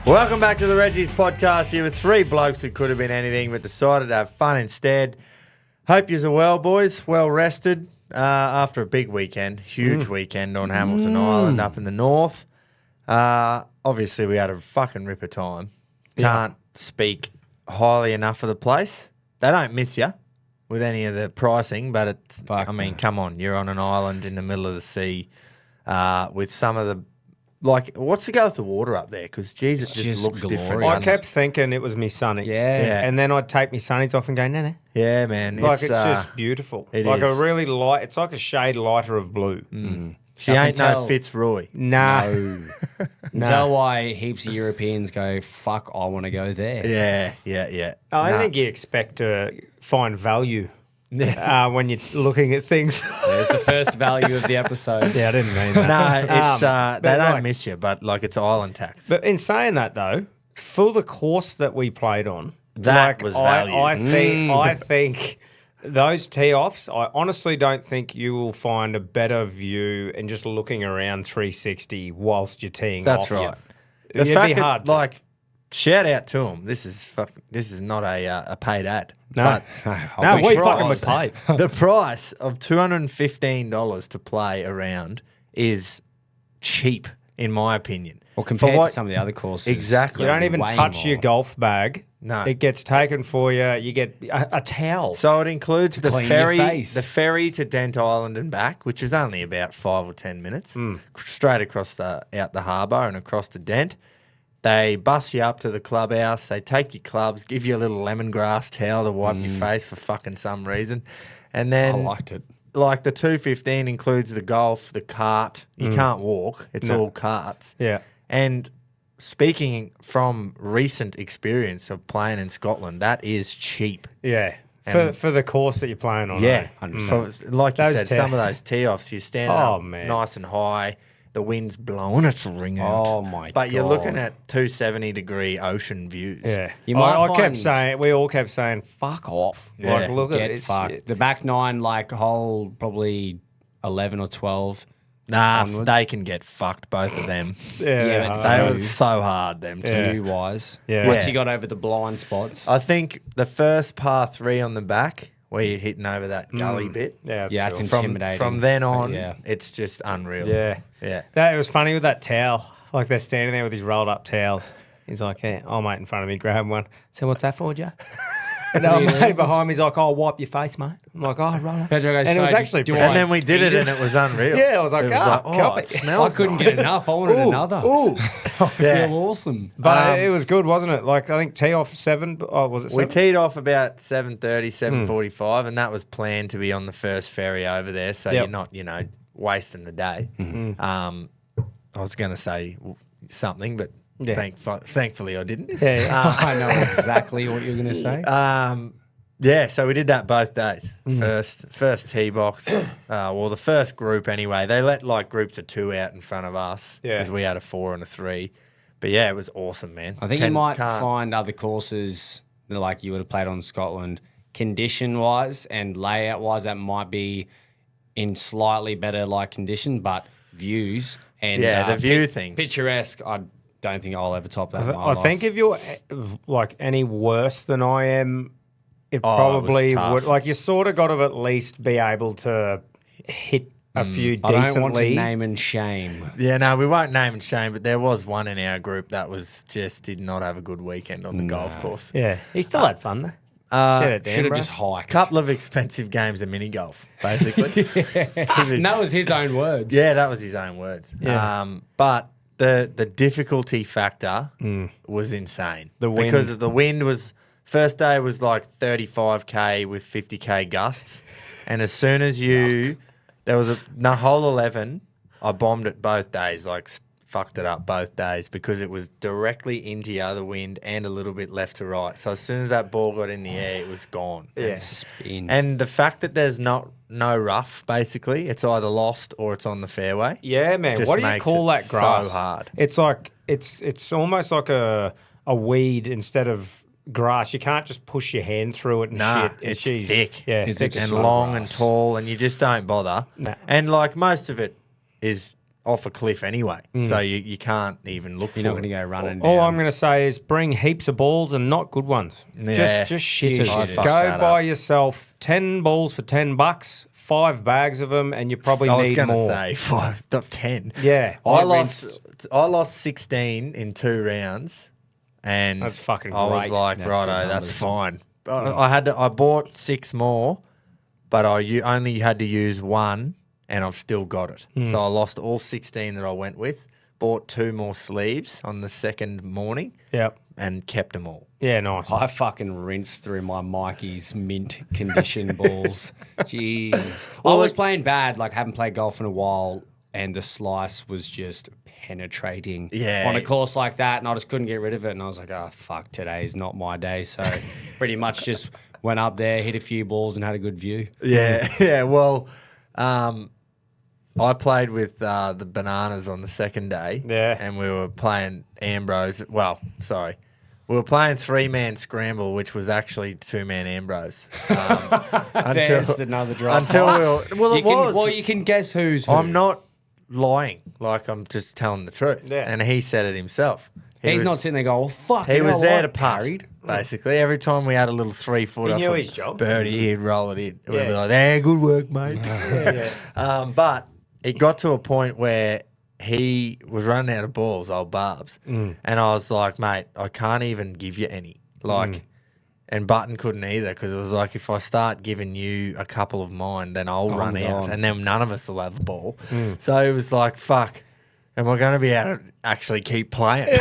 Welcome back to the Reggies podcast. Here with three blokes who could have been anything but decided to have fun instead. Hope yous are well, boys. Well rested after a big weekend, huge weekend on Hamilton Island up in the north. Obviously, we had a fucking ripper time. Can't speak highly enough of the place. They don't miss you with any of the pricing, but it's. Come on, you're on an island in the middle of the sea with some of the. Like, what's the go with the water up there? Because, Jesus, it just looks glorious. different. I kept thinking it was me sunnies. Yeah. And then I'd take my sunnies off and go, no. Yeah, man. Like, it's just beautiful. it like is. a really light, it's like a shade lighter of blue. She ain't no Fitzroy. No. Tell why heaps of Europeans go, fuck, I want to go there. Yeah. I Nah. think you expect to find value when you're looking at things. There's the first value of the episode. Yeah, I didn't mean that. No, it's they don't like- miss you, but like it's island tax. But in saying that, though, for the course that we played on, That was value. I think those tee-offs, I honestly don't think you will find a better view in just looking around 360 whilst you're teeing That's off. right. It'd The fact be that, hard to- like, shout out to them. This is not a paid ad. No. But No, we price- fucking would pay. the price of $215 to play around is cheap, in my opinion. Or compared For what- to some of the other courses. Exactly. You don't even way touch your more. golf bag. No. It gets taken for you. You get a towel. So it includes the clean your face. ferry to Dent Island and back, which is only about 5 or 10 minutes, straight across out the harbour and across to Dent. They bus you up to the clubhouse. They take your clubs, give you a little lemongrass towel to wipe your face for fucking some reason, and then I liked it. like the $215 includes the golf, the cart. You can't walk; it's all carts. Yeah. And speaking from recent experience of playing in Scotland, that is cheap. Yeah. And- For the course that you're playing on. Yeah, eh? so it's, like you Those said, tee- some of those tee-offs, you're standing Oh, up man. nice and high, the wind's blowing its ring out. Oh, my But you're God. looking at 270-degree ocean views. Yeah. You might I kept find- saying, we all kept saying, fuck off. Yeah. Like, look at Get it. It's- fucked. The back nine, like, hole probably 11 or 12. Nah, they can get fucked, both of them. Yeah. but They Yeah. were so hard, them two. Yeah. View-wise. Yeah. Once Yeah. you got over the blind spots. I think the first par 3 on the back, where you're hitting over that gully bit, Yeah, Yeah, it's it's cool. intimidating. from then on, Yeah. it's just unreal. Yeah. Yeah. It was funny with that towel. Like, they're standing there with his rolled up towels. He's like, hey, oh, mate, in front of me, grab one. So what's that for, Joe? And our mate behind me's like, oh, wipe your face, mate. I'm like, oh, right. Pedro goes, And it was "So, actually do pretty- And then we did it, eat and it was unreal. Yeah, I was like, it was ah, like, oh, copy. it smells I couldn't nice. get enough. I wanted another. Ooh. I Yeah. feel awesome. But it was good, wasn't it? Like, I think tee off 7. Oh, was it 7? We teed off about 7:30, 7:45, and that was planned to be on the first ferry over there, so Yep. you're not, wasting the day. I was going to say something, but Yeah. thankfully I didn't. Yeah. I know exactly what you're going to say. Yeah, so we did that both days. First tee box, well, the first group anyway. They let like groups of 2 out in front of us Yeah. because we had a 4 and a 3. But yeah, it was awesome, man. I think you might can't- find other courses that, like you would have played on Scotland, condition-wise and layout-wise, that might be in slightly better like condition, but views and Yeah, the view thing. picturesque. I don't think I'll ever top that. in my I think life. if you're like any worse than I am, it Oh, it was probably tough. would. Like, you sort of got to at least be able to hit a few I decently. don't want to name and shame. Yeah, no, we won't name and shame, but there was one in our group that was just did not have a good weekend on the golf course. Yeah, he still had fun though. Shout out Dan, Should have bro. just hiked. Couple of expensive games of mini golf, basically. And that was his own words. Yeah, that was his own words. Yeah. But the difficulty factor was insane. The wind. Because the wind was first day was like 35k with 50k gusts, and as soon as there was a hole 11, I bombed it both days, like fucked it up both days because it was directly into the other wind and a little bit left to right. So as soon as that ball got in the air, it was gone. Yeah. Spin. And the fact that there's no rough, basically, it's either lost or it's on the fairway. Yeah, man. Just What do you makes call it that grass? so hard. It's like it's almost like a weed instead of grass. You can't just push your hand through it and Nah, shit. it's Jeez. thick. Yeah, Is thick it as and slow fuck. long grass. and tall, and you just don't bother. Nah. And like most of it is off a cliff anyway, so you can't even look You're for not going to it. go running All down. I'm going to say is bring heaps of balls and not good ones. Yeah. Just shitters. I fucked Go that buy up. yourself 10 balls for $10, 5 bags of them, and you probably I was need going to more. say 5, not 10. Yeah. I lost 16 in 2 rounds, and That's fucking I was great. like, That's righto, good that's numbers. fine. I bought 6 more, but only had to use 1, and I've still got it. So I lost all 16 that I went with. Bought 2 more sleeves on the second morning, Yep. and kept them all. Yeah, nice. I fucking rinsed through my Mikey's mint condition balls. Jeez. I was playing bad, like haven't played golf in a while, and the slice was just penetrating Yeah. on a course like that, and I just couldn't get rid of it. And I was like, oh, fuck, today's not my day. So pretty much just went up there, hit a few balls, and had a good view. Yeah, yeah. Well, I played with the Bananas on the second day. Yeah. And we were playing Ambrose. Well, sorry. We were playing 3-man scramble, which was actually 2-man Ambrose. There's another drop. Until we were, well, it was. Well, you can guess who's who. I'm not lying. Like, I'm just telling the truth. Yeah. And he said it himself. He's not sitting there going, well, fuck. He you was know there what, to putt, parried. basically. Every time we had a little 3-footer He knew from his job. birdie, he'd roll it in. We'd be Yeah. like, "There, good work, mate." yeah. But it got to a point where he was running out of balls, old Barbs. And I was like, mate, I can't even give you any. Like, and Button couldn't either, because it was like, if I start giving you a couple of mine, then I'll run out. gone. And then none of us will have a ball. So it was like, fuck, am I going to be able to actually keep playing? We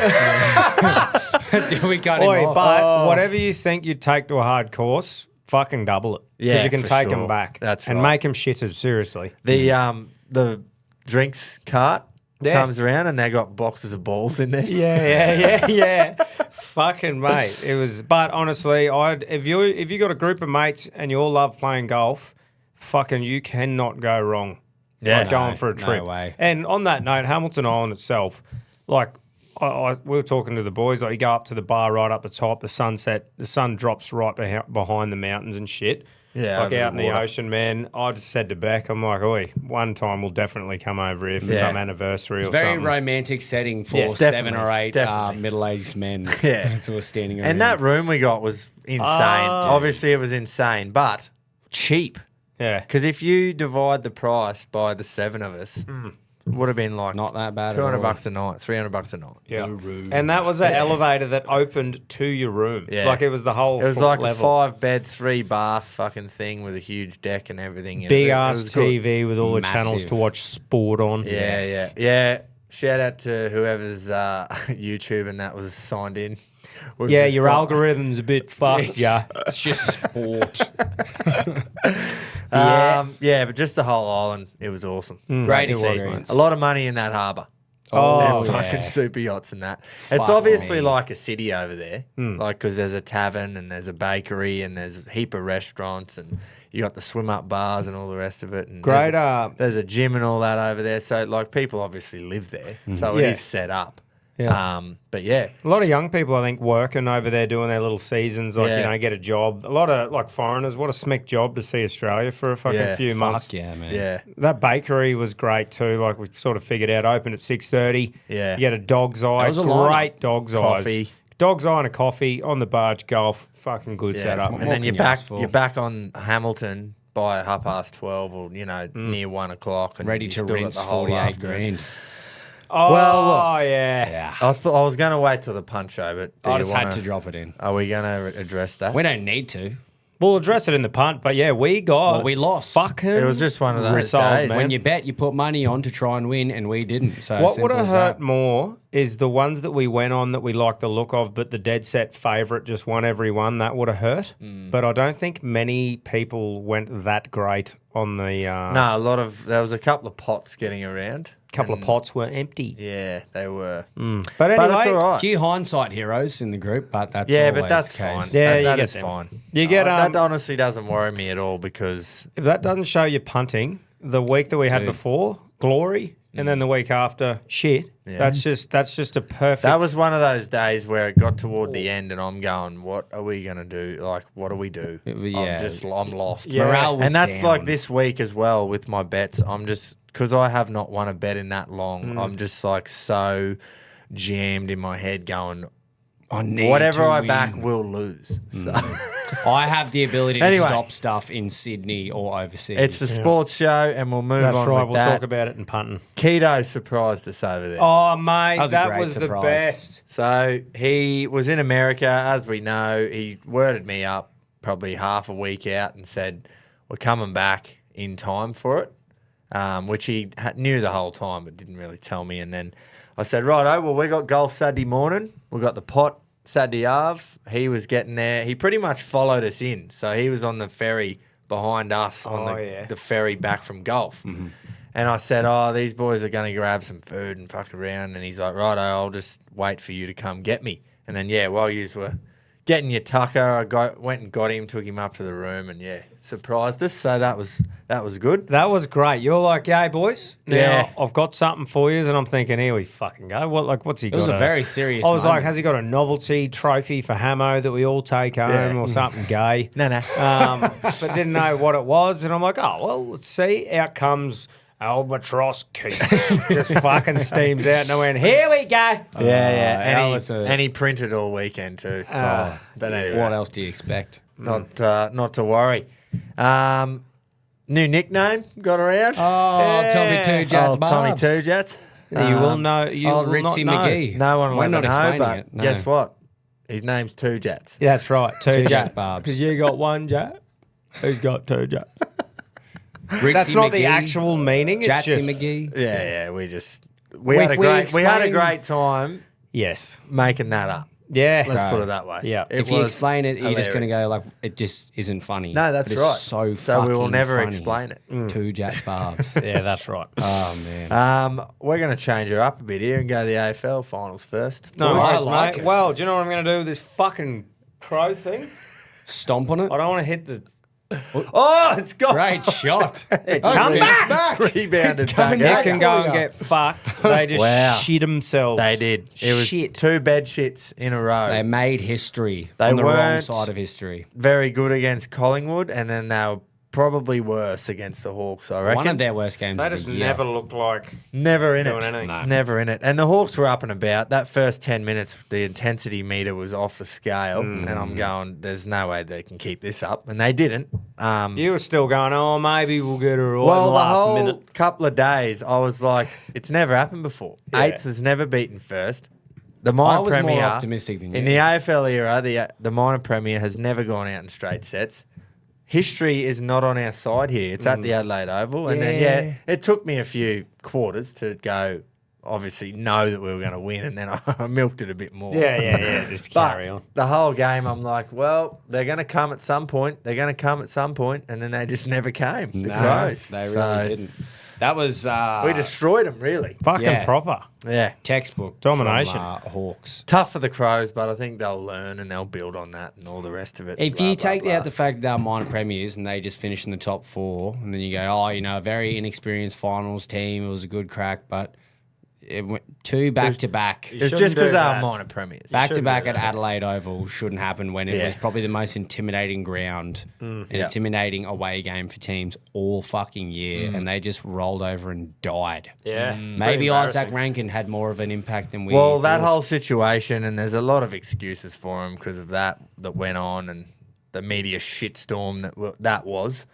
cut him Oi, off. but whatever you think you'd take to a hard course, fucking double it. 'Cause Yeah, you can for take sure. them back. That's and right. make them shitters, seriously. The drinks cart Yeah. comes around and they got boxes of balls in there. Yeah. Fucking mate, it was. But honestly, if you got a group of mates and you all love playing golf, fucking you cannot go wrong. Yeah. Like going No, for a no trip. way. And on that note, Hamilton Island itself, like we were talking to the boys, like you go up to the bar right up the top, the sun drops right behind the mountains and shit. Yeah, like over out the in the water. ocean, man. I just said to Beck, I'm like, oi, one time we'll definitely come over here for Yeah. some anniversary or Very something. romantic setting for Yeah, 7 or 8 definitely. middle-aged men. Yeah. who were standing around. And that room we got was insane. Obviously, it was insane, but cheap. Yeah. Because if you divide the price by the 7 of us, it would have been like Not that bad at $200 all. bucks a night, $300 a night. Yeah. No room. And that was an elevator that opened to your room. Yeah. Like it was the whole It was full like level. a 5-bed, 3-bath fucking thing with a huge deck and everything. Big It ass was good. TV with all the channels Massive. to watch sport on. Yeah, Yes. yeah. Shout out to whoever's YouTube and that was signed in. We've Yeah, just your got- algorithm's a bit fucked, yeah. It's just sport. Yeah, but just the whole island, it was awesome. Great it was, experience. A lot of money in that harbour. Oh, Them yeah. fucking super yachts and that. It's Fuck obviously me. like a city over there, like because there's a tavern and there's a bakery and there's a heap of restaurants and you got the swim up bars and all the rest of it. And Great, there's a gym and all that over there. So like people obviously live there, so it Yeah. is set up. Yeah. But yeah, A lot of young people, I think, working over there doing their little seasons, like, Yeah. get a job. A lot of, like, foreigners. What a smick job to see Australia for a fucking Yeah. few months. Fuck yeah, man. yeah, That bakery was great too. Like, we sort of figured out, opened at 6:30. Yeah. You get a dog's eye. was a lineup. Great dog's Coffee. eyes. Dog's eye and a coffee on the barge, golf. Fucking good yeah. setup. And What then can you're you back. ask for? You're back on Hamilton by 12:30 or near 1 o'clock, and Ready you to still got rinse the whole 48 afternoon. grand. Oh, Well, look. yeah. Yeah. I thought I was going to wait till the punch show, but do I you just wanna, had to drop it in. Are we going to address that? We don't need to. We'll address it in the punt, but yeah, we got. Well, we lost. Fucking. It was just one of those resolved, days. man. When you bet, you put money on to try and win, and we didn't. So What simple would have as hurt that. more is the ones that we went on that we liked the look of, but the dead set favourite just won every one. That would have hurt. But I don't think many people went that great on the. No, there was a couple of pots getting around. Couple of pots were empty. Yeah, they were. But anyway, But it's all right. Few hindsight heroes in the group, but that's Yeah, always but that's the case. fine. Yeah, you that get is them. fine. You get, that honestly doesn't worry me at all because if that doesn't show you punting, the week that we had before, glory, and then the week after, shit. That's just a perfect. that was one of those days where it got toward the end and I'm going, what are we going to do? Like, what do we do? Yeah. I'm lost. Yeah. Morale was And that's down. like this week as well with my bets. I'm just because I have not won a bet in that long, I'm just like so jammed in my head going, I need whatever to I win. back will lose. So I have the ability to Anyway. stop stuff in Sydney or overseas. it's the sports show, and we'll move That's on right. with We'll that. talk about it in punting. Keto surprised us over there. Oh, mate, was a that great was the surprise. best. So he was in America, as we know. He worded me up probably half a week out and said, we're coming back in time for it, which he knew the whole time but didn't really tell me. And then I said, righto, well, we got golf Saturday morning. We got the pot Saturday Ave. He was getting there. He pretty much followed us in. So he was on the ferry behind us on the ferry back from golf. Mm-hmm. And I said, these boys are going to grab some food and fuck around. And he's like, righto, I'll just wait for you to come get me. And then, while you were getting your tucker, I went and got him, took him up to the room, and, surprised us. So that was good. That was great. You're like, hey, boys, now Yeah. I've got something for you. And I'm thinking, here we fucking go. What's he got? It was a very serious I was like, moment. has he got a novelty trophy for Hamo that we all take home Yeah. or something gay? No. But didn't know what it was. And I'm like, oh, well, let's see. Out comes Albatross Keith. Just fucking steams out. And I went, here we go. And he printed all weekend too. But anyway, What else do you expect? not to worry. New nickname got around. Oh, Tommy Two Jats Tommy Barbs. Two Jats. You will know. You Oh, will not Ritzy know. McGee. No one will We're ever not know, explaining but it. No. guess what? His name's Two Jats. Yeah, that's right. Two Jats Jats. Barbs. Because you got one Jat. Who's got two Jats? Ritzy That's not the McGee, actual meaning. It's Jatsy just, McGee. Yeah. We had a great time yes. making that up. Yeah. Let's put it that way. Yeah. If you was explain it, you're just going to hilarious. go like, it just isn't funny. No, that's But it's right. So So we will fucking never funny. explain it. Two Jats Barbs. Yeah, that's right. Oh man. We're going to change it up a bit here and go to the AFL finals first. No, Boys, I worries, like mate. it. Well, do you know what I'm going to do with this fucking crow thing? Stomp on it. I don't want to hit the... Oh, it's gone. Great shot. Come back! Rebounded back It out. can go and get fucked. They just Wow. shit themselves. They did. It was Shit. 2 bed shits in a row. They made history They on the wrong weren't- side of history. Very good against Collingwood, and then they were probably worse against the Hawks, I reckon. One of their worst games They of just the year. never looked like... Never in doing it. anything. No. Never in it. And the Hawks were up and about. That first 10 minutes, the intensity meter was off the scale. And I'm going, there's no way they can keep this up. And they didn't. You were still going, oh, maybe we'll get her right Well, in the the last whole minute. couple of days, I was like, it's never happened before. Yeah. Eighth has never beaten first. The I minor was premier more optimistic than you. in the AFL era, the minor premier has never gone out in straight sets. History is not on our side here. It's at the Adelaide Oval, and then it took me a few quarters to go. Obviously, know that we were going to win, and then I milked it a bit more. Yeah. Just But carry on. the whole game, I'm like, well, they're going to come at some point. They're going to come at some point, and then they just never came. The No, Crows. they really So didn't. That was We destroyed them, really. Fucking yeah. proper. Yeah. textbook Domination. from, Hawks. Tough for the Crows, but I think they'll learn and they'll build on that and all the rest of it. If blah, you blah, take blah. out the fact that they're minor premiers and they just finished in the top 4, and then you go, a very inexperienced finals team. It was a good crack, but it went 2 back-to-back. It's just shouldn't because do they were that. minor premiers. Back-to-back do at Adelaide Oval shouldn't happen when it Yeah. was probably the most intimidating ground and intimidating away game for teams all fucking year, and they just rolled over and died. Yeah. Maybe Isaac Rankin had more of an impact than we Well, that thought. whole situation, and there's a lot of excuses for him because of that went on and the media shitstorm that was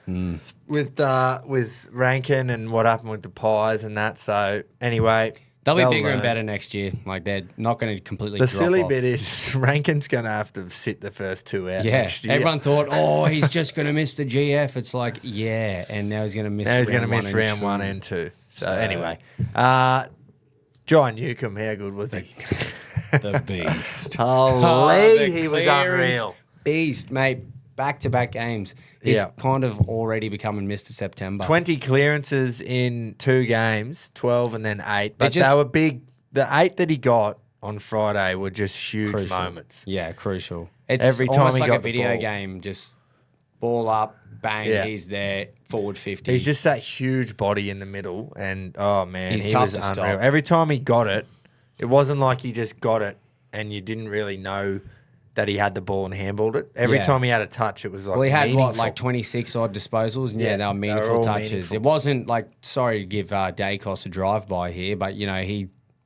with Rankin and what happened with the Pies and that. So anyway, They'll be bigger learn. and better next year. Like, they're not going to completely The drop silly off. bit is Rankin's going to have to sit the first 2 out Yeah, next year. everyone thought, he's just going to miss the GF. It's like, yeah, and now he's going to miss. Now he's going to round miss one and round two. 1 and 2. So anyway, John Newcomb, how good was he? The beast. Holy, The he was clearance unreal. Beast, mate. Back-to-back games. He's Yeah. kind of already becoming Mr. September. 20 clearances in 2 games, 12 and then 8. But just- they were big. The 8 that he got on Friday were just huge Crucial. moments. Yeah, crucial. It's Every time almost he like got a the video ball. game. Just ball up, bang, Yeah. he's there, forward 50. He's just that huge body in the middle. And, oh, man, He's he tough was to unreal. stop. Every time he got it, it wasn't like he just got it and you didn't really know that he had the ball and handballed it. Every Yeah. time he had a touch, it was like Well, he had meaningful. like 26 odd disposals, and Yeah, they were they were meaningful all touches. meaningful. It wasn't like, sorry to give Dacos a drive by here, but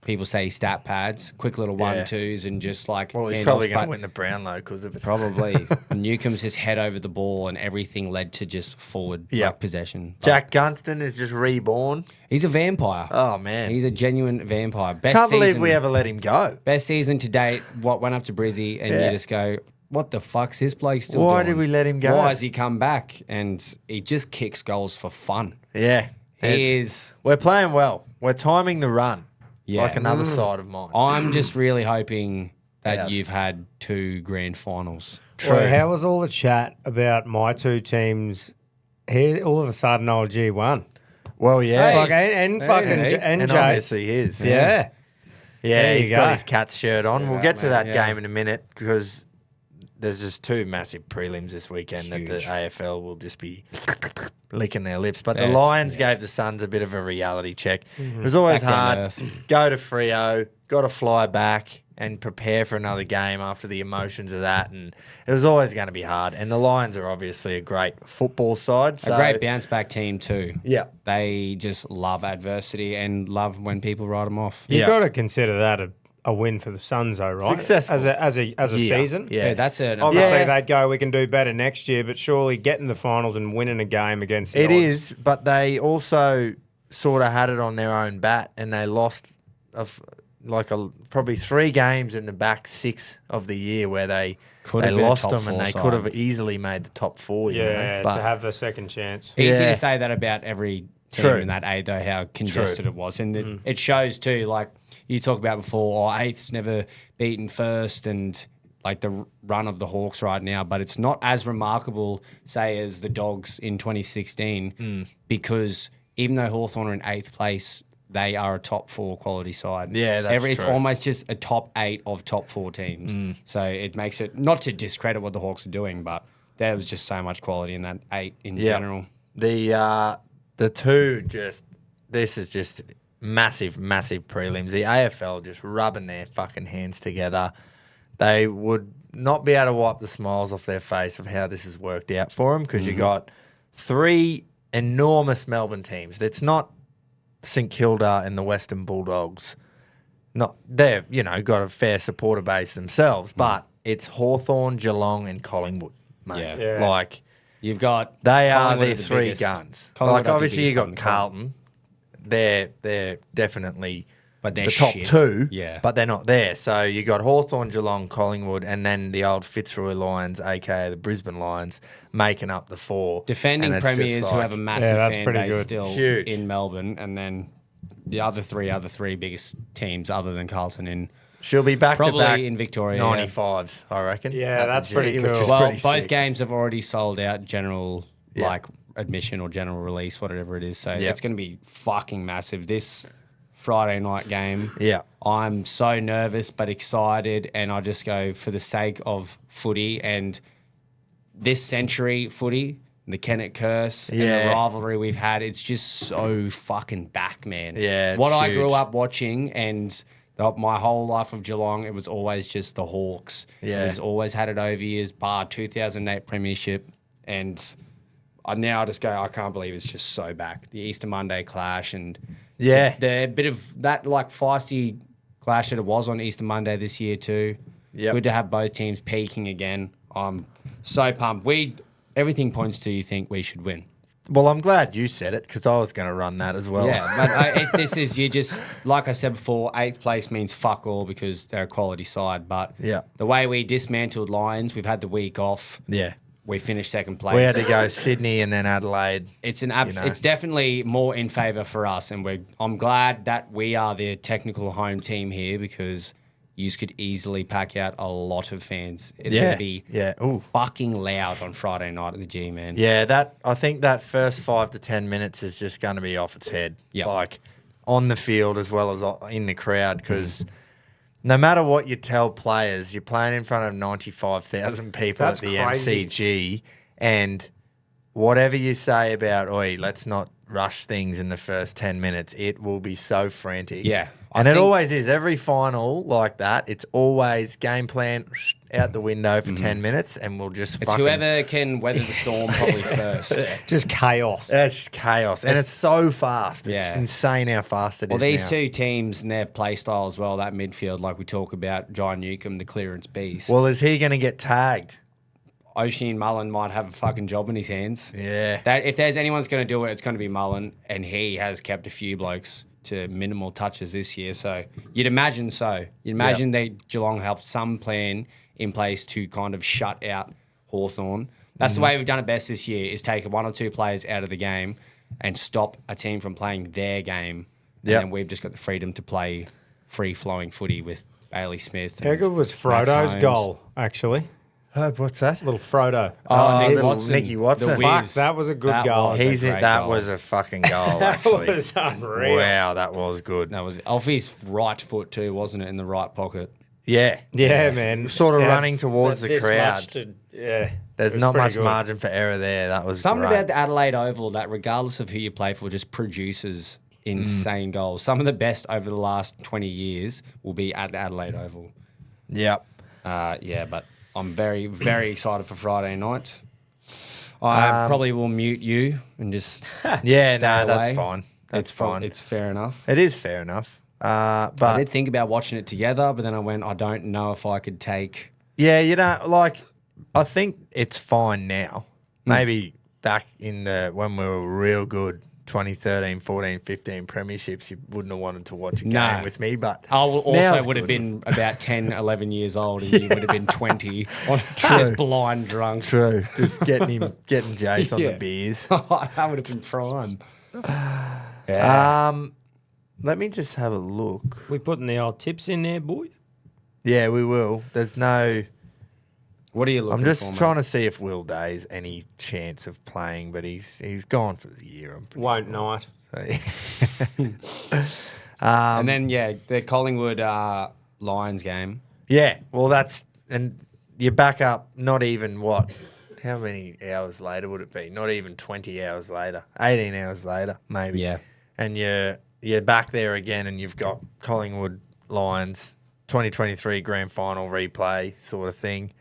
people say stat pads, quick little 1-2s, and just like. Well, he's handoffs, probably going to but win the Brownlow because of it. Probably. Newcomb's just head over the ball, and everything led to just forward possession. But Jack Gunston is just reborn. he's a vampire. Oh, man. He's a genuine vampire. Can't believe we ever let him go. Best season to date. What went up to Brizzy, and you just go, what the fuck's his bloke still doing? Why did we let him go? Why has he come back? And he just kicks goals for fun. Yeah. He is. We're playing well. We're timing the run. Yeah. Like another side of mine. I'm just really hoping that Yes. you've had 2 grand finals. True. Well, how was all the chat about my 2 teams? Here, all of a sudden, old G won. Well, yeah. Like, and fucking hey. and and Jace. obviously his. Yeah. Yeah, There you he's got go. his Cats shirt on. We'll out, get to that mate, yeah. game in a minute because there's just 2 massive prelims this weekend that the Huge. AFL will just be licking their lips. But the Yes, Lions gave the Suns a bit of a reality check. Mm-hmm. It was always Back down hard. to earth. Go to Freo, got to fly back and prepare for another game after the emotions of that. And it was always going to be hard. And the Lions are obviously a great football side. So, A great bounce back team too. Yeah. They just love adversity and love when people write them off. You've Yeah. got to consider that a win for the Suns, though, right? Successful. as a Yeah. season. Yeah. That's it. Obviously, Yeah. they'd go, we can do better next year, but surely getting the finals and winning a game against the It odds. is, but they also sort of had it on their own bat, and they lost probably 3 games in the back 6 of the year where they Could have been a lost top them, and 4 they side. could have easily made the top 4. You know? Yeah, But to have the second chance. Easy Yeah. to say that about every team True. in that A, though, how congested True. it was. And it shows too, like you talked about before, eighth's never beaten first and like the run of the Hawks right now, but it's not as remarkable, say, as the Dogs in 2016 because even though Hawthorn are in 8th place, they are a top 4 quality side. Yeah, that's It's true. almost just a top 8 of top 4 teams. So it makes it, not to discredit what the Hawks are doing, but there was just so much quality in that 8 in general. The 2 this is just massive prelims. The AFL just rubbing their fucking hands together. They would not be able to wipe the smiles off their face of how this has worked out for them because you got 3 enormous Melbourne teams. It's not St Kilda and the Western Bulldogs. They've got a fair supporter base themselves, but it's Hawthorn, Geelong, and Collingwood, mate. Yeah. Yeah. Like You've got they are Collingwood the the 3 biggest- guns. Collingwood Like are the obviously you biggest got one in the club. Carlton. They're definitely But they're the top shit. 2, Yeah. but they're not there. So you got Hawthorn, Geelong, Collingwood, and then the old Fitzroy Lions, aka the Brisbane Lions, making up the 4. defending And it's just premiers who like- have a massive that's fan pretty base good. still Huge. in Melbourne, and then the other three biggest teams other than Carlton in She'll be back probably to back in Victoria. yeah. 95s, I reckon. Yeah, at the that's G, pretty which cool. is Well, pretty both sick. games have already sold out general Yeah. like admission or general release, whatever it is. So Yeah. it's going to be fucking massive. This Friday night game. Yeah. I'm so nervous but excited, and I just go for the sake of footy and this century footy, the Kennett curse and Yeah. the rivalry we've had. It's just so fucking back, man. Yeah, it's what I huge. grew up watching and my whole life of Geelong, it was always just the Hawks. Yeah. It's always had it over years, bar 2008 premiership, and now I just go, I can't believe it's just so back. The Easter Monday clash and Yeah. the bit of that like feisty clash that it was on Easter Monday this year too. Yep. Good to have both teams peaking again. I'm so pumped. Everything points to you think we should win. Well, I'm glad you said it because I was going to run that as well. Yeah, but this is you just like I said before. 8th place means fuck all because they're a quality side. But Yeah. the way we dismantled Lions, we've had the week off. Yeah. We finished second place. We had to go Sydney and then Adelaide. It's know. it's definitely more in favour for us, and I'm glad that we are the technical home team here because you could easily pack out a lot of fans. It's Yeah. gonna be Yeah. Ooh. fucking loud on Friday night at the G, man. Yeah, I think that first 5 to 10 minutes is just going to be off its head. Yep. Like on the field as well as in the crowd because no matter what you tell players, you're playing in front of 95,000 people That's at the crazy. MCG and whatever you say about, oi, let's not rush things in the first 10 minutes, it will be so frantic. Yeah, I And it think- always is. Every final like that, it's always game plan, out the window for 10 minutes, and we'll just It's whoever can weather the storm probably first. Just chaos. It's just chaos, and it's so fast. It's Yeah. insane how fast it Well, is these now. two teams and their play style as well, that midfield, like we talk about, John Newcomb, the clearance beast. Well, is he going to get tagged? Oisin Mullen might have a fucking job in his hands. Yeah. That if there's anyone's going to do it, it's going to be Mullen, and he has kept a few blokes to minimal touches this year. So you'd imagine so. You'd imagine that Geelong have some plan in place to kind of shut out Hawthorn. That's the way we've done it best this year, is take one or two players out of the game and stop a team from playing their game. Yep. And then we've just got the freedom to play free-flowing footy with Bailey Smith. How and good was Max Frodo's Holmes. goal, actually? What's that? Little Frodo. Nick little Watson, Nicky Watson. the Fuck, whiz. that was a good That goal. was a He's in, great that goal. was a fucking goal, That actually. was unreal. Wow, that was good. That was off his right foot too, wasn't it? In the right pocket. Yeah. Yeah, man. Sort of Yeah, running towards the this crowd. much to- yeah. There's It was not pretty much good. margin for error there. That was Something great. about the Adelaide Oval that, regardless of who you play for, just produces insane goals. Some of the best over the last 20 years will be at the Adelaide Oval. Yep. Yeah, but I'm very, very excited for Friday night. I probably will mute you and just Yeah, stay no, that's away. fine. That's fine. It's fair enough. It is fair enough. I But did think about watching it together, but then I went, I don't know if I could take. yeah, you know, like, I think it's fine now. Maybe back in when we were real good, 2013, 14, 15 premierships, you wouldn't have wanted to watch a game No. with me. But I now also it's would have good. been about 10, 11 years old, and you would have been 20, just blind drunk. True. Just getting Jace on Yeah. the beers. That would have been prime. Yeah. Let me just have a look. We putting the old tips in there, boys? Yeah, we will. There's no. What are you looking I'm just for, trying to see if Will Day's any chance of playing, but he's gone for the year. I'm pretty Won't night. sure. And then, the Collingwood Lions game. Yeah, well, and you back up. Not even what? How many hours later would it be? Not even 20 hours later. 18 hours later, maybe. Yeah. And you're back there again, and you've got Collingwood Lions 2023 grand final replay sort of thing.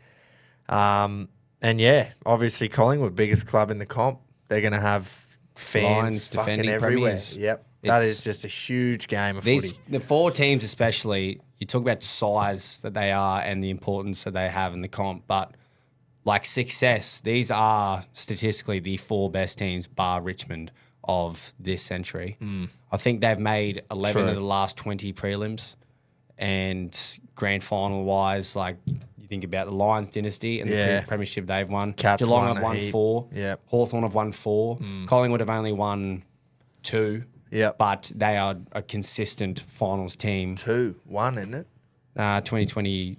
And yeah, obviously Collingwood, biggest club in the comp. They're going to have fans Lions fucking defending everywhere. premiers. Yep, that It's- is just a huge game of These footy. the four teams, especially. You talk about size that they are and the importance that they have in the comp, but like success, these are statistically the four best teams, bar Richmond, of this century. I think they've made 11 True. of the last 20 prelims, and grand final wise, like you think about the Lions dynasty and Yeah. the premiership they've won. Cats Geelong won have a won heap. 4. Yep. Hawthorn have won 4. Collingwood have only won 2. Yep. But they are a consistent finals team. 2-1, isn't it? 2023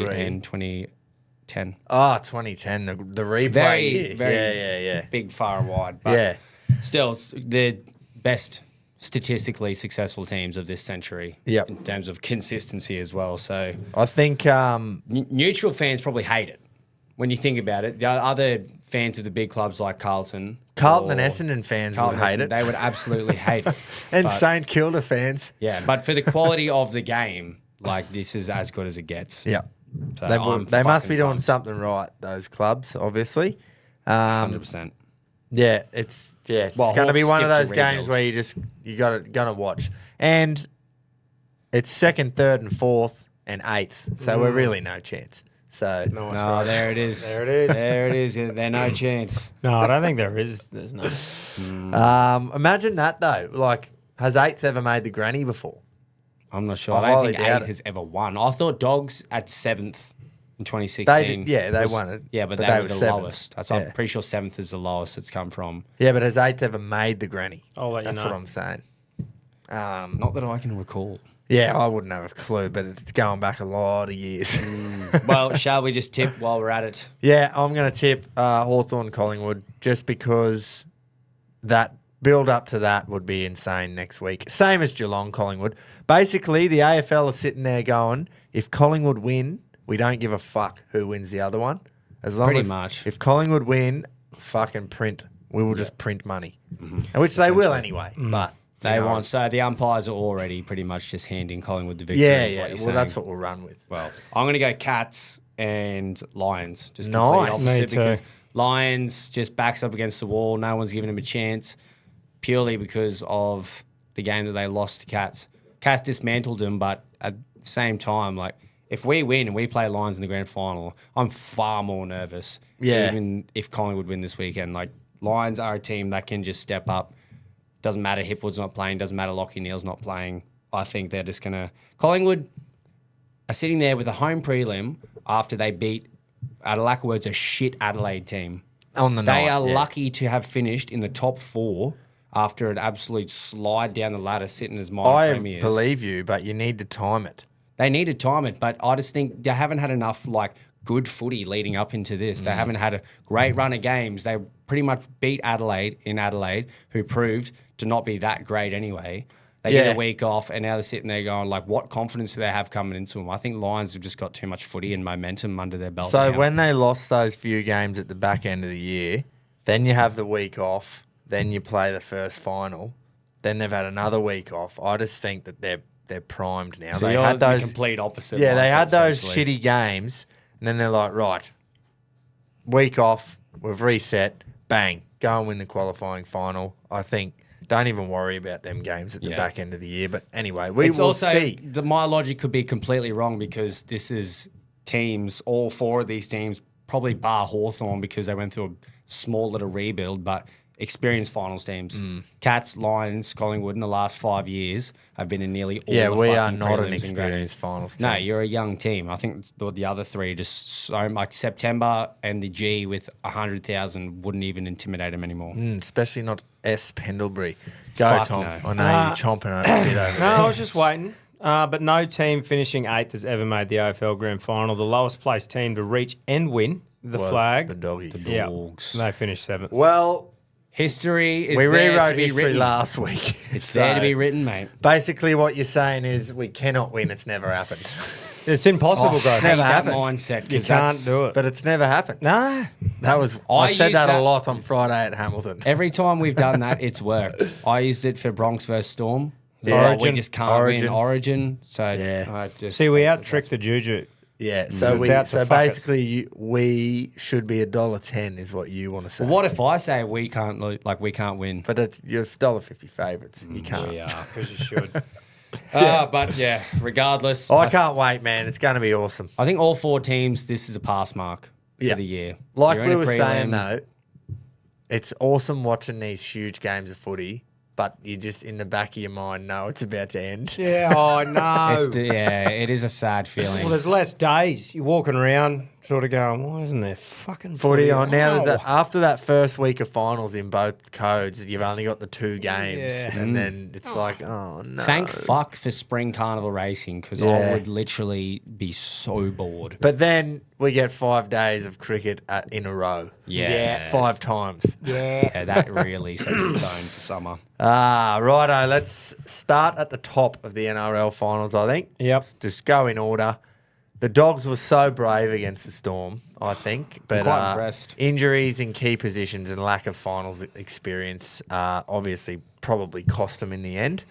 Three. and 2010. Oh, 2010, the replay Very, year. very Yeah. big, far and wide. But Yeah. still, it's the best statistically successful teams of this century. Yep. In terms of consistency as well. So I think neutral fans probably hate it when you think about it. The other fans of the big clubs like Carlton. Carlton and or Essendon fans Carlton would hate Essendon, it. They would absolutely hate it. And But- St Kilda fans. Yeah, but for the quality of the game, like this is as good as it gets. Yeah. So They, I'm they must fucking be doing pumped. something right, those clubs, obviously. 100%. Yeah, it's Well, going to be Hawks one of skipped those the games rebuild. where you gonna watch, and it's second, third, and fourth, and eighth. So we're really no chance. So No, there it is. There it is. There it is. There's no chance. No, I don't think there is. There's no. imagine that though. Like, has eighth ever made the granny before? I'm not sure. I I don't highly think doubt eighth it. has ever won. I thought Dogs at seventh in 2016. They did, yeah, they won it. Yeah, but but they they were were the seventh. lowest. Yeah. I'm pretty sure seventh is the lowest it's come from. Yeah, but has eighth ever made the granny? I'll let you That's know. what I'm saying. Not that I can recall. Yeah, I wouldn't have a clue, but it's going back a lot of years. Well, shall we just tip while we're at it? Yeah, I'm going to tip Hawthorn Collingwood just because that build up to that would be insane next week. Same as Geelong Collingwood. Basically, the AFL is sitting there going, if Collingwood win, we don't give a fuck who wins the other one. As long Pretty as much. if Collingwood win, fucking print. We will just print money, and which they will anyway. But They you know, want. So the umpires are already pretty much just handing Collingwood the victory. Yeah, is yeah. what Well, you're that's saying. what we'll run with. Well, I'm going to go Cats, and Lions. Just Nice. complete opposite Me too. because Lions just backs up against the wall. No one's giving him a chance purely because of the game that they lost to Cats. Cats dismantled them, but at the same time, like, if we win and we play Lions in the grand final, I'm far more nervous. Yeah. Even if Collingwood win this weekend. Like, Lions are a team that can just step up. Doesn't matter Hipwood's not playing. Doesn't matter Lockie Neal's not playing. I think they're just going to... Collingwood are sitting there with a home prelim after they beat, out of lack of words, a shit Adelaide team. On the They night, are yeah. lucky to have finished in the top 4 after an absolute slide down the ladder sitting as minor I premiers. believe you, but you need to time it. They need to time it, but I just think they haven't had enough like good footy leading up into this. They haven't had a great run of games. They pretty much beat Adelaide in Adelaide, who proved to not be that great anyway. They get a week off, and now they're sitting there going, like, what confidence do they have coming into them? I think Lions have just got too much footy and momentum under their belt. So now. when they lost those few games at the back end of the year, then you have the week off, then you play the first final, then they've had another week off. I just think that they're primed now. So they you're had those the complete opposite. Yeah, they mindset, had those essentially. shitty games, and then they're like, right, week off, we've reset, bang, go and win the qualifying final. I think, don't even worry about them games at the back end of the year. But anyway, we It's will also, see. my logic could be completely wrong because this is teams, all 4 of these teams, probably bar Hawthorn because they went through a small little rebuild, but experienced finals teams. Cats, Lions, Collingwood in the last 5 years have been in nearly all Yeah, the we are fucking not prelims an and experienced finals team. No, you're a young team. I think the other 3 just so like September and the G with 100,000 wouldn't even intimidate them anymore. Especially not S. Pendlebury. Go, Fuck Tom. no. I know you're chomping at a bit over No, there. I was just waiting. But no team finishing 8th has ever made the AFL Grand Final. The lowest placed team to reach and win the Was flag. the Doggies. Yeah, Dogs. they finished 7th. Well, History is we there rewrote to be history written. last week. It's there to So, be written, mate. Basically, what you're saying is we cannot win. It's never happened. It's impossible, I guys. hate never that happened. mindset. You 'cause can't that's- do it. But it's never happened. Nah. That was I I said use that a that- lot on Friday at Hamilton. Every time we've done that, it's worked. I used it for Bronx versus Storm. Yeah. We Origin. just can't win Origin. So Yeah. I just See, we out-tricked the Juju. Yeah, so It's out to fuck us. basically we should be $1.10 is what you want to say. What if I say we can't we can't win? But it's, you're $1.50 favourites. You can't. We are. Because you should. But yeah, regardless, I can't wait, man. It's going to be awesome. I think all 4 teams, this is a pass mark Yeah. for the year. Like You're in we a were saying, prelim. though, it's awesome watching these huge games of footy, but you just in the back of your mind know it's about to end. Yeah, oh, no. it is a sad feeling. Well, there's less days. You're walking around sort of going, why isn't there fucking Footy on now. There's Oh. that, after that first week of finals in both codes, you've only got the 2 games, Yeah. and then it's like, oh no. Thank fuck for spring carnival racing because Yeah. I would literally be so bored. But then we get 5 days of cricket in a row. Yeah. 5 times. Yeah, that really sets the tone for summer. Righto. Let's start at the top of the NRL finals, I think. Yep. Just go in order. The Dogs were so brave against the Storm, I think. But quite impressed. injuries in key positions and lack of finals experience obviously probably cost them in the end.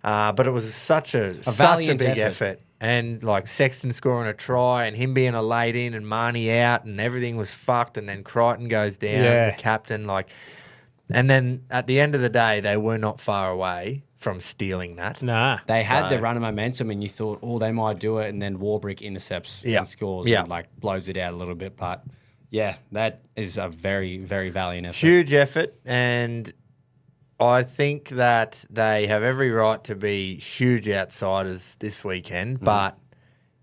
But it was such a valiant big effort. effort. And like Sexton scoring a try and him being a late in and Marnie out and everything was fucked. And then Crichton goes down, Yeah. the captain. And then at the end of the day, they were not far away from stealing that. Nah. They had So- the run of momentum, and you thought, oh, they might do it, and then Warbrick intercepts Yeah. and scores Yeah. and blows it out a little bit. But yeah, that is a very, very valiant effort. Huge effort, and I think that they have every right to be huge outsiders this weekend, but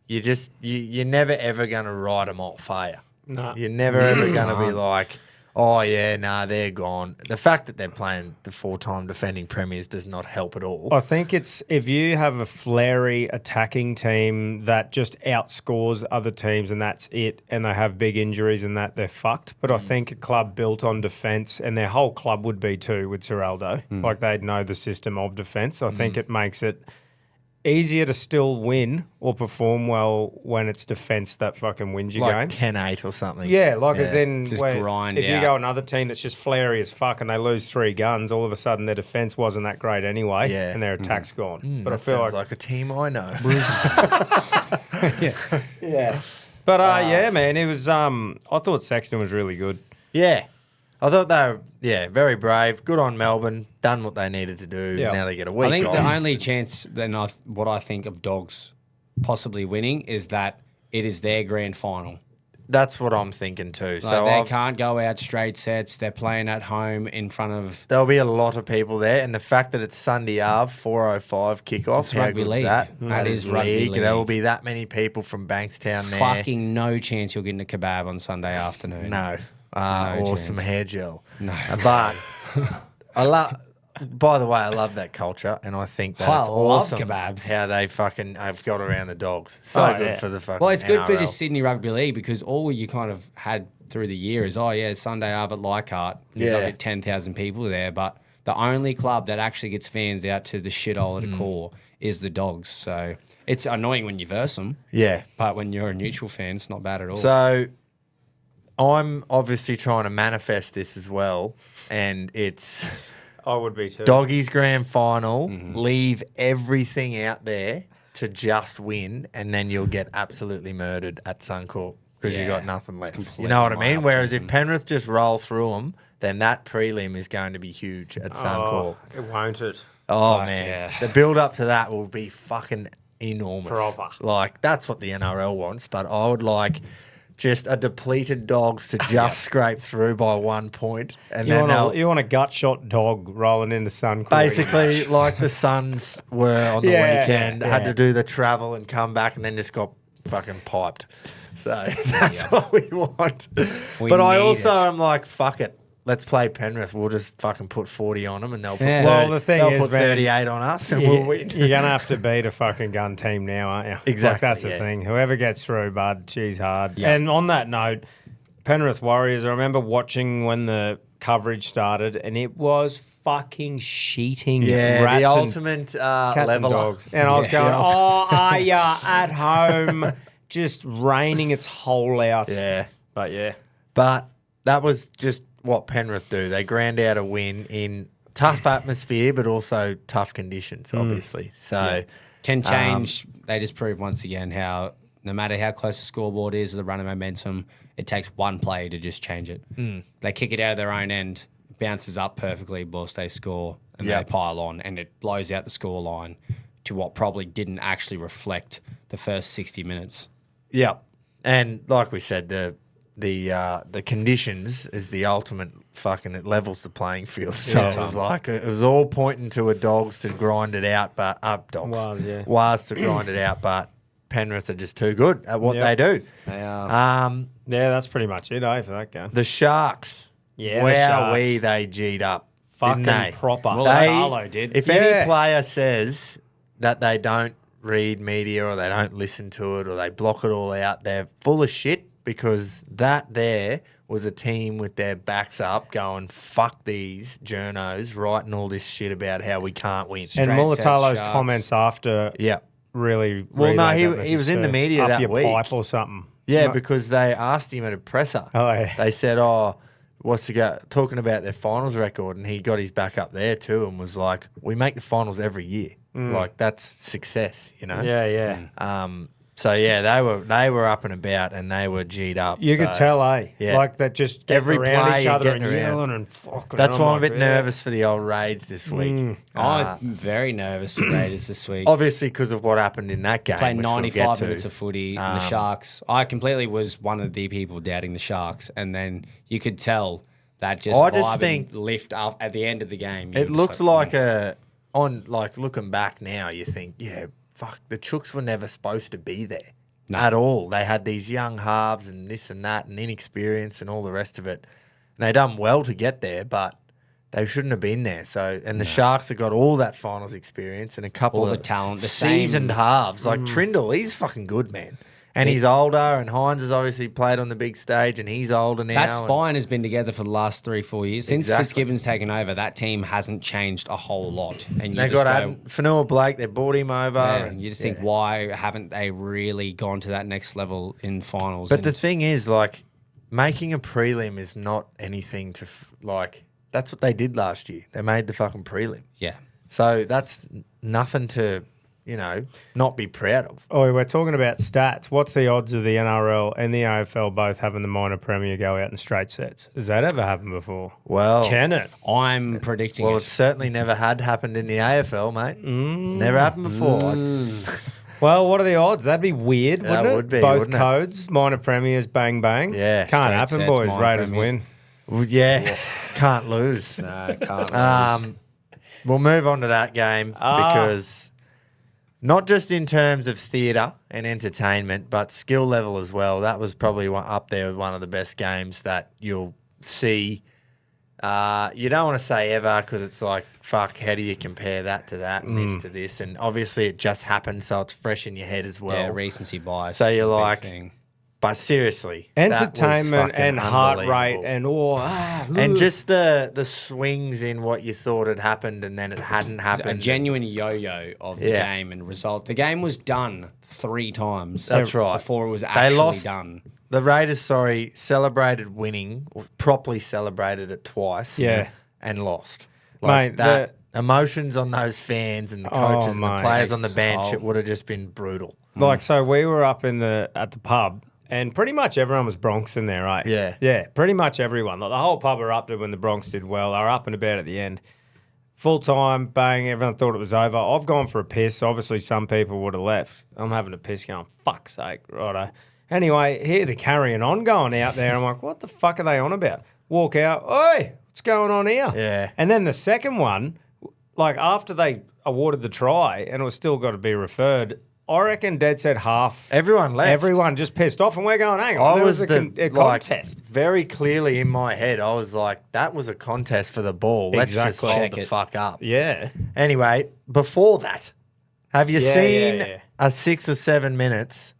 you're never ever going to write them off, are you? No. You're never ever going to be like, oh yeah, nah, they're gone. The fact that they're playing the 4-time defending premiers does not help at all. I think it's if you have a flary attacking team that just outscores other teams and that's it, and they have big injuries and that they're fucked. But I think a club built on defence, and their whole club would be too with Ciraldo, like they'd know the system of defence. I think it makes it easier to still win or perform well when it's defence that fucking wins your Like game. 10-8 or something. Yeah, like as in Just where grind if you out. go another team that's just flary as fuck and they lose 3 guns, all of a sudden their defence wasn't that great anyway, Yeah. and their attack's gone. But I That feel sounds like like a team I know. yeah, But yeah, man, it was. I thought Sexton was really good. Yeah. I thought they were, very brave. Good on Melbourne. Done what they needed to do. Yeah. Now they get a week I think off. the only chance then what I think of Dogs possibly winning is that it is their grand final. That's what I'm thinking too. Like So they can't go out straight sets. They're playing at home in front of. there'll be a lot of people there, and the fact that it's Sunday Ave 4:05 kickoff. It's how rugby good is league. that? That is rugby league. There will be that many people from Bankstown there. Fucking no chance you're getting a kebab on Sunday afternoon. No. No or chance. some hair gel. No. But I love. By the way, I love that culture, and I think that I it's love awesome kebabs. how they fucking have got around the Dogs. So good yeah. for the fucking. Well, it's good for NRL. just Sydney Rugby League because all you kind of had through the year is, Sunday Ave at Leichhardt. There's Yeah. like 10,000 people there, but the only club that actually gets fans out to the shithole at a core is the Dogs. So it's annoying when you verse them, Yeah. but when you're a neutral fan, it's not bad at all. So I'm obviously trying to manifest this as well, and it's I would be too. Doggies grand final. Leave everything out there to just win, and then you'll get absolutely murdered at Suncorp because you Yeah. got nothing left. You completely know what I mean? my Whereas if Penrith just roll through them, then that prelim is going to be huge at Suncorp. It won't it? Oh, Fuck, man. yeah. The build up to that will be fucking enormous. Proper. Like, that's what the NRL wants, but I would like just a depleted Dogs to just scrape through by 1 point. And then they'll You want a gut shot dog rolling into Suncorp. basically, like the Suns were on the Yeah, weekend, had yeah. to do the travel and come back and then just got fucking piped. So that's what we want. We but I need also it. am like, fuck it. Let's play Penrith. We'll just fucking put 40 on them and they'll put, Yeah. 30, Well, the thing they'll is, put man, 38 on us and we'll win. You're going to have to beat a fucking gun team now, aren't you? Exactly, Like, that's the yeah. thing. Whoever gets through, bud, she's hard. Yes. And on that note, Penrith Warriors, I remember watching when the coverage started and it was fucking sheeting Yeah, rats the and ultimate cats and leveler. dogs. And I was Yeah. going, oh, are ya at home just raining its hole out? Yeah. But yeah. But that was just what Penrith do. They ground out a win in tough atmosphere, but also tough conditions, obviously. So, Can change. They just prove once again how no matter how close the scoreboard is, the run of momentum, it takes one play to just change it. They kick it out of their own end, bounces up perfectly whilst they score, and Yep. they pile on, and it blows out the score line to what probably didn't actually reflect the first 60 minutes. yeah. And like we said, the conditions is the ultimate fucking, it levels the playing field. So Yeah. it was like, it was all pointing to a Dogs to grind it out, but Dogs. Was to grind it out, but Penrith are just too good at what Yep. they do. They are. Yeah, that's pretty much it, for that game. The Sharks. Yeah, the Wow, Sharks. they G'd up. Fucking didn't they? proper. Well, They- Arlo did. If Yeah. any player says that they don't read media or they don't listen to it or they block it all out, they're full of shit because that there was a team with their backs up going, fuck these journos writing all this shit about how we can't win. And Straight Mulatalo's sets, comments after Yeah. really. Well, no, relayed he- that he message was in the too. media Up that your week. pipe or something. Yeah, No- because they asked him at a presser. Oh, yeah. They said, what's the guy talking about their finals record? And he got his back up there too and was like, we make the finals every year. Like, that's success, you know? Yeah, yeah. So yeah, they were up and about and they were G'd up. You could so tell, yeah. like that just get Every around play each other getting and around. yelling and fucking. That's I'm why I'm a like, bit yeah. nervous for the old Raids this week. I'm very nervous for Raiders this week. Obviously, because of what happened in that game. Played which we'll 95 get to. minutes of footy. And the Sharks. I completely was one of the people doubting the Sharks, and then you could tell that just I vibe just and think lift up at the end of the game. It looked like looking back now, you think, yeah, fuck, the Chooks were never supposed to be there at all. They had these young halves and this and that and inexperience and all the rest of it. And they done well to get there, but they shouldn't have been there. So, and the Sharks have got all that finals experience and a couple All of the talent, the seasoned same- halves. Like Trindle, he's fucking good, man. And he's older, and Hines has obviously played on the big stage, and he's older now. that and- spine has been together for the last 3-4 years. Since Exactly. Fitzgibbon's taken over, that team hasn't changed a whole lot. And you They just got go, Fanua Blake, they bought him over. yeah, and you just think, why haven't they really gone to that next level in finals? But the And- thing is, like, making a prelim is not anything to, that's what they did last year. They made the fucking prelim. yeah. So that's nothing to not be proud of. Oh, we're talking about stats. What's the odds of the NRL and the AFL both having the minor premier go out in straight sets? Has that ever happened before? Well, Can it? I'm predicting well, it. it certainly never had happened in the AFL, mate. Never happened before. Well, what are the odds? That'd be weird, That wouldn't it? would be, Both wouldn't it? codes, minor premiers, bang, bang. Yeah, Can't straight happen, sets, boys. minor Raiders premiers. win. Well, yeah, can't lose. No, can't lose. We'll move on to that game because not just in terms of theatre and entertainment, but skill level as well. That was probably up there with one of the best games that you'll see. You don't want to say ever because it's like, fuck, how do you compare that to that and this to this? And obviously it just happened, so it's fresh in your head as well. Yeah, recency bias. So you're is a big like, thing. but seriously, that was Entertainment fucking and heart rate unbelievable. And just the swings in what you thought had happened and then it hadn't a happened. genuine yo-yo of the game and result. The game was done 3 times. That's right. Before it was They actually lost. done. The Raiders, celebrated winning, or properly celebrated it twice. Yeah. And lost. Mate, that emotions on those fans and the coaches and the mate. players on the Takes bench, toll. it would have just been brutal. Like, so we were up at the pub, and pretty much everyone was Bronx in there, right? Yeah. Yeah, pretty much everyone. Like, the whole pub erupted when the Bronx did well. They were up and about at the end. Full time, bang, everyone thought it was over. I've gone for a piss. Obviously, some people would have left. I'm having a piss going, fuck's sake, righto. Anyway, here they're carrying on going out there. I'm like, what the fuck are they on about? Walk out, oi, what's going on here? Yeah. And then the second one, like after they awarded the try and it was still got to be referred, I reckon dead set half. Everyone left. Everyone just pissed off, and we're going, hang on, I there was a like, contest. very clearly in my head, I was like, that was a contest for the ball. Let's just Exactly. hold Check the it. fuck up. Yeah. Anyway, before that, have you Yeah, seen yeah. a 6 or 7 minutes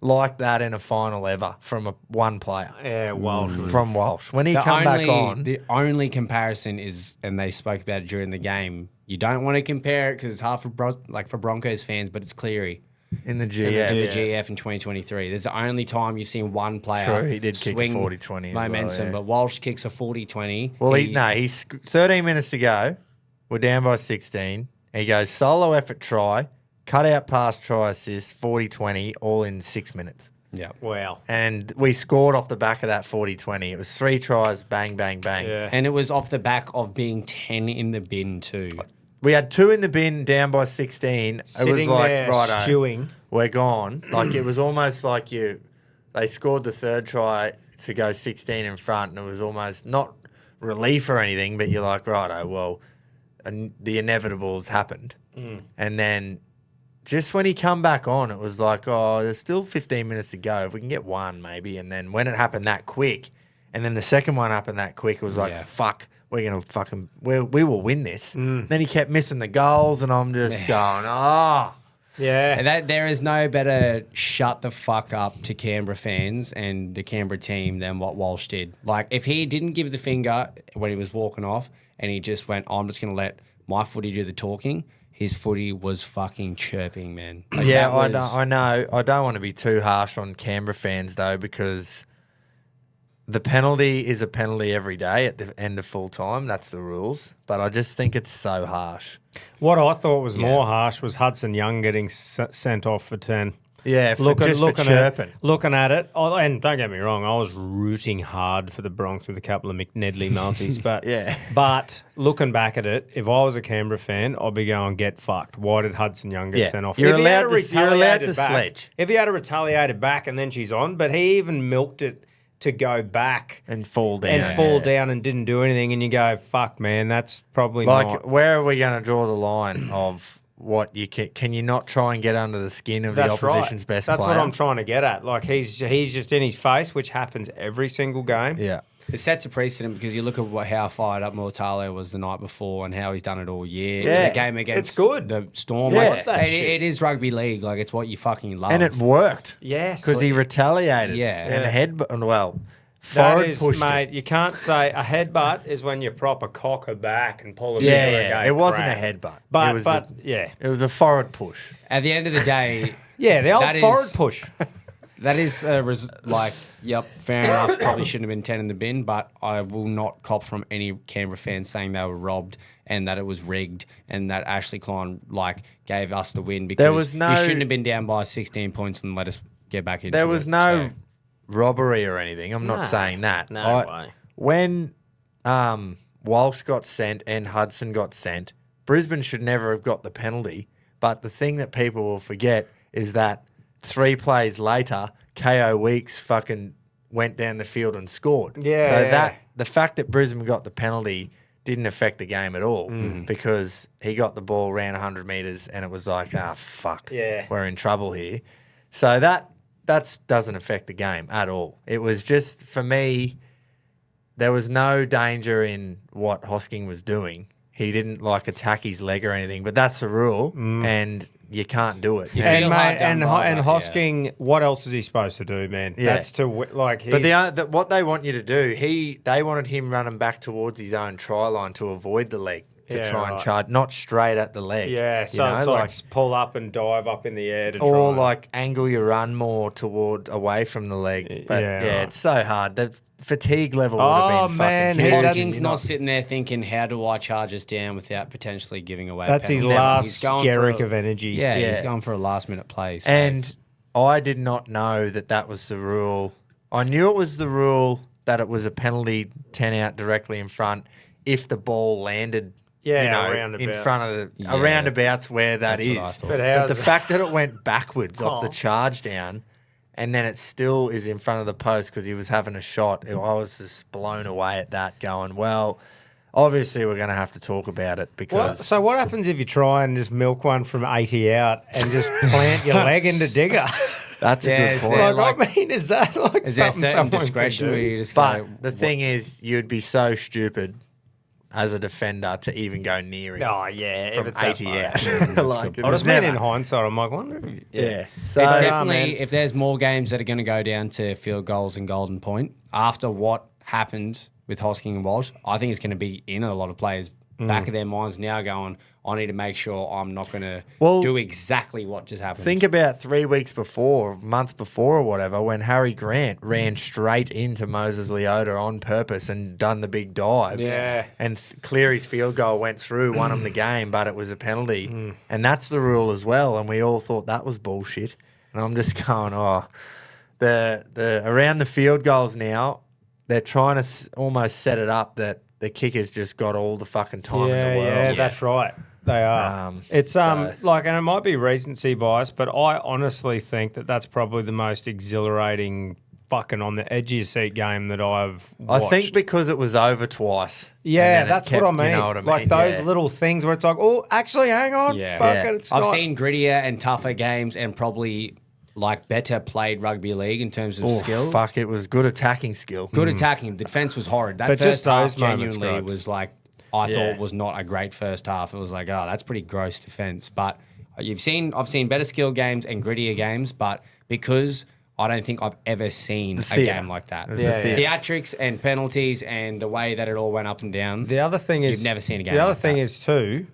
like that in a final ever from one player? Yeah, Walsh. From Walsh. When he come back on. The only comparison is, and they spoke about it during the game, you don't want to compare it because it's hard for Broncos fans, but it's Cleary. In the In GF. the GF in 2023. There's the only time you've seen one player True, he did kick a swing 40-20 as well, momentum, yeah. but Walsh kicks a 40-20. Well, he's 13 minutes to go. We're down by 16. He goes solo effort try, cut out pass try assist, 40-20, all in 6 minutes. Yeah. Wow. And we scored off the back of that 40-20. It was 3 tries, bang, bang, bang. Yeah. And it was off the back of being 10 in the bin too. We had 2 in the bin, down by 16. It was Sitting like, there righto, stewing. we're gone. Like, it was almost like they scored the third try to go 16 in front, and it was almost not relief or anything, but you're like, righto, well, the inevitable has happened. And then just when he come back on, it was like, oh, there's still 15 minutes to go. If we can get one, maybe. And then when it happened that quick, and then the second one happened that quick, it was like, Yeah. fuck, we're going to fucking, we will win this. Then he kept missing the goals, and I'm just going, oh. Yeah. And there is no better shut the fuck up to Canberra fans and the Canberra team than what Walsh did. Like, if he didn't give the finger when he was walking off and he just went, I'm just going to let my footy do the talking, his footy was fucking chirping, man. Like, Yeah, that I know. I don't want to be too harsh on Canberra fans, though, because the penalty is a penalty every day at the end of full time. That's the rules. But I just think it's so harsh. What I thought was more harsh was Hudson Young getting sent off for 10. Yeah, for chirping. Looking at it, and don't get me wrong, I was rooting hard for the Bronx with a couple of McNedley multis, but Yeah. But looking back at it, if I was a Canberra fan, I'd be going, get fucked. Why did Hudson Young get Yeah. sent off? You're If he had allowed to- you're allowed retaliated to sledge. If he had a retaliated back and then she's on, but he even milked it to go back And fall down. down and didn't do anything, and you go, fuck, man, that's probably Like, not. where are we going to draw the line of what you can you not try and get under the skin of the opposition's best That's player? what I'm trying to get at. Like, he's just in his face, which happens every single game. Yeah. It sets a precedent because you look at how fired up Mortalo was the night before and how he's done it all year. Yeah. The game against It's good. the Storm. Yeah. Like, That it, shit. it is rugby league. Like, it's what you fucking love. And it worked. Yes. Because he retaliated. Yeah. And that forward is, pushed mate, it. you can't say a headbutt is when you proper cock her back and pull her Yeah, together yeah. and It go wasn't crack. a headbutt. But, it was yeah. it was a forward push. At the end of the day, Yeah, the old That forward is- push. That is yep, fair enough. Probably shouldn't have been 10 in the bin, but I will not cop from any Canberra fans saying they were robbed and that it was rigged and that Ashley Klein gave us the win because you shouldn't have been down by 16 points and let us get back into it. There was no robbery or anything. I'm not saying that. No way. When Walsh got sent and Hudson got sent, Brisbane should never have got the penalty. But the thing that people will forget is that 3 plays later, KO Weeks fucking went down the field and scored. So the fact that Brisbane got the penalty didn't affect the game at all because he got the ball around 100 metres and it was like, fuck, we're in trouble here. So that doesn't affect the game at all. It was just, for me, there was no danger in what Hosking was doing. He didn't attack his leg or anything, but that's the rule, and you can't do it. And Hosking, what else is he supposed to do, man? Yeah. That's to But what they want you to do, they wanted him running back towards his own try line to avoid the leg to try and charge, not straight at the leg. Yeah, so it's pull up and dive up in the air to or try. Angle your run more away from the leg. But it's so hard. The fatigue level would have been fucking huge. Hosking's not sitting there thinking, how do I charge us down without potentially giving away That's his last skerrick of energy. Yeah, he's going for a last-minute play. So. And I did not know that was the rule. I knew it was the rule that it was a penalty 10 out directly in front if the ball landed in front of the roundabouts where that is. But the fact that it went backwards off the charge down and then it still is in front of the post because he was having a shot, I was just blown away at that going, well, obviously we're going to have to talk about it because... So what happens if you try and just milk one from 80 out and just plant your leg into digger? That's a good point. Is that is there certain discretion where you just go... But the thing is, you'd be so stupid as a defender to even go near him. Oh, yeah. From if it's 80 out. I just mean in hindsight, I'm like, wonder if... Yeah. So it's definitely, if there's more games that are going to go down to field goals and golden point, after what happened with Hosking and Walsh, I think it's going to be in a lot of players' back of their minds now going, I need to make sure I'm not going to do exactly what just happened. Think about 3 weeks before, months before or whatever, when Harry Grant ran straight into Moses Leota on purpose and done the big dive. Yeah. And Cleary's field goal went through, won him the game, but it was a penalty. And that's the rule as well. And we all thought that was bullshit. And I'm just going, the around the field goals now, they're trying to almost set it up that the kickers just got all the fucking time in the world. Yeah, that's right. They are. It's and it might be recency bias, but I honestly think that's probably the most exhilarating fucking on the edge of your seat game that I've watched. I think because it was over twice. Yeah, that's what I mean. You know what I mean? Like those little things where it's like, oh, actually, hang on. Yeah. Fuck it, I've seen grittier and tougher games and probably better played rugby league in terms of skill. Fuck, it was good attacking skill. Good attacking. The defence was horrid. That but first half moments, genuinely was I thought was not a great first half. It was like, that's pretty gross defence. But I've seen better skill games and grittier games, but because I don't think I've ever seen a game like that. Theatrics and penalties and the way that it all went up and down. The other thing is... You've never seen a game The other like thing that. is too,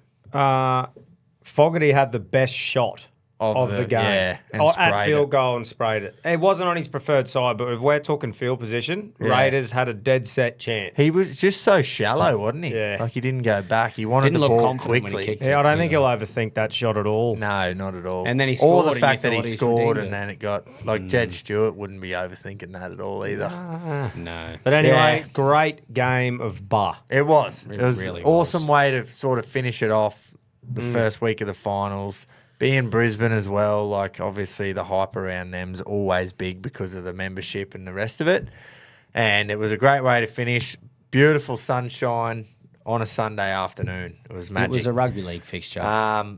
Fogarty had the best shot of the game. Yeah, and at field goal and sprayed it. It wasn't on his preferred side, but if we're talking field position, Raiders had a dead set chance. He was just so shallow, wasn't he? Yeah. Like he didn't go back. He wanted the ball quickly. I don't think he'll overthink that shot at all. No, not at all. And then he scored. Or the fact that he scored redeemed and then it got... Jed Stewart wouldn't be overthinking that at all either. No. But anyway, great game of bar. It was. It It was really an awesome way to sort of finish it off the first week of the finals. Be in Brisbane as well, obviously the hype around them's always big because of the membership and the rest of it. And it was a great way to finish. Beautiful sunshine on a Sunday afternoon. It was magic. It was a rugby league fixture. I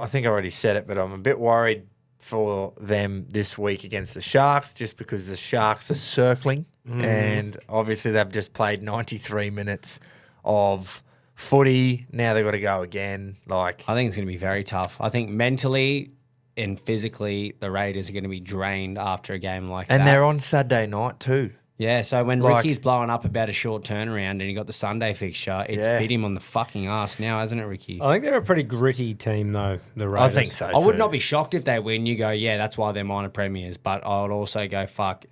think I already said it, but I'm a bit worried for them this week against the Sharks just because the Sharks are circling. And obviously they've just played 93 minutes of footy. Now they've got to go again. I think it's going to be very tough. I think mentally and physically, the Raiders are going to be drained after a game like that. And they're on Saturday night too. Yeah, so when Like- Ricky's blowing up about a short turnaround and he got the Sunday fixture, it's bit him on the fucking ass now, hasn't it, Ricky? I think they're a pretty gritty team, though, the I Raiders. think so. I would too. not be shocked if they win. You go, yeah, that's why they're minor premiers. But I would also go, fuck,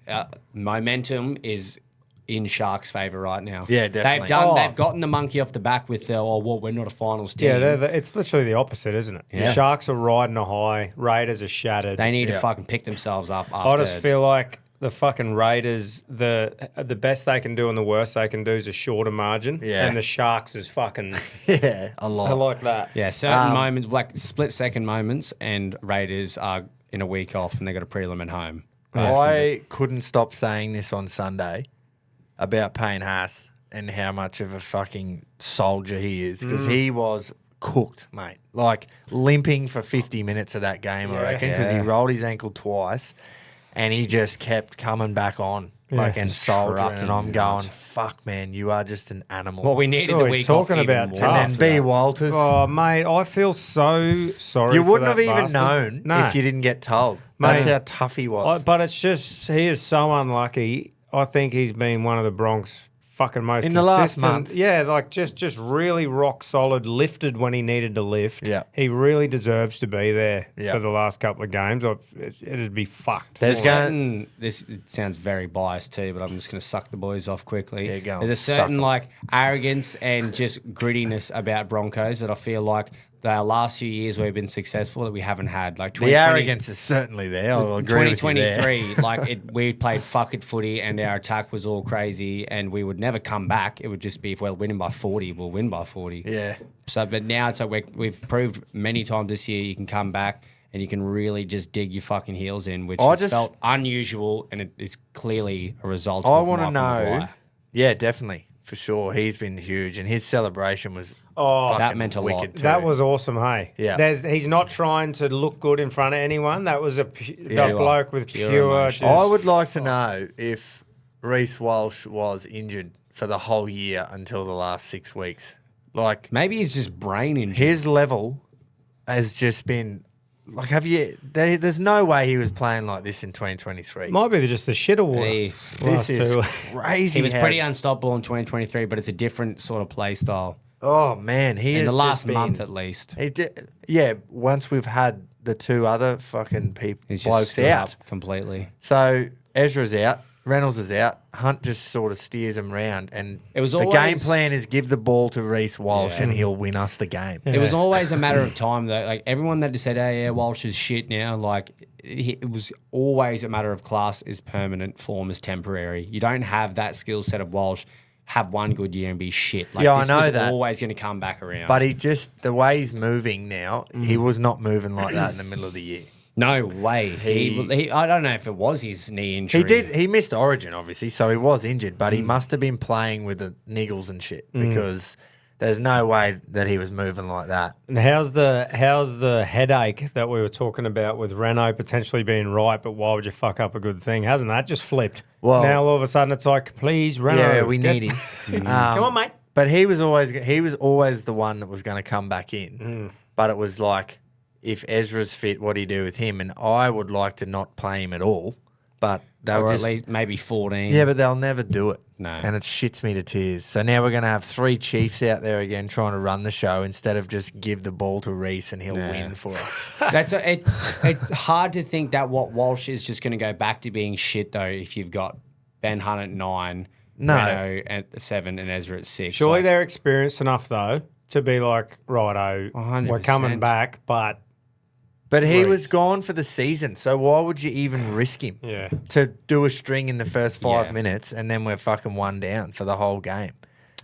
momentum is in Sharks' favour right now. Yeah, definitely. They've gotten the monkey off the back with the, we're not a finals team. Yeah, it's literally the opposite, isn't it? Yeah. The Sharks are riding a high. Raiders are shattered. They need to Yeah. fucking pick themselves up after. I just feel like the fucking Raiders, the best they can do and the worst they can do is a shorter margin. Yeah. And the Sharks is fucking. Yeah, a lot. I like that. Yeah, certain moments, like split-second moments, and Raiders are in a week off and they got a prelim at home. I couldn't stop saying this on Sunday about Payne Haas and how much of a fucking soldier he is because he was cooked, mate. Like limping for 50 minutes of that game, I reckon, because he rolled his ankle twice and he just kept coming back on. Like and soldiering, and I'm going, fuck, man, you are just an animal. Well, we needed the Boy, week talking off even about more tough. and then B. Walters. Oh, mate, I feel so sorry. You for wouldn't have that even bastard. known if you didn't get told. That's Mate. how tough he was. But it's just, he is so unlucky. I think he's been one of the Bronx fucking most In the last consistent- month. Yeah, like just really rock solid, lifted when he needed to lift. Yeah. He really deserves to be there Yeah. for the last couple of games. It'd be fucked. There's for him. going, This it sounds very biased too, but I'm just going to suck the boys off quickly. Yeah, go on, There's a suck certain 'em. like arrogance and just grittiness about Broncos that I feel like the last few years we've been successful that we haven't had. Like the 2020 arrogance is certainly there. I'll agree with you there. 2023, like we played fuck it footy and our attack was all crazy and we would never come back. It would just be if we're winning by 40, we'll win by 40. Yeah. So, but now it's like we've proved many times this year you can come back and you can really just dig your fucking heels in, which I has just- felt unusual and it is clearly a result I of want to Michael know. Maguire. Yeah, definitely. For sure. He's been huge and his celebration was Oh, that meant a lot. wicked too. That was awesome, hey. Yeah. He's not trying to look good in front of anyone. That was a bloke with Pure pure. emotion. I would like to know if Reece Walsh was injured for the whole year until the last 6 weeks. Like, Maybe he's just brain injured. his level has just been like, there's no way he was playing like this in 2023. Might be just the shit award. He, This is two. crazy. he was how- pretty unstoppable in 2023, but it's a different sort of play style. Oh man, he In has the last just been, month at least. Yeah, once we've had the two other fucking He's just blokes stood out. up completely. So Ezra's out, Reynolds is out. Hunt just sort of steers him round, and It was the game always- plan is give the ball to Reece Walsh, and he'll win us the game. It was always a matter of time, though. Like everyone that just said, "Oh yeah, Walsh is shit now," like it was always a matter of class is permanent, form is temporary. You don't have that skill set of Walsh. Have one good year and be shit. Like, Yeah, I this know was that. always going to come back around. But he just the way he's moving now, he was not moving like that in the middle of the year. no way. He I don't know if it was his knee injury. He missed Origin obviously, so he was injured, but he must have been playing with the niggles and shit because there's no way that he was moving like that. And how's the headache that we were talking about with Renault potentially being right, but why would you fuck up a good thing? Hasn't that just flipped? Well- now all of a sudden it's like, please, Renault. Yeah, we need him. Come on, mate. But he was always the one that was going to come back in. But it was like, if Ezra's fit, what do you do with him? And I would like to not play him at all. But they'll or just at least maybe 14. yeah, but they'll never do it. No. And it shits me to tears. So now we're going to have 3 Chiefs out there again trying to run the show instead of just give the ball to Reece and he'll win for us. It's hard to think that what Walsh is just going to go back to being shit though. If you've got Ben Hunt at 9, No. Renault at 7, and Ezra at 6. Surely Like, they're experienced enough, though, to be like, righto, 100%. we're coming back, but But he Reece. was gone for the season. So why would you even risk him? yeah. To do a string in the first 5 Yeah. minutes and then we're fucking one down for the whole game.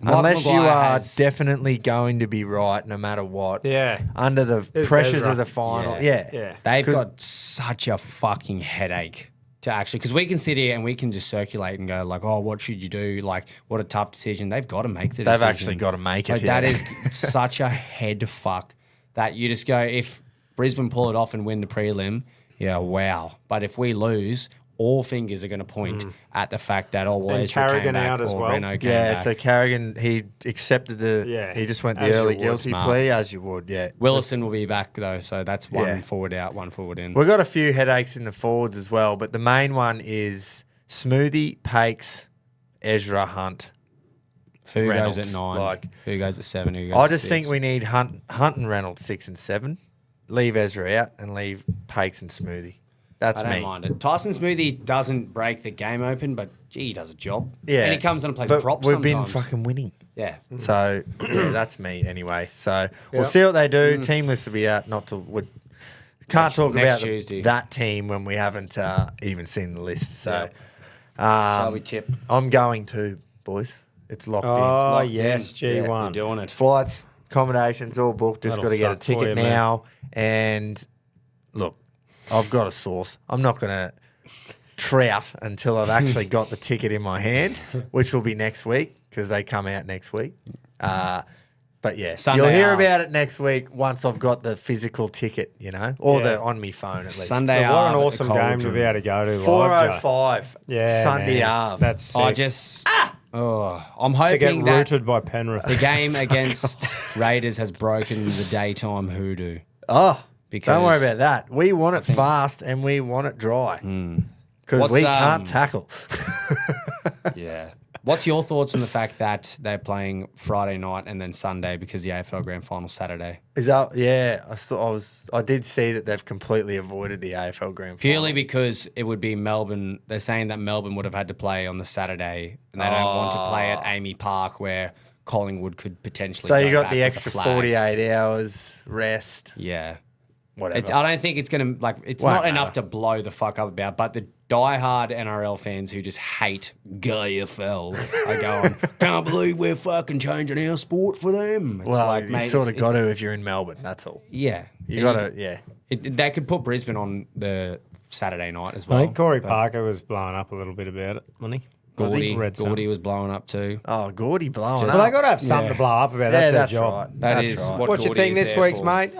Mike Unless you Maguire are has- definitely going to be right no matter what. Yeah. Under the It's pressures Ezra. of the final. Yeah. Yeah. They've 'Cause- got such a fucking headache to actually, because we can sit here and we can just circulate and go like, oh, what should you do? Like, what a tough decision. They've got to make the They've decision. actually got to make it. Like, yeah. that is such a head fuck that you just go, if Brisbane pull it off and win the prelim, yeah, wow. But if we lose, all fingers are going to point at the fact that, oh, well, And Ezra came Carrigan back out as or well. Renault came Yeah, back. so Carrigan, he accepted Yeah, he just went the as you early would. guilty Smart. plea, as you would, yeah. Willison will be back, though, so that's one Yeah. forward out, one forward in. We've got a few headaches in the forwards as well, but the main one is Smoothie, Pakes, Ezra, Hunt. Who Reynolds, goes at 9? like- Who goes at 7? Who goes I at just 6? think we need Hunt and Reynolds 6 and 7. Leave Ezra out and leave Pakes and Smoothie. That's I don't me. mind it. Tyson Smoothie doesn't break the game open, but gee, he does a job. Yeah, And he comes on and plays but props we've sometimes. been fucking winning. Yeah. So yeah, that's me anyway. So we'll Yep. see what they do. Team list will be out. Can't talk next about Tuesday. that team when we haven't even seen the list. So Shall we tip? I'm going to, boys. It's locked Oh, locked yes, in. G1. You're doing it. Flights, accommodations, all booked. Just That'll got to get a suck for ticket you, man. now. And look, I've got a source. I'm not going to trout until I've actually got the ticket in my hand, which will be next week because they come out next week. But yeah, Sunday you'll hear half. about it next week once I've got the physical ticket, or Yeah. the on me phone at least. Sunday But what an Ave at the awesome game to be able to go to. live, Joe. 4:05. Yeah, Sunday man. Ave. That's sick. I just. I'm to get hoping that rooted by Penrith. the game against Raiders has broken the daytime hoodoo. Oh, Because don't worry about that. We want it fast and we want it dry because What's, we can't tackle. Yeah. What's your thoughts on the fact that they're playing Friday night and then Sunday because the AFL Grand Final Saturday? Is that I did see that they've completely avoided the AFL Grand Final. Purely because it would be Melbourne. They're saying that Melbourne would have had to play on the Saturday and they don't want to play at Amy Park where Collingwood could potentially So go you got back the with a extra flag. 48 hours rest, Yeah. whatever. I don't think it's going to, it's Won't not enough matter. to blow the fuck up about, but the diehard NRL fans who just hate GAFL are going, can't believe we're fucking changing our sport for them. It's well, like, you mate, sort of it's- got to if you're in Melbourne. That's all. Yeah. You got to, yeah. They could put Brisbane on the Saturday night as I well. think Corey Parker was blowing up a little bit about it, wasn't he? Gordy, Read some. Gordy was blowing up too. Oh, Gordy blowing Just- Well, they up. got to have something Yeah. to blow up about. Yeah, That's that's their job. right. That That's is right. what What you Gordy think is this there week's, for. mate?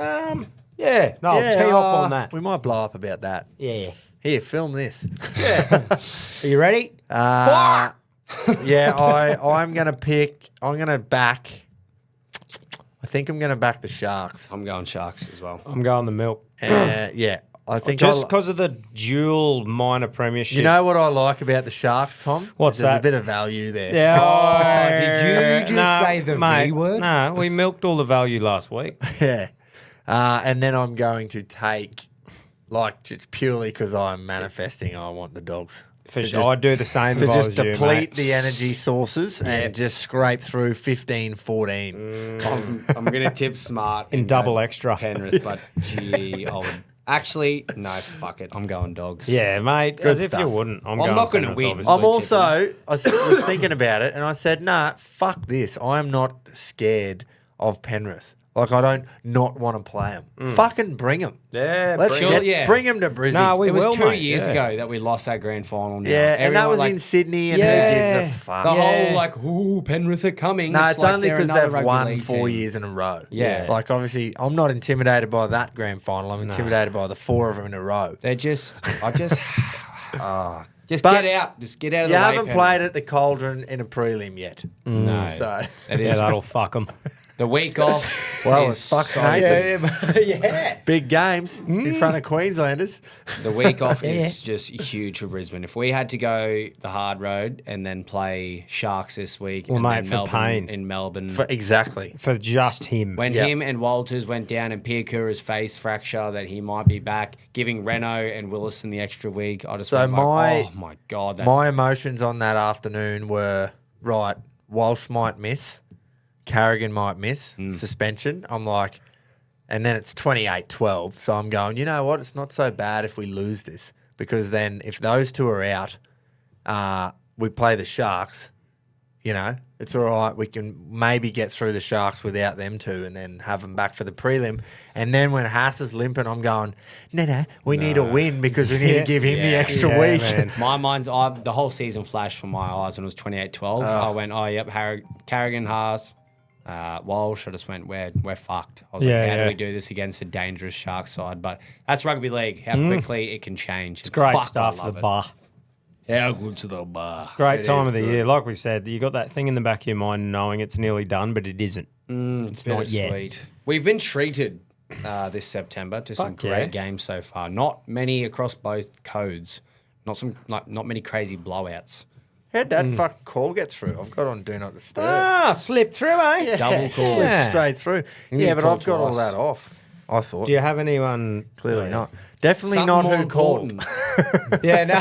Yeah, no, I'll tee off on that. We might blow up about that. Yeah. Here, film this. Are you ready? Yeah, I'm gonna pick. I'm gonna back. I think I'm gonna back the Sharks. I'm going Sharks as well. I'm going the milk. Yeah, I think Just I'll- because of the dual minor premiership. You know what I like about the Sharks, Tom? What's There's that? a bit of value there. Yeah. did you just say the V mate, word? No, we milked all the value last week. Yeah. And then I'm going to take, just purely because I'm manifesting, I want the Dogs. For To sure. just- I'd do the same To if I just was you, deplete mate. the energy sources and just scrape through 15-14. I'm going to tip smart In and double go extra. Penrith, but gee, I would actually no. Fuck it, I'm going Dogs. Yeah, mate. Good as if stuff. you wouldn't. I'm not going gonna Penrith, win. obviously. I'm also, I was thinking about it and I said, nah, fuck this. I am not scared of Penrith. Like, I don't not want to play them. Mm. Fucking bring them. Yeah, Let's Sure, get, yeah. bring them to Brisbane. No, we It was will, 2 mate, years yeah. ago that we lost that grand final. Now. yeah, and that Everyone, was in Sydney and Yeah. who gives a fuck? the Yeah. whole ooh, Penrith are coming. No, it's like only they're because another they've rugby won league 4 team. years in a row. Yeah. Like, obviously, I'm not intimidated by that grand final. I'm intimidated by the 4 of them in a row. They're just, just But get out. Just get out of You the way. haven't Penrith. played at the Cauldron in a prelim yet. No. So, It Yeah, is that'll fuck them. the week off. Well, is it's fucking so Nathan. good. Yeah. big games in front of Queenslanders. The week off is just huge for Brisbane. If we had to go the hard road and then play Sharks this week, Well, and mate, then for Melbourne pain. in Melbourne, Exactly. For just him. when Yep. him and Walters went down and Piakura's face fracture, that he might be back, giving Renault and Willison the extra week. I just So went my- oh my god, that's My emotions on that afternoon were, right, Walsh might miss, Carrigan might miss, suspension. I'm like, and then it's 28-12. So I'm going, you know what? It's not so bad if we lose this. Because then if those two are out, we play the Sharks, it's all right. We can maybe get through the Sharks without them two and then have them back for the prelim. And then when Haas is limping, I'm going, no, we need a win because we need to give him the extra Yeah, week. man. my mind's the whole season flashed from my eyes when it was 28-12. I went, oh yep, Carrigan, Haas, Walsh. I just went, we're fucked. I was Yeah, like, how yeah. do we do this against a dangerous Sharks side? But that's rugby league. How quickly it can change. It's great Fuck, I stuff, the love it. bar. How good's the bar? Great It time is of the good. year. Like we said, you got that thing in the back of your mind knowing it's nearly done, but it isn't. It's not yet. bittersweet. We've been treated this September to some Fuck yeah. great games so far. Not many across both codes. Not many crazy blowouts. How'd that fucking call get through? I've got on Do Not Disturb. Ah, slip through, eh? Double call. Slipped Yeah. straight through. You Yeah, but called I've got all twice. that off. I thought. Do you have anyone? Clearly not. Definitely Something not more who called. important. Yeah, no.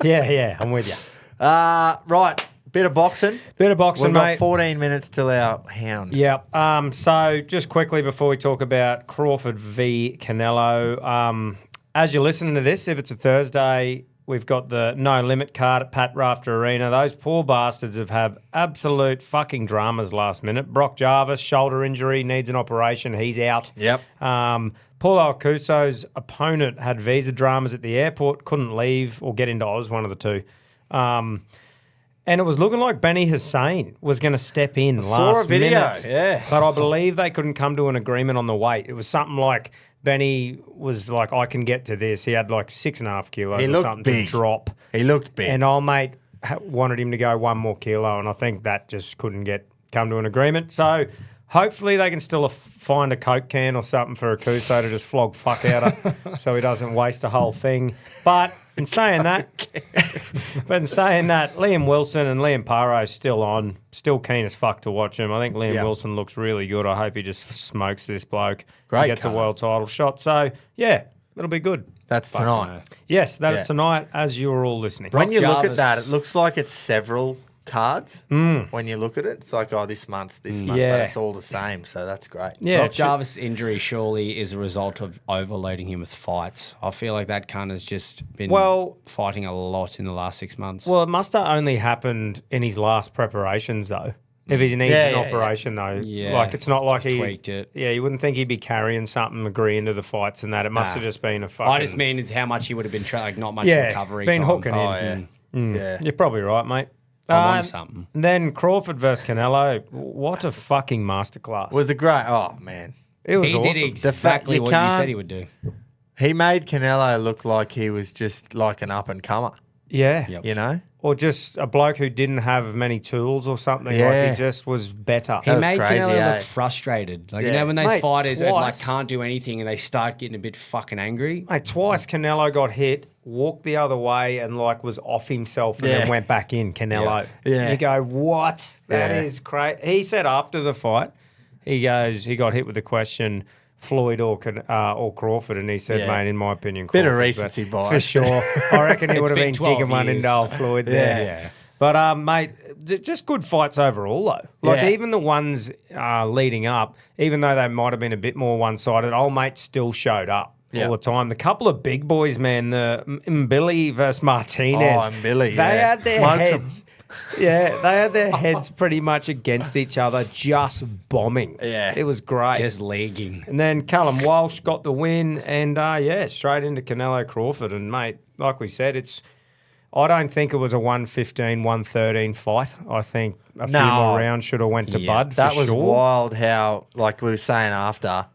yeah, I'm with you. Right. Bit of boxing. Bit of boxing, We've got mate. 14 minutes till our hound. Yep. So just quickly before we talk about Crawford v Canelo, as you're listening to this, if it's a Thursday, we've got the No Limit card at Pat Rafter Arena. Those poor bastards have had absolute fucking dramas last minute. Brock Jarvis, shoulder injury, needs an operation. He's out. Yep. Paulo Acuso's opponent had visa dramas at the airport, couldn't leave or get into Oz, one of the two. And it was looking like Benny Hussein was going to step in saw last a video, minute. yeah. But I believe they couldn't come to an agreement on the weight. It was something like Benny was like, I can get to this. He had like 6.5 kilos He or looked something big. to drop. He looked big. And old mate wanted him to go 1 more kilo, and I think that just couldn't come to an agreement. So hopefully they can still find a Coke can or something for Akuso to just flog fuck out of so he doesn't waste the whole thing. But in saying that, Liam Wilson and Liam Paro's still on, still keen as fuck to watch him. I think Liam Wilson looks really good. I hope he just smokes this bloke. Great He gets card. a world title shot. So, yeah, it'll be good. That's tonight. Yes, that is Yeah. tonight as you're all listening. When you look Jarvis. at that, it looks like it's several cards. When you look at it, it's like, oh, this month, but Yeah. it's all the same. So that's great. Yeah, Brock it should- Jarvis' injury surely is a result of overloading him with fights. I feel like that cunt has just been fighting a lot in the last 6 months. Well, it must have only happened in his last preparations, though. If he needs Yeah, an yeah, operation, though, Yeah, like it's not like just he tweaked it. Yeah, you wouldn't think he'd be carrying something, agreeing to the fights and that. It must have just been a fucking. I just mean is how much he would have been like not much yeah, recovery been time. hooking Oh, in. yeah. Yeah. You're probably right, mate. I'm on something. Then Crawford versus Canelo. What a fucking masterclass! Was a great. Oh, man. It was He awesome. did exactly you what you can't- said he would do. He made Canelo look like he was just like an up and comer, Yeah, Yep. you know? or just a bloke who didn't have many tools or something. Like Yeah. he just was better. He was made crazy, Canelo eh? look frustrated. Like, you Yeah. know, when those Mate, fighters like twice. can't do anything and they start getting a bit fucking angry. Mate, twice Canelo got hit, walked the other way, and like was off himself, and Yeah. then went back in. Canelo, Yeah. You go, what? That Yeah. is crazy. He said after the fight, he got hit with the question, Floyd or Crawford, and he said, Yeah. mate, in my opinion, Bit of Crawford, recency but bias. for sure. I reckon he It's would have been been 12 digging one years. into old Floyd there. Yeah. But mate, just good fights overall though. Like Yeah. even the ones leading up, even though they might have been a bit more one-sided, old mate still showed up Yeah. all the time. The couple of big boys, man, the Mbili versus Martinez. Oh, Mbili, They yeah. had their Smokes 'em. heads. Yeah, they had their heads pretty much against each other, just bombing. Yeah. It was great. Just legging. And then Callum Walsh got the win, and straight into Canelo Crawford. And mate, like we said, I don't think it was a 115, 113 fight. I think a few more rounds should have went to Yeah. Bud. That for was sure. wild how, like we were saying after,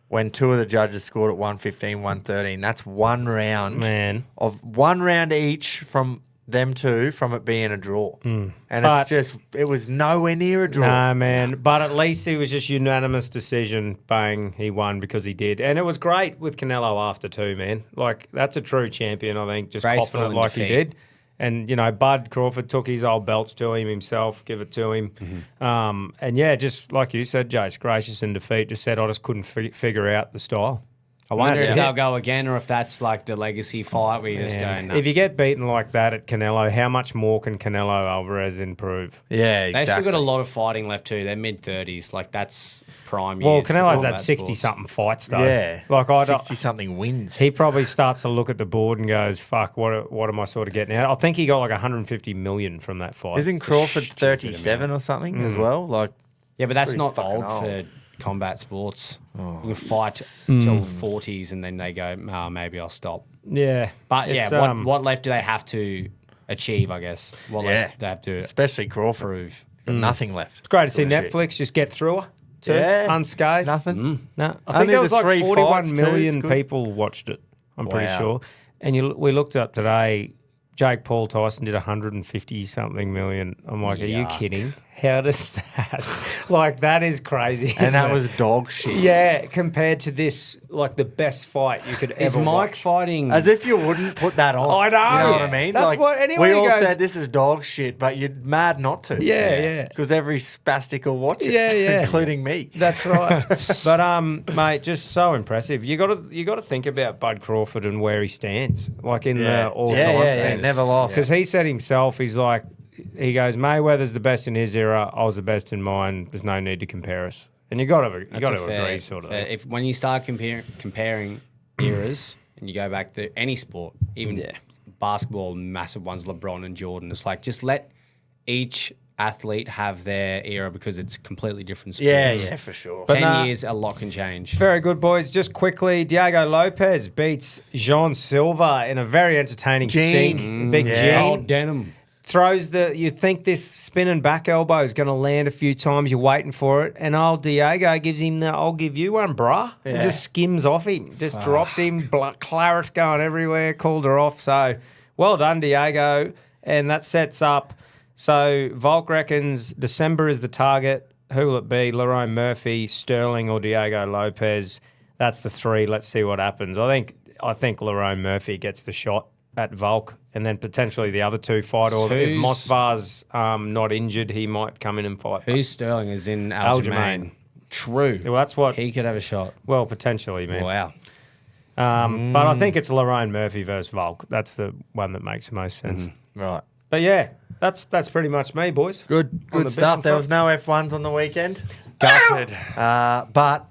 when two of the judges scored at 115, 113, that's one round. Man. Of 1 round each from them two from it being a draw. And But- it was nowhere near a draw. Nah, man. But at least it was just unanimous decision. Bang, he won because he did. And it was great with Canelo after too, man. Like, that's a true champion, I think, just Graceful popping it in like he defeat. did. And, you know, Bud Crawford took his old belts to him himself, give it to him. And, yeah, just like you said, Jace, gracious in defeat, just said I just couldn't figure out the style. I wonder That's if it. they'll go again or if that's like the legacy fight where you just go, Man, no. if you get beaten like that at Canelo, how much more can Canelo Alvarez improve? Yeah, They've exactly. still got a lot of fighting left too. They're mid-30s. Like, that's prime Well, years. for Canelo's combat had sports. 60-something fights, though. Yeah. Like, I don't, 60-something wins. he probably starts to look at the board and goes, fuck, what am I sort of getting out? I think he got like 150 million from that fight. Isn't Crawford 37 or something as well? Like, Yeah, but that's pretty not fucking old old. for combat sports. You can fight till 40s and then they go, maybe I'll stop. Yeah. But It's, yeah, what left do they have to achieve, I guess? What Yeah. left do they have to especially Crawford. prove? Got nothing left. It's great to see Bullshit. Netflix just get through her, too, Yeah. unscathed. Nothing. No, I think Only there was the like 3 41 fights too, million it's good. people watched it, I'm pretty Wow. sure. And we looked up today, Jake Paul Tyson did 150 something million. I'm like, are you kidding? How does that? Like, that is crazy. And that isn't it? was dog shit. Yeah, compared to this, like the best fight you could Is ever Mike watch. fighting? As if you wouldn't put that on. I know. You know what Yeah. I mean? That's like, what anyone we all goes- said this is dog shit, but you're mad not to. Yeah. Because every spastic will watch it. Yeah. Including me. That's right. But mate, just so impressive. You got to think about Bud Crawford and where he stands, like in the all time. Yeah. Never lost. Because he said himself, he goes, Mayweather's the best in his era. I was the best in mine. There's no need to compare us. And you got to agree, sort of. If when you start comparing eras and you go back to any sport, even basketball, massive ones, LeBron and Jordan, it's like just let each athlete have their era because it's completely different sports. Yeah, for sure. 10 years, a lot can change. Very good, boys. Just quickly, Diego Lopez beats Jean Silva in a very entertaining stink. Big Gene. Old denim. Throws you think this spinning back elbow is going to land a few times, you're waiting for it, and old Diego gives him the I'll give you one, bruh. And just skims off him, just dropped him, claret going everywhere, called her off. So well done, Diego. And that sets up, so Volk reckons December is the target. Who will it be? Lerone Murphy, Sterling, or Diego Lopez? That's the three. Let's see what happens. I think Lerone Murphy gets the shot at Volk, and then potentially the other two fight. Or if Mosvar's not injured, he might come in and fight. Who's Sterling is in Aljamain. True. Well, that's what He could have a shot. Well, potentially, man. Wow. But I think it's Lerone Murphy versus Volk. That's the one that makes the most sense. Right. But yeah, that's pretty much me, boys. Good the stuff. betting There was no F1s on the weekend. Gutted. But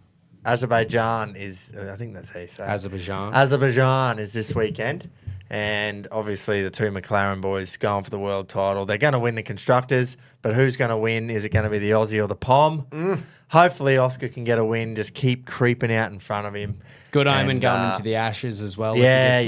Azerbaijan is, I think that's how you say it. Azerbaijan is this weekend. And obviously the two McLaren boys going for the world title. They're going to win the Constructors, but who's going to win? Is it going to be the Aussie or the Pom? Hopefully Oscar can get a win. Just keep creeping out in front of him. Good omen going into the Ashes as well. Yeah.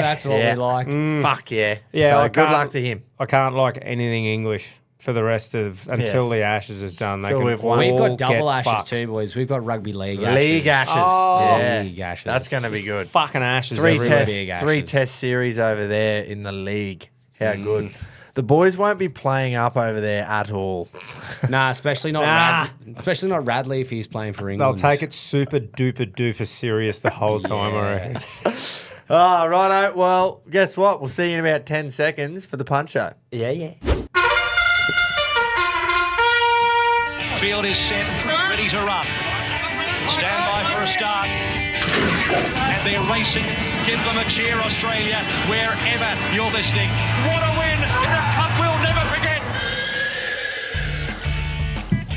That's what we like. Fuck yeah. Yeah, So I good can't- luck to him. I can't like anything English for the rest of until the Ashes is done. They Till can we've won. We've all got double get Ashes fucked. too, boys. We've got rugby league Ashes. League Ashes. Oh. Yeah. League Ashes. That's going to be good. Fucking Ashes. Three everywhere. test, Big Ashes. test series over there in the league. How good. The boys won't be playing up over there at all. Nah, especially not Radley if he's playing for They'll England. take it super duper duper serious the whole time. I reckon. Oh, righto. Well, guess what? We'll see you in about 10 seconds for the punch show. Yeah. Field is set, ready to run. Stand by for a start. And they're racing. Give them a cheer, Australia, wherever you're listening. What a win in a cup we'll never forget.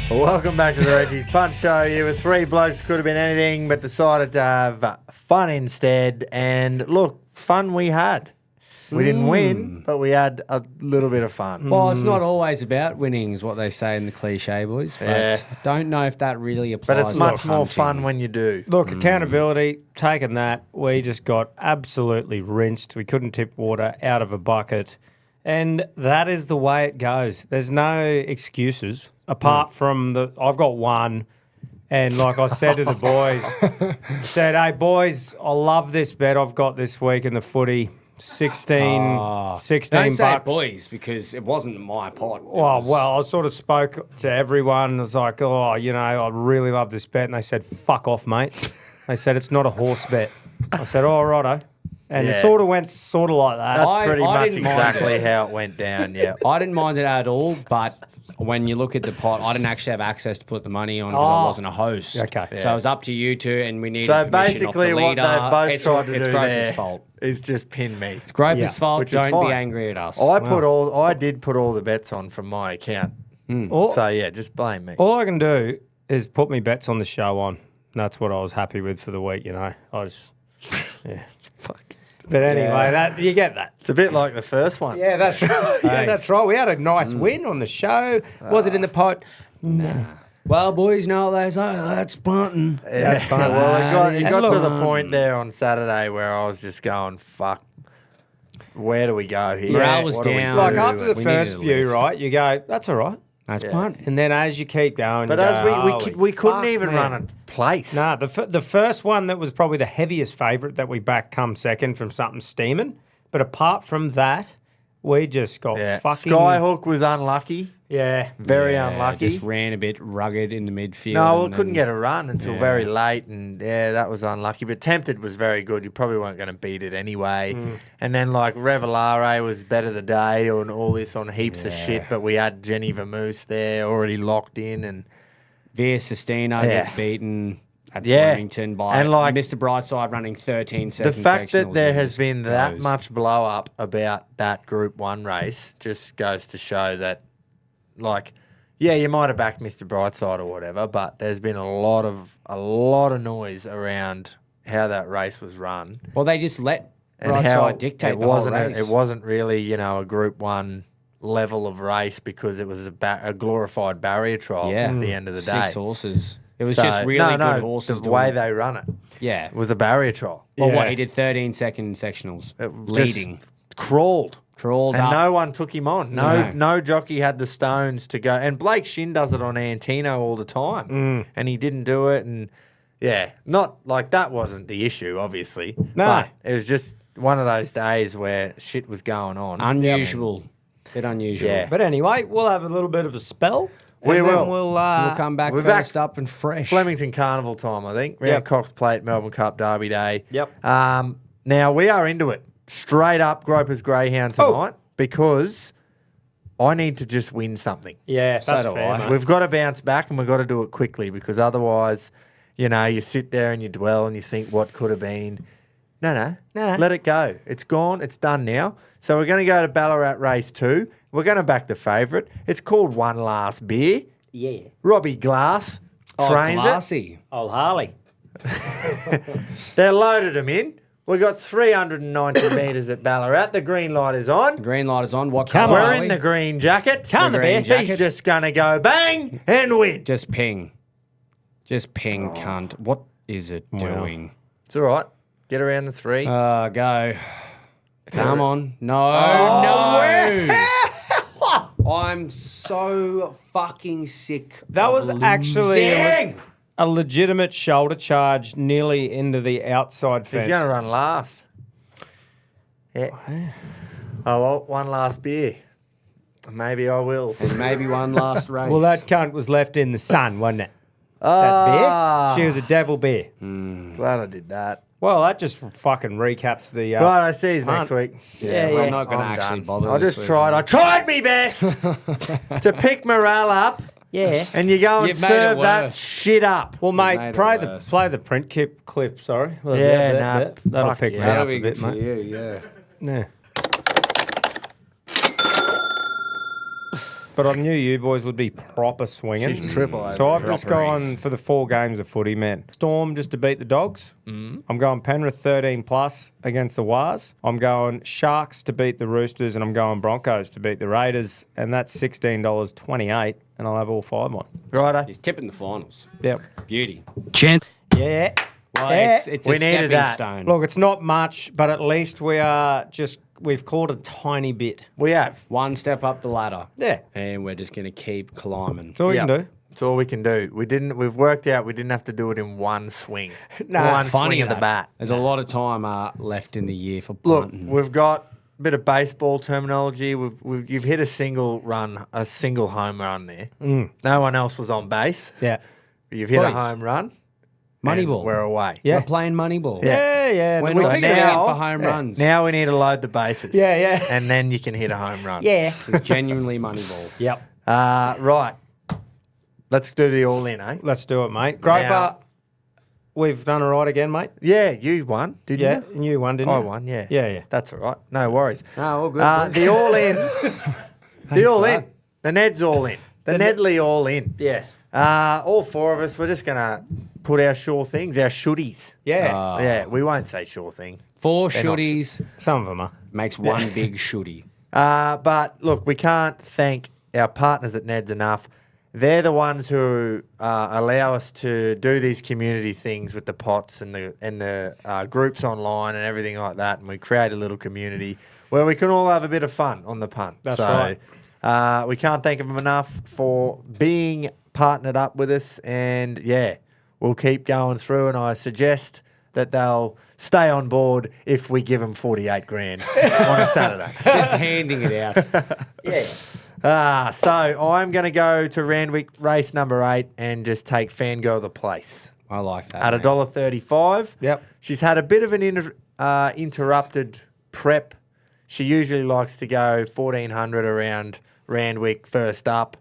Welcome back to the Reggies Punch Show. Here with three blokes could have been anything, but decided to have fun instead. And look, fun we had. We didn't win, but we had a little bit of fun. Well, it's not always about winning, is what they say in the cliche, boys. But Yeah. I don't know if that really applies. But it's to much more punching. fun when you do. Look, accountability, taking that, we just got absolutely rinsed. We couldn't tip water out of a bucket. And that is the way it goes. There's no excuses apart from I've got one. And like I said to the boys, said, hey, boys, I love this bet I've got this week in the footy. 16 Don't say bucks. boys because it wasn't my pot. Well, I sort of spoke to everyone. I was like, I really love this bet. And they said, fuck off, mate. They said, it's not a horse bet. I said, oh, righto. And Yeah. it sort of went sort of like that. That's pretty I much didn't mind exactly it. how it went down, yeah. I didn't mind it at all, but when you look at the pot, I didn't actually have access to put the money on because I wasn't a host. Okay. So it was up to you two, and we needed So permission off the basically what leader. they've both it's tried to it's do Groper's there fault. is just pin me. It's Groper's Yeah. fault. Which is Don't fine. be angry at us. I did put all the bets on from my account. all, So yeah, just blame me. all I can do is put me bets on the show on. That's what I was happy with for the week, I just, yeah. Fuck. But anyway, that you get that. It's a bit like the first one. Yeah, that's right. Yeah, that's right. We had a nice win on the show. Was it in the pot? No. Well, boys, no, they say that's punting. Yeah. Well, it got to the Look. point there on Saturday where I was just going, fuck, where do we go here? Morale was What do we down. do? Like after the We first needed a few, lift. right, you go, that's all right. That's Yeah. punting. And then as you keep going, But you as go, we couldn't "Holy even fuck, run man." a place. Nah, the first one that was probably the heaviest favourite that we backed come second from something steaming, But apart from that, we just got fucking... Skyhook was unlucky. Yeah. Very unlucky. Just ran a bit rugged in the midfield. No, we couldn't get a run until very late, and that was unlucky. But Tempted was very good. You probably weren't going to beat it anyway. And then like Revelare was better the day, and all this on heaps of shit. But we had Jenny Vermoose there already locked in, and Via Sestino gets beaten at Flemington by and like Mr. Brightside running 13 seconds. The fact that there has been that much blow up about that Group 1 race just goes to show that, like, yeah, you might have backed Mr. Brightside or whatever, but there's been a lot of noise around how that race was run. Well, they just let and Brightside dictate the whole race. It wasn't really, a Group 1 level of race because it was a glorified barrier trial at the end of the day. 6 horses. It was just really good horses. The way they run it. Yeah. It was a barrier trial. Well, what? He did 13-second sectionals. Leading. Crawled and up. No one took him on. No jockey had the stones to go. And Blake Shin does it on Antino all the time. And he didn't do it. And not like that wasn't the issue, obviously. No. But it was just one of those days where shit was going on. Unusual. Bit unusual. Yeah. But anyway, we'll have a little bit of a spell. We and will. Then we'll come back we're first up and fresh. Flemington Carnival time, I think. Round Cox Plate, Melbourne Cup, Derby Day. Yep. Now, we are into it. Straight up Groper's Greyhound tonight because I need to just win something. Yeah, So that's do fair, I. mate. We've got to bounce back and we've got to do it quickly because otherwise, you sit there and you dwell and you think what could have been. No. Let it go. It's gone. It's done now. So we're going to go to Ballarat Race 2. We're going to back the favourite. It's called One Last Beer. Yeah. Robbie Glass trains it. Glassy. Old Harley. They loaded him in. We got 390 metres at Ballarat. The green light is on. Green light is on. What Come colour on. are We're we? in the green jacket. Come The on, green bear. jacket. He's just going to go bang and win. Just ping. Just ping, cunt. What is it doing? It's all right. Get around the 3. Go. Come on. No. I'm so fucking sick. That of was actually losing. a legitimate shoulder charge nearly into the outside fence. He's going to run last. Yeah. Oh, well, one last beer. Maybe I will. And maybe one last race. Well, that cunt was left in the sun, wasn't it? That Ah, beer? She was a devil beer. glad I did that. Well, that just fucking recaps the... Right, I see you next Hunt. week. Yeah, we're yeah. not going to I'm actually done. bother. I this just week. tried. I tried me best to pick morale up, Yeah. and you go and You've made serve it that worse. shit up. Well, made mate, it play worse. the print clip, sorry. Well, Yeah, that'll fuck pick yeah. me That'll up be a good bit, for mate. you, yeah. Yeah. But I knew you boys would be proper swinging. She's triple over. So I've just Proper gone ease. for the 4 games of footy, man. Storm just to beat the Dogs. I'm going Penrith 13 plus against the Waz. I'm going Sharks to beat the Roosters, and I'm going Broncos to beat the Raiders, and that's $16.28, and I'll have all 5 on. Righto. He's tipping the finals. Yep. Beauty. Yeah. Well, Yeah. it's We a needed stepping that. stone. Look, it's not much, but at least we've caught a tiny bit. We have. One step up the ladder. Yeah. And we're just going to keep climbing. That's all you Yep. can do. That's all we can do. We've worked out we didn't have to do it in one swing. Nah, one Funny swing of the that. bat. There's a lot of time left in the year for Look, punting. we've got a bit of baseball terminology. You've hit a single home run there. No one else was on base. Yeah. You've hit a Boys. home run. Money and ball. We're away. Yeah. We're playing Moneyball. Yeah. We're We not figured swinging it out. for home runs. Now we need to load the bases. Yeah. And then you can hit a home run. Yeah. This is genuinely Moneyball. Yep. Right. Let's do the all in, eh? Let's do it, mate. Groper, Now- we've done all right again, mate. Yeah, you won, didn't Yeah. you? And you won, didn't I you? won, yeah. Yeah. That's all right. No worries. Oh, all good. The all in. The all in. mate. The Neds all in. The Nedley all in. Yes. All 4 of us, we're just going to put our sure things, our shoodies. Yeah. Yeah, we won't say sure thing. 4 They're not shooties Some of them are. makes one big shooty. But look, we can't thank our partners at Neds enough. They're the ones who allow us to do these community things with the pots and the groups online and everything like that. And we create a little community where we can all have a bit of fun on the punt. That's right. We can't thank them enough for being partnered up with us. And yeah, we'll keep going through. And I suggest that they'll stay on board if we give them 48 grand on a Saturday. Just handing it out. Yeah. So I'm going to go to Randwick race number 8 and just take Fangirl the place I like that. at mate. $1.35. Yep. She's had a bit of an interrupted prep. She usually likes to go 1,400 around Randwick first up.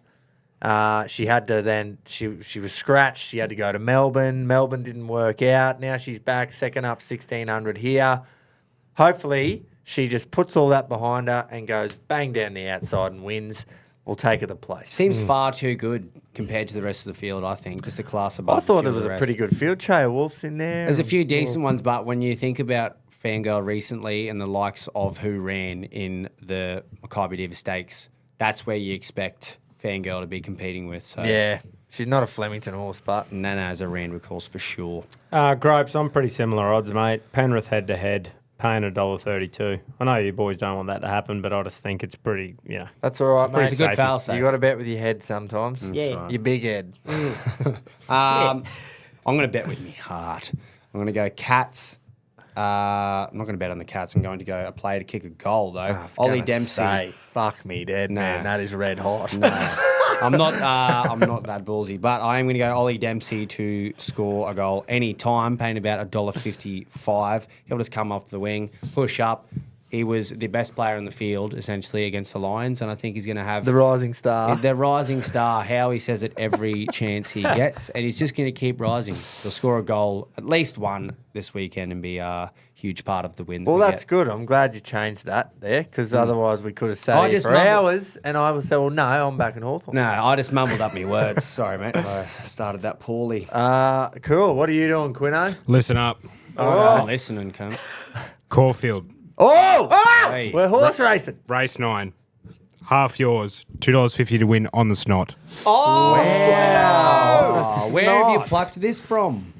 She had to then, she was scratched. She had to go to Melbourne. Melbourne didn't work out. Now she's back, second up, 1,600 here. Hopefully, she just puts all that behind her and goes bang down the outside and wins. We'll take her the place. Seems far too good compared to the rest of the field, I think. Just a class above. I thought few it of was the a rest. pretty good field. Chaya Wolf's in there. There's a few decent ones, but when you think about Fangirl recently and the likes of who ran in the Maccabi Diva Stakes, that's where you expect Fangirl to be competing with. So Yeah. She's not a Flemington horse, but Nana's a Randwick horse for sure. Gropes, I'm pretty similar odds, mate. Penrith head-to-head, paying $1.32. I know you boys don't want that to happen, but I just think it's pretty, that's all right, mate. It's a good foul safe. You got to bet with your head sometimes. Yeah. right. Your big head. I'm going to bet with me heart. I'm going to go Cats. I'm not going to bet on the Cats. I'm going to go a player to kick a goal, though. I was Ollie gonna Dempsey. say, fuck me, Dad, man. That is red hot. I'm not that ballsy, but I am going to go Ollie Dempsey to score a goal any time, paying about $1.55. He'll just come off the wing, push up. He was the best player in the field, essentially, against the Lions, and I think he's going to have The rising star. the rising star. How he says it every chance he gets, and he's just going to keep rising. He'll score a goal, at least one this weekend, and be a huge part of the win. Well, we that's get. good. I'm glad you changed that there, because otherwise we could have sat I here just for mumbled- hours, and I would say, well, no, I'm back in Hawthorn. No, I just mumbled up my words. Sorry, mate. I started that poorly. Cool. What are you doing, Quino? Listen up. I'm listening, cunt. Caulfield, Oh! Hey. We're horse racing. race 9. Half yours. $2.50 to win on the snot. Wow. Oh, where have you plucked this from?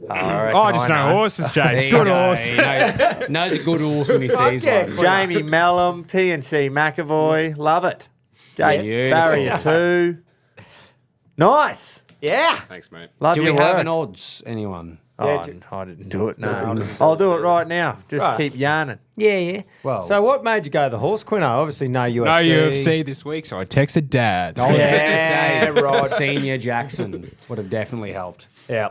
I just know horses, Jay. It's There good you go. horse. He knows a good horse when he sees one. Jamie Mellum, TNC McAvoy. Love it. Gates Beautiful. Barrier 2. Nice. Yeah. Thanks, mate. Love Do we your have work. an odds, anyone? Oh, I didn't do it, no. I'll do it right now. Just Right. keep yarning. Yeah. Well- So what made you go the horse, Quino? Obviously no UFC. No UFC this week, so I texted Dad. I was about to Yeah, say, right. Senior Jackson would have definitely helped. Yeah.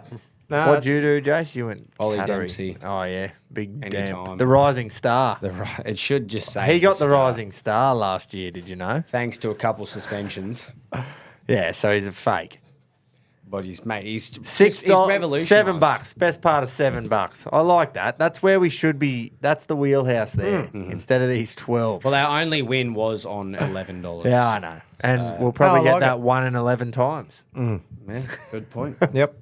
No, What'd you do, Jace? You went Ollie Cattery. Dempsey. Oh, yeah. Big Anytime. damn. The rising star. It should just say He got the star. rising star last year, did you know? Thanks to a couple suspensions. Yeah, so he's a fake. But he's $6, he's revolutionised. $7. Best part of $7. I like that. That's where we should be. That's the wheelhouse there instead of these 12s. Well, our only win was on $11. yeah, I know. And we'll probably I get like that it. 1 in 11 times. Yeah, good point. Yep.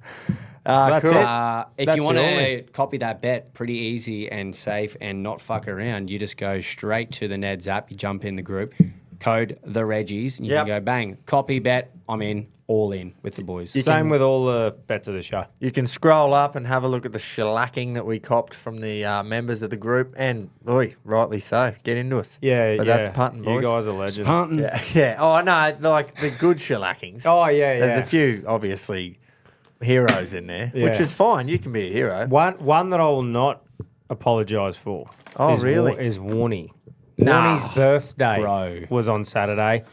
That's cool. it. If That's you want the to only- copy that bet, pretty easy and safe and not fuck around, you just go straight to the Neds app, you jump in the group, code the Reggies, and you Yep. can go bang, copy bet, I'm in, all in with the boys. Same with all the bets of the show. You can scroll up and have a look at the shellacking that we copped from the members of the group. And, rightly so. Get into us. Yeah, But yeah. that's punting, boys. You guys are legends. Punting. Yeah, yeah. Oh, no, like the good shellackings. Oh, yeah, There's yeah. a few, obviously, heroes in there, which Yeah. is fine. You can be a hero. One that I will not apologise for. Oh, really? Is Warnie. Nah. Warnie's birthday Bro. was on Saturday.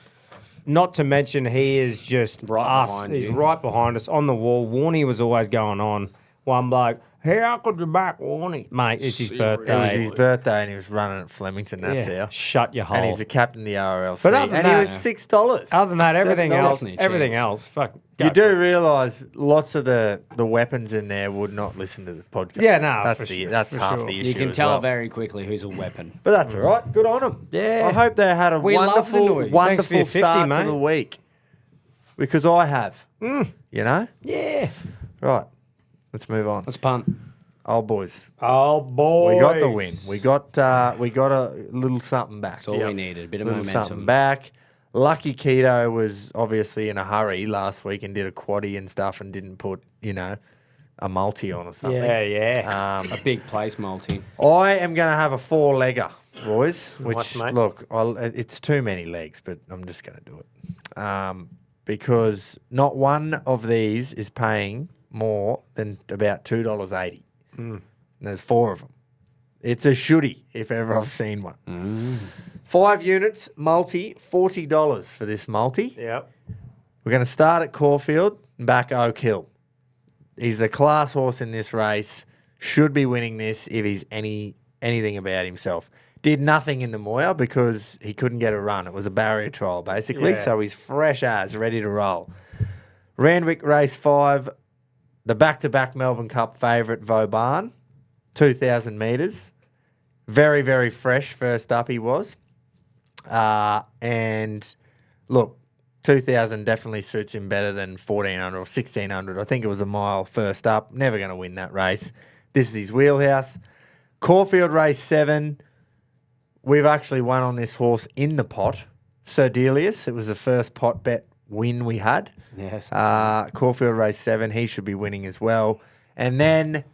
Not to mention he is just Right us. behind He's you. right behind us on the wall. Warnie was always going on. One bloke, hey, how could you back Warnie? Mate, it's his birthday. It was his birthday and he was running at Flemington. That's yeah. how. Shut your hole. And he's the captain of the RLC. But other than And he that- was $6. Other than that, everything $7. else, Definitely a everything chance. else, fuck. You go do for it. realise lots of the weapons in there would not listen to the podcast. Yeah, no, that's for the sure, that's for half sure. the issue. You can as tell well. very quickly who's a weapon. But that's all right. Good on them. Yeah. I hope they had a We love the wonderful, noise. Thanks for wonderful your 50, start mate. to the week. Because I have. You know? Yeah. Right. Let's move on. Let's punt. Old boys. Oh, boy. We got the win. We got a little something back. That's all we needed. A bit of Little momentum. something back. Lucky Keto was obviously in a hurry last week and did a quaddie and stuff and didn't put, a multi on or something. Yeah, yeah. A big place multi. I am going to have a 4-legger, boys. Which, Nice, mate. look, it's too many legs, but I'm just going to do it. Because not one of these is paying more than about $2.80. And there's 4 of them. It's a shooty, if ever I've seen one. 5 units, multi, $40 for this multi. Yep. We're going to start at Caulfield and back Oak Hill. He's a class horse in this race. Should be winning this if he's anything about himself. Did nothing in the Moir because he couldn't get a run. It was a barrier trial, basically. Yeah. So he's fresh as, ready to roll. Randwick race 5, the back-to-back Melbourne Cup favourite, Vauban, 2,000 metres. Very, very fresh first up he was. And look, 2,000 definitely suits him better than 1,400 or 1,600. I think it was a mile first up. Never going to win that race. This is his wheelhouse. Caulfield race 7. We've actually won on this horse in the pot. Sir Delius. It was the first pot bet win we had. Yes. Caulfield race 7. He should be winning as well. And then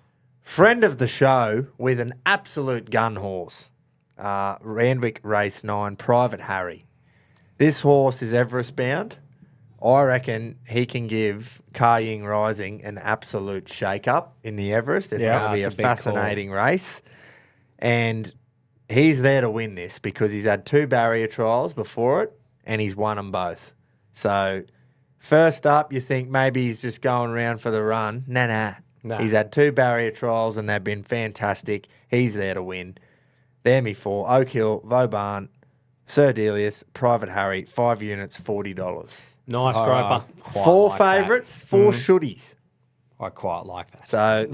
friend of the show with an absolute gun horse. Randwick race 9. Private Harry. This horse is Everest bound. I reckon he can give Car Ying Rising an absolute shake-up in the Everest. It's going to be a it's a big fascinating race. And he's there to win this because he's had 2 barrier trials before it and he's won them both. So first up, you think maybe he's just going around for the run. Nah. He's had 2 barrier trials and they've been fantastic. He's there to win. There me 4. Oak Hill, Vauban, Sir Delius, Private Harry, 5 units, $40. Nice groper. 4 favourites, 4 shooties. I quite like that. So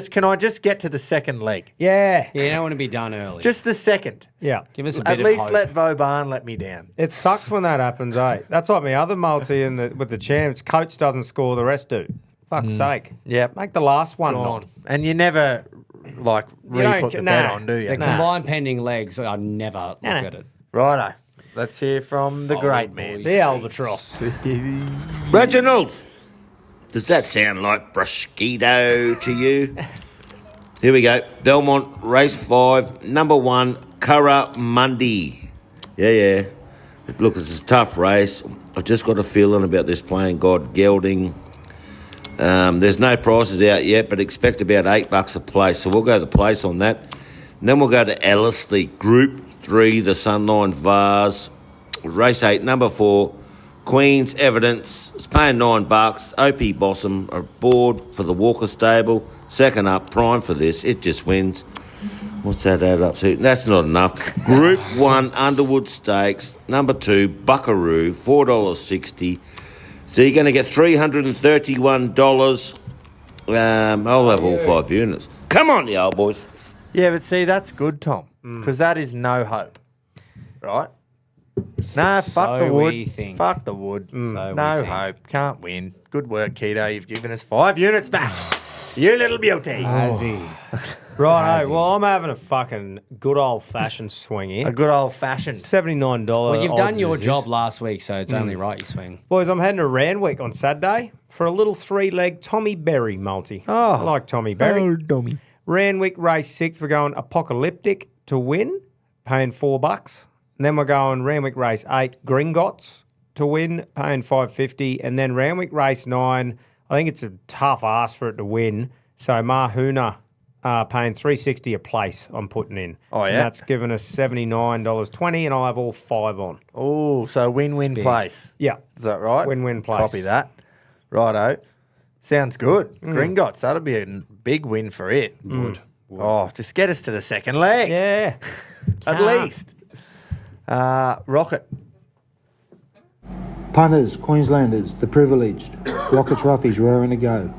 can I just get to the second leg? Yeah. You don't want to be done early. Just the second. Yeah. give us a bit At of least hope. let Vauban let me down. It sucks when that happens, eh? That's like my other multi with the champs. Coach doesn't score, the rest do. Fuck's sake. Yep. Make the last one Gone. not. And you never, re-put the bet on, do you? The combined pending legs, I never look at it. Righto. Let's hear from the great boys. man. The albatross. Reginald, does that sound like Brusquito to you? Here we go. Belmont, race 5, number 1, Curra Mundi. Yeah. Look, it's a tough race. I've just got a feeling about this playing God gelding. There's no prices out yet, but expect about $8 a place. So we'll go the place on that. And then we'll go to Ellerslie, Group 3, the Sunline Vase. Race 8, number 4, Queen's Evidence. It's paying $9. OP Bossum aboard for the Walker stable. Second up, prime for this. It just wins. What's that add up to? That's not enough. Group 1, Underwood Stakes. Number 2, Buckaroo, $4.60. So you're going to get $331. I'll have all 5 units. Come on, you old boys. Yeah, but see, that's good, Tom, because that is no hope, right? Nah, fuck the wood. we think. Fuck the wood. So we No think. hope. Can't win. Good work, Keto. You've given us 5 units back. You little beauty. Right, well, I'm having a fucking good old-fashioned swing A here. good old-fashioned. $79. Well, you've done odds your is this. job last week, so it's only right you swing. Boys, I'm heading to Randwick on Saturday for a little 3-leg Tommy Berry multi. Oh. I like Tommy Berry. dummy. Randwick race 6, we're going Apocalyptic to win, paying $4. And then we're going Randwick race 8, Gringotts to win, paying $5.50. And then Randwick race 9, I think it's a tough ask for it to win. So Mahuna paying $3.60 a place I'm putting in. Oh, yeah? And that's giving us $79.20, and I'll have all 5 on. Oh, so win-win place. Yeah. Is that right? Win-win place. Copy that. Righto. Sounds good. Gringotts, that'll be a big win for it. Would. Oh, just get us to the second leg. Yeah. At least. Rocket. Punters, Queenslanders, the privileged. Rockets roughies raring to go.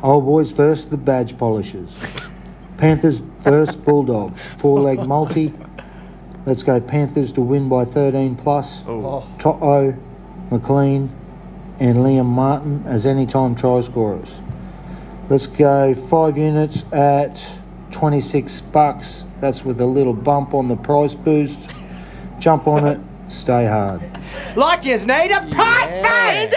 Old boys first, the badge polishers. Panthers first, Bulldogs. 4-leg multi. Let's go Panthers to win by 13 plus. Toto, McLean, and Liam Martin as anytime try scorers. Let's go 5 units at $26. That's with a little bump on the price boost. Jump on it, stay hard. Like you need a price boost!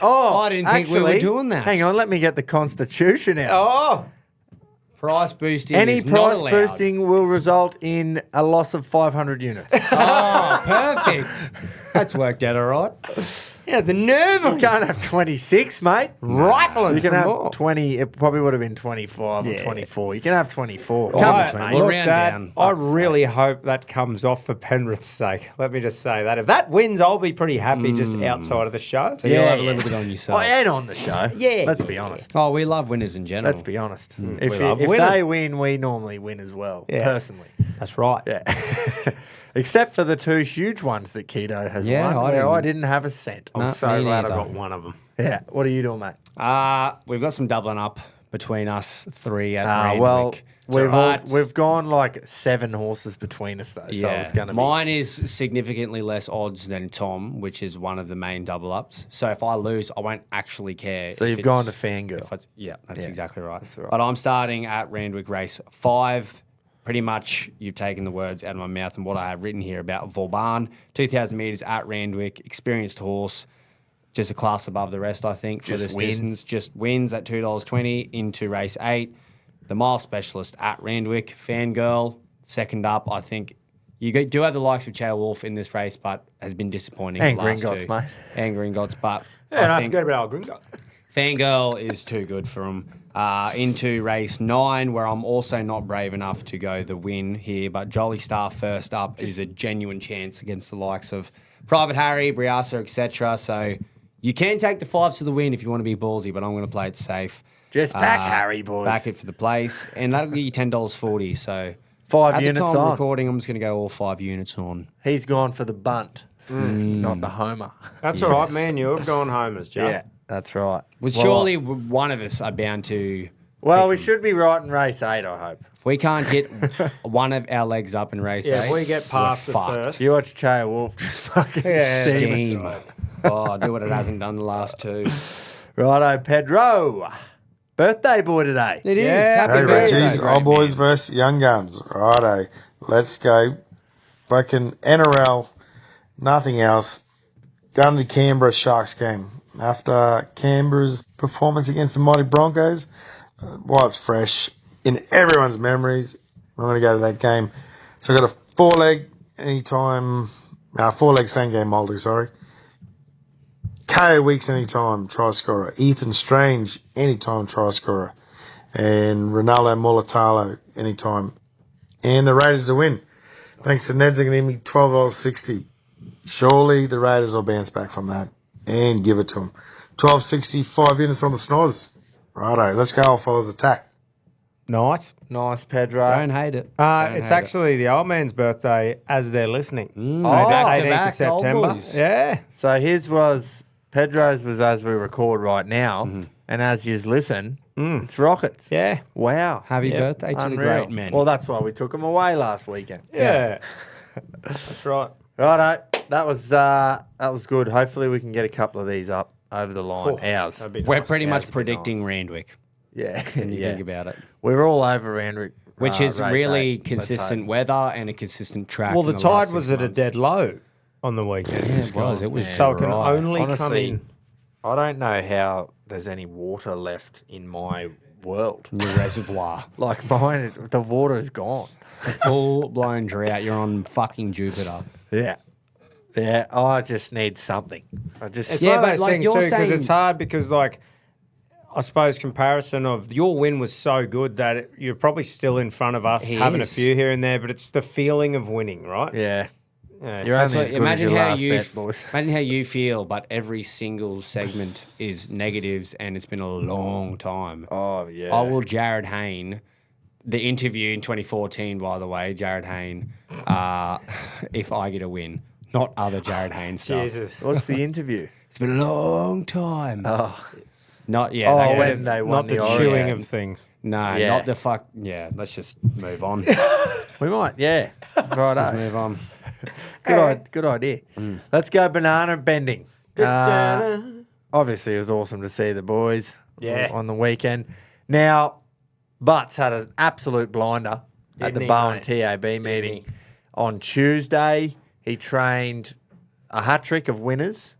Oh, I didn't think we were doing that. Hang on, let me get the Constitution out. Oh, Price boosting Any is not price allowed. boosting will result in a loss of 500 units. Oh, perfect. That's worked out all right. Yeah, the nerve You of can't have 26, mate. rifling. You can for have more. 20. It probably would have been 25 or Yeah. 24. You can have 24. Come I, on, mate. We'll look, round Dad, down. I really hope that comes off for Penrith's sake. Let me just say that. If that wins, I'll be pretty happy just outside of the show. So you'll have a little bit on yourself. Oh, and on the show. Yeah. Let's be honest. Oh, we love winners in general. Let's be honest. We If love if winning. they win, we normally win as well, Yeah. personally. That's right. Yeah. Except for the two huge ones that Keto has Yeah, won, I where didn't- I didn't have a cent. I'm No, so me glad I neither. got one of them. Yeah. What are you doing, mate? We've got some doubling up between us three at Randwick. Well, But- we've gone like 7 horses between us, though. So it's going to be. Mine is significantly less odds than Tom, which is one of the main double ups. So if I lose, I won't actually care. So if you've it's- gone to Fangirl. if it's- Yeah, that's Yeah, exactly right. that's right. But I'm starting at Randwick race 5. Pretty much you've taken the words out of my mouth and what I have written here about Vauban. 2,000 metres at Randwick, experienced horse, just a class above the rest, I think, for Just this win. distance. Just wins at $2.20 into race 8. The mile specialist at Randwick, Fangirl, second up. I think you do have the likes of Chael Wolf in this race, but has been disappointing. And the last Gringotts, two. mate. And Gringotts, but And I I think forget about our Gringo. Fangirl is too good for him. Into race 9, where I'm also not brave enough to go the win here, but Jolly Star first up is a genuine chance against the likes of Private Harry, Briasa, etc. So you can take the 5 to the win if you want to be ballsy, but I'm going to play it safe. Just back Harry, boys. Back it for the place, and that'll get you $10.40. So 5 at units the time of on. recording, I'm just going to go all 5 units on. He's gone for the bunt, not the homer. That's all right, man. You have gone homers, Joe. Yeah, that's right. Well, surely one of us are bound to. Well, we should be right in race 8, I hope. If we can't get one of our legs up in race 8, Yeah, if we get past the fucked. first. You watch Chael Wolf just fucking Yeah. steam it. Steam. Oh, do what it hasn't done the last 2. Righto, Pedro. Birthday boy today. It is. Yeah. Happy Hey, birthday, Reggies, great old boys man. versus young guns. Righto, let's go. Fucking NRL, nothing else. Done the Canberra Sharks game. After Canberra's performance against the mighty Broncos, while it's fresh in everyone's memories, I'm going to go to that game. So I got a 4-leg anytime, 4-leg same game multi, sorry. KO Weeks anytime try scorer. Ethan Strange anytime try scorer. And Ronaldo Mulatalo anytime. And the Raiders to win. Thanks to Neds, they're going to give me $12.60. Surely the Raiders will bounce back from that and give it to them. 12.60, 5 units on the snoz. Righto, let's go, old fellas, attack. Nice. Nice, Pedro. Don't hate it. It's actually the old man's birthday as they're listening. Back to 18th back, of September. old boys. Yeah. So Pedro's was as we record right now, and as you listen, it's Rockets. Yeah. Wow. Happy Yeah. birthday to the Unreal. great man. Well, that's why we took him away last weekend. Yeah. That's right. Righto, that was good. Hopefully we can get a couple of these up over the line. Ours. That'd be We're nice. pretty Yeah, much it's a bit predicting Randwick Yeah. when you yeah. think about it. We're all over Randwick. Which is race really 8. Let's consistent hope. weather and a consistent track. Well, the in last tide was 6 at a months. dead low on the weekend. Yeah, it was. It was So it can dry. only come Honestly, in. I don't know how there's any water left in my world. The reservoir. Like mine, the water is gone. Full blown drought. You're on fucking Jupiter. Yeah. Yeah, I just need something. I just It's Yeah, one of but those like things you're too, because saying- it's hard because like I suppose comparison of your win was so good that you're probably still in front of us He having is. a few here and there, but it's the feeling of winning, right? yeah. Yeah. You're only as So good as imagine your how last you bet, boys. imagine how you feel, but every single segment is negatives, and it's been a long time. Oh yeah. I will Jared Hayne, the interview in 2014, by the way, Jared Hayne, if I get a win, not other Jared Hayne stuff. Jesus. What's the interview? It's been a long time. Oh, Not yeah. oh they- when they won Not the Origin. chewing of things. no, Yeah. not the fuck. Yeah, let's just move on. We might, yeah. Right. Move on. Good idea. Let's go banana bending. Obviously, it was awesome to see the boys Yeah. on the weekend. Now, Butts had an absolute blinder at the he, Bowen mate? TAB meeting on Tuesday. He trained a hat trick of winners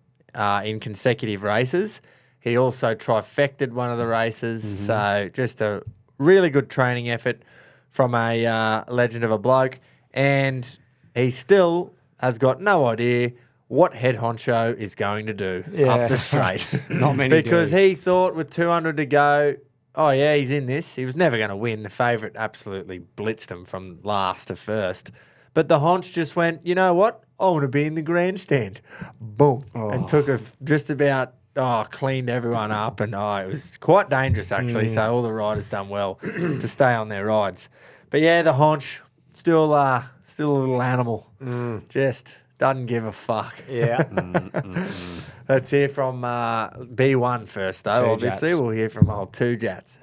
in consecutive races. He also trifected one of the races. So just a really good training effort from a legend of a bloke. And he still has got no idea what head honcho is going to do up the straight. Not many Because do. he thought with 200 to go, oh, yeah, he's in this. He was never going to win. The favourite absolutely blitzed him from last to first. But the haunch just went, you know what? I want to be in the grandstand. Boom. And took it just about, cleaned everyone up. And, it was quite dangerous, actually. So all the riders done well to stay on their rides. But, yeah, the haunch, still a little animal. Just doesn't give a fuck. Yeah. Let's hear from B1 first, though. Two Obviously, Jats. we'll hear from old Two Jats.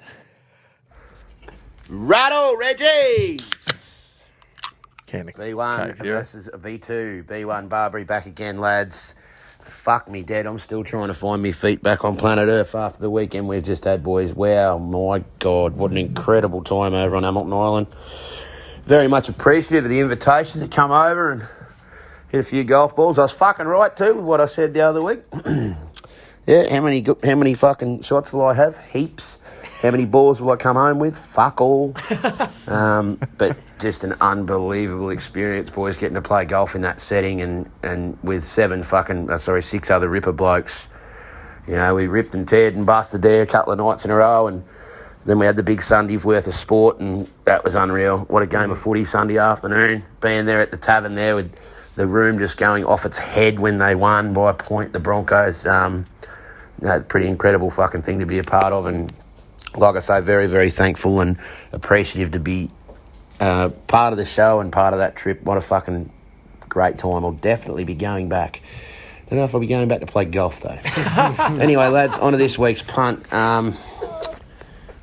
Rattle, Reggies! B1 B1 versus a B2. B1 Barbary back again, lads. Fuck me dead. I'm still trying to find my feet back on planet Earth after the weekend we've just had, boys. Wow, my God, what an incredible time over on Hamilton Island. Very much appreciative of the invitation to come over and hit a few golf balls. I was fucking right too with what I said the other week. Yeah, how many fucking shots will I have? Heaps. How many balls will I come home with? Fuck all. But just an unbelievable experience, boys, getting to play golf in that setting and with six other Ripper blokes. You know, we ripped and teared and busted there a couple of nights in a row, and then we had the big Sunday's worth of sport, and that was unreal. What a game of footy Sunday afternoon. Being there at the tavern there with the room just going off its head when they won by a point, the Broncos. Pretty incredible fucking thing to be a part of, and like I say, very, very thankful and appreciative to be part of the show and part of that trip. What a fucking great time. I'll definitely be going back. Don't know if I'll be going back to play golf, though. Anyway, lads, on to this week's punt. And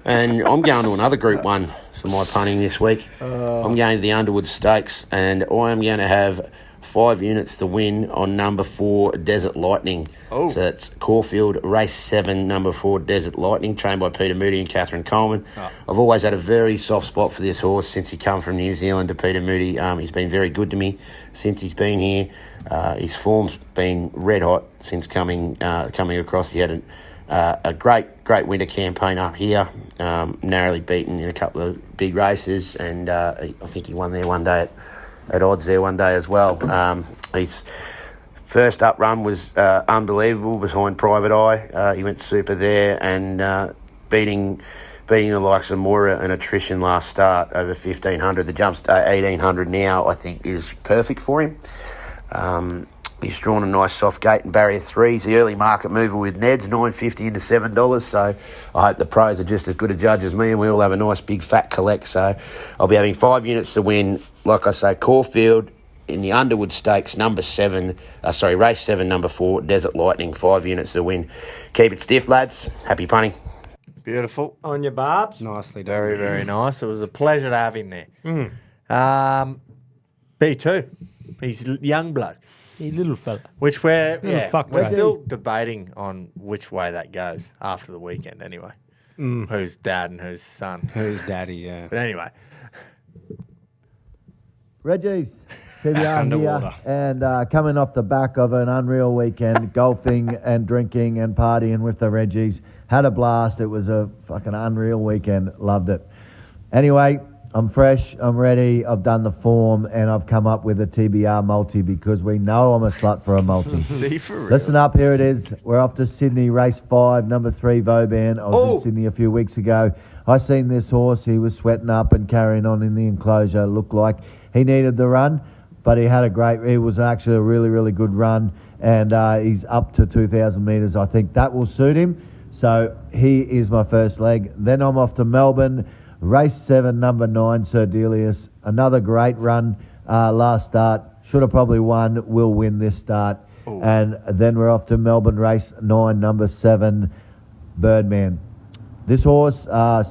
I'm going to another Group 1 for my punting this week. I'm going to the Underwood Stakes, and I am going to have 5 units to win on number 4, Desert Lightning. So that's Caulfield, race 7, number 4, Desert Lightning, trained by Peter Moody and Catherine Coleman. I've always had a very soft spot for this horse since he come from New Zealand to Peter Moody. He's been very good to me since he's been here. His form's been red hot since coming across. He had a great winter campaign up here, narrowly beaten in a couple of big races, and I think he won there one day at odds there one day as well. His first up run was unbelievable behind Private Eye. He went super there and beating the likes of Moira and Attrition last start over 1,500. The jump's 1,800 now, I think, is perfect for him. He's drawn a nice soft gate in barrier 3. He's the early market mover with Neds, $9.50 into $7. So I hope the pros are just as good a judge as me, and we all have a nice big fat collect. So I'll be having 5 units to win. Like I say, Caulfield in the Underwood Stakes, race 7, number 4, Desert Lightning, 5 units to win. Keep it stiff, lads. Happy punting. Beautiful. On your barbs. Nicely done. Very, very nice. It was a pleasure to have him there. B2. He's a young bloke. You little fella. Which we're fuck still debating on which way that goes after the weekend anyway. Who's dad and who's son. Who's daddy, yeah. But anyway. Reggies, PBR Underwater. here, and coming off the back of an unreal weekend, golfing and drinking and partying with the Reggies. Had a blast. It was a fucking unreal weekend. Loved it. Anyway, I'm fresh, I'm ready, I've done the form, and I've come up with a TBR multi because we know I'm a slut for a multi. See, for real. Listen up, here it is. We're off to Sydney, race 5, number 3, Vauban. I was in Sydney a few weeks ago. I seen this horse. He was sweating up and carrying on in the enclosure. Looked like he needed the run, but he was actually a really, really good run, and he's up to 2,000 metres. I think that will suit him. So he is my first leg. Then I'm off to Melbourne. Race 7, number 9, Sir Delius. Another great run last start. Should have probably won. Will win this start. Ooh. And then we're off to Melbourne, race 9, number 7, Birdman. This horse,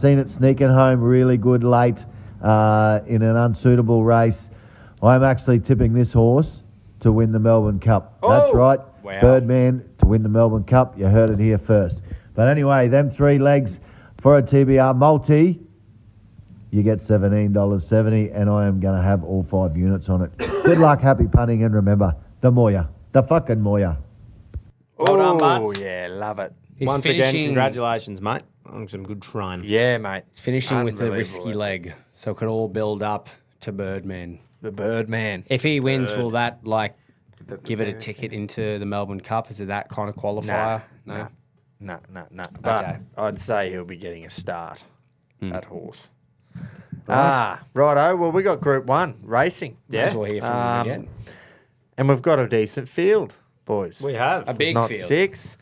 seen it sneaking home really good late in an unsuitable race. I'm actually tipping this horse to win the Melbourne Cup. That's right. Wow. Birdman to win the Melbourne Cup. You heard it here first. But anyway, them 3 legs for a TBR multi. You get $17.70, and I am going to have all 5 units on it. Good luck, happy punting, and remember, the Moya. The fucking Moya. Well done, Oh, Buds. yeah, love it. He's Once finishing, again, congratulations, mate, on some good trying. Yeah, mate. He's finishing with a Unbelievable risky effort. leg, so it could all build up to Birdman. The Birdman. If he wins, will that give it a ticket into the Melbourne Cup? Is it that kind of qualifier? No. But Okay. I'd say he'll be getting a start. That horse. Righto. Well, we got Group 1 racing. Might as well hear from him again. And we've got a decent field, boys. We have. A big Not field. 6.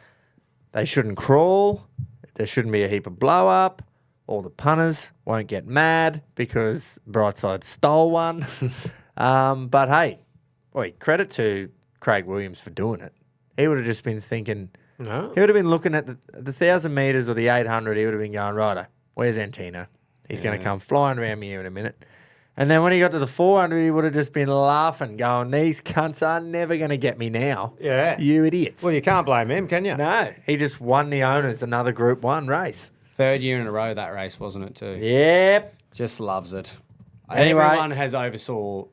They shouldn't crawl. There shouldn't be a heap of blow up. All the punters won't get mad because Brightside stole one. But hey, credit to Craig Williams for doing it. He would have just been thinking, No. he would have been looking at the 1,000 metres or the 800. He would have been going, righto, where's Antino? He's going to come flying around me here in a minute. And then when he got to the 400, he would have just been laughing, going, these cunts are never going to get me now. Yeah. You idiots. Well, you can't blame him, can you? No, he just won the owners another Group 1 race. 3rd year in a row that race, wasn't it, too? Yep. Just loves it. Anyway. Everyone has oversaw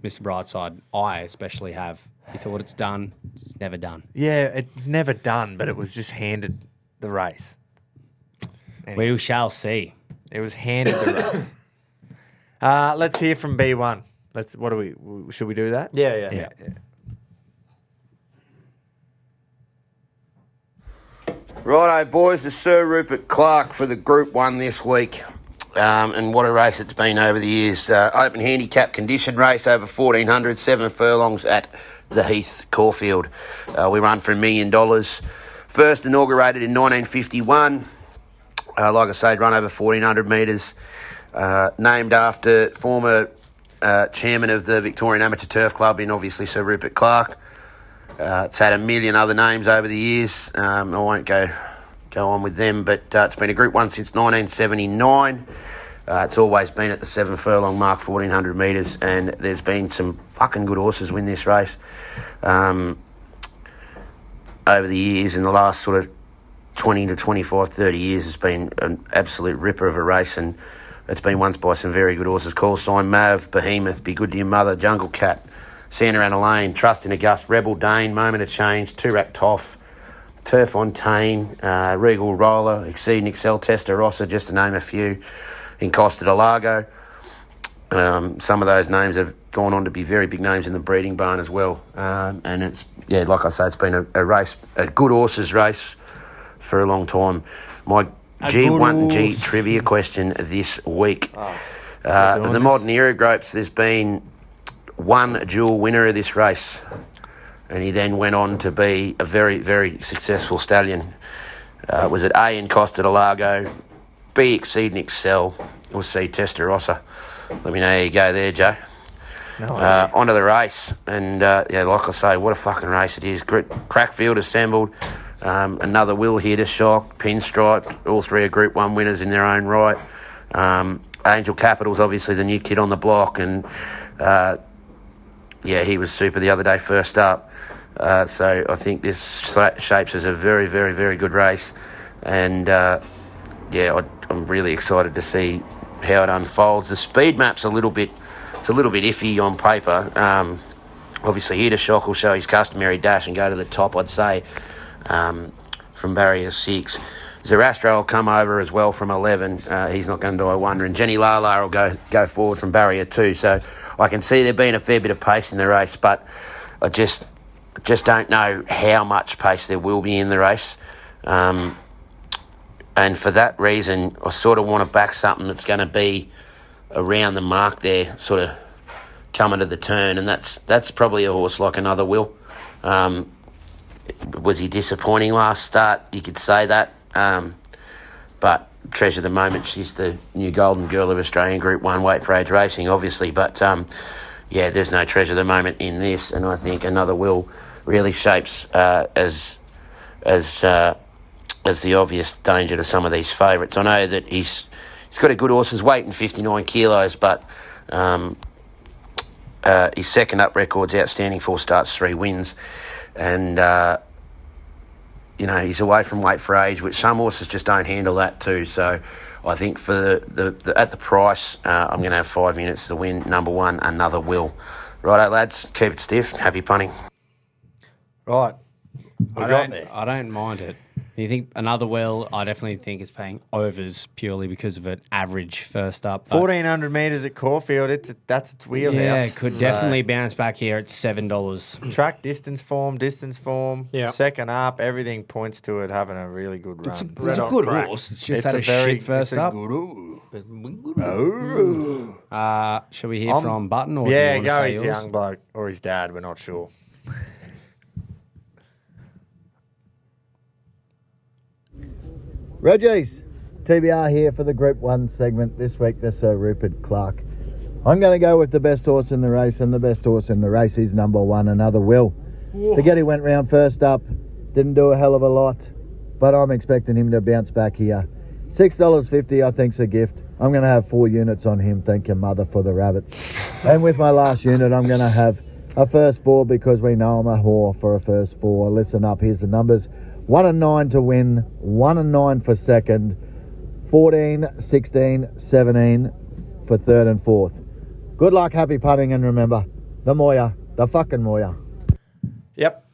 Mr. Brightside. I especially have. He thought it's done. It's never done. Yeah, it never done, but it was just handed the race. We shall see. It was handed the race. Let's hear from B1. Should we do that? Yeah. Righto, boys, the Sir Rupert Clarke for the Group 1 this week. And what a race it's been over the years. Open handicap condition race over 1,400, 7 furlongs at the Heath Caulfield. We run for $1 million. First inaugurated in 1951. Like I said, run over 1,400 metres. Named after former chairman of the Victorian Amateur Turf Club in obviously Sir Rupert Clarke. It's had a million other names over the years. I won't go on with them, but it's been a Group 1 since 1979. It's always been at the 7 furlong mark, 1,400 metres, and there's been some fucking good horses win this race over the years. In the last sort of 20 to 25, 30 years, it's been an absolute ripper of a race, and it's been won by some very good horses. Call Sign, Mav, Behemoth, Be Good to Your Mother, Jungle Cat, Santa Ana Lane, Trust in a Gust, Rebel Dane, Moment of Change, Toorak Toff, Turfontaine, Regal Roller, Exceed and Excel, Testarossa, just to name a few, in Costa del Lago. Some of those names have gone on to be very big names in the breeding barn as well. And it's, like I say, it's been a race, a good horses race for a long time. My G1 and G trivia question this week. The modern era groups, there's been one dual winner of this race, and he then went on to be a very, very successful stallion. Was it A, in Costa del Lago, B, Exceed and Excel, or C, Testarossa? Let me know how you go there, Joe. Onto the race, and like I say, what a fucking race it is. Crackfield assembled, another Will here to shock, Pinstripe, all three are Group 1 winners in their own right. Angel Capital's obviously the new kid on the block, and he was super the other day first up. So I think this shapes as a very, very, very good race. And I'm really excited to see how it unfolds. The speed map's a little bit iffy on paper. Obviously, Here to Shock will show his customary dash and go to the top, I'd say, from barrier 6. Zerastro will come over as well from 11. He's not going to die wondering. Jenny Lala will go forward from barrier 2. So I can see there being a fair bit of pace in the race, but I just don't know how much pace there will be in the race. And for that reason, I sort of want to back something that's going to be around the mark there, sort of coming to the turn, and that's probably a horse like Another Will. Was he disappointing last start? You could say that. But Treasure the Moment, she's the new golden girl of Australian Group 1 weight for age racing, obviously. But, there's no Treasure the Moment in this, and I think Another Will really shapes as the obvious danger to some of these favourites. I know that he's got a good horse's weight in 59 kilos, but his second up record's outstanding, 4 starts, 3 wins. And, he's away from weight for age, which some horses just don't handle that too. So I think for the at the price, I'm going to have 5 units to win. Number 1, Another Will. Righto, lads, keep it stiff. Happy punting. Right. I don't mind it. You think another well? I definitely think it's paying overs purely because of an average first up. but- 1,400 metres at Caulfield, that's its wheelhouse. Yeah, it could definitely bounce back here at $7. Track distance form. Yeah. Second up, everything points to it having a really good run. It's a good horse. It's just had a shit first up. Shall we hear from Button? Or Yeah, do you go want to his say yours? young bloke or his dad. We're not sure. Reggies, TBR here for the Group 1 segment. This week, there's Sir Rupert Clarke. I'm going to go with the best horse in the race, and the best horse in the race is number 1, Another Will. The Getty went round first up, didn't do a hell of a lot, but I'm expecting him to bounce back here. $6.50 I think's a gift. I'm going to have 4 units on him, thank your mother for the rabbits. And with my last unit, I'm going to have a first 4 because we know I'm a whore for a first 4. Listen up, here's the numbers. 1 and 9 to win, 1 and 9 for second, 14, 16, 17 for third and fourth. Good luck, happy putting, and remember, the Moya, the fucking Moya. Yep.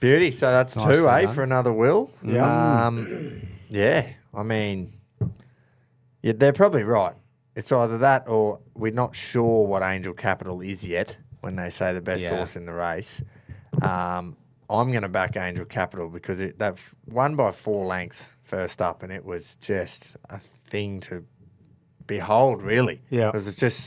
Beauty. So that's Nicely 2, done. for Another Will. Yeah. Yeah. I mean, yeah, they're probably right. It's either that or we're not sure what Angel Capital is yet when they say the best Yeah. horse in the race. I'm going to back Angel Capital because they've won by 4 lengths first up, and it was just a thing to behold, really. Yeah. Because it's just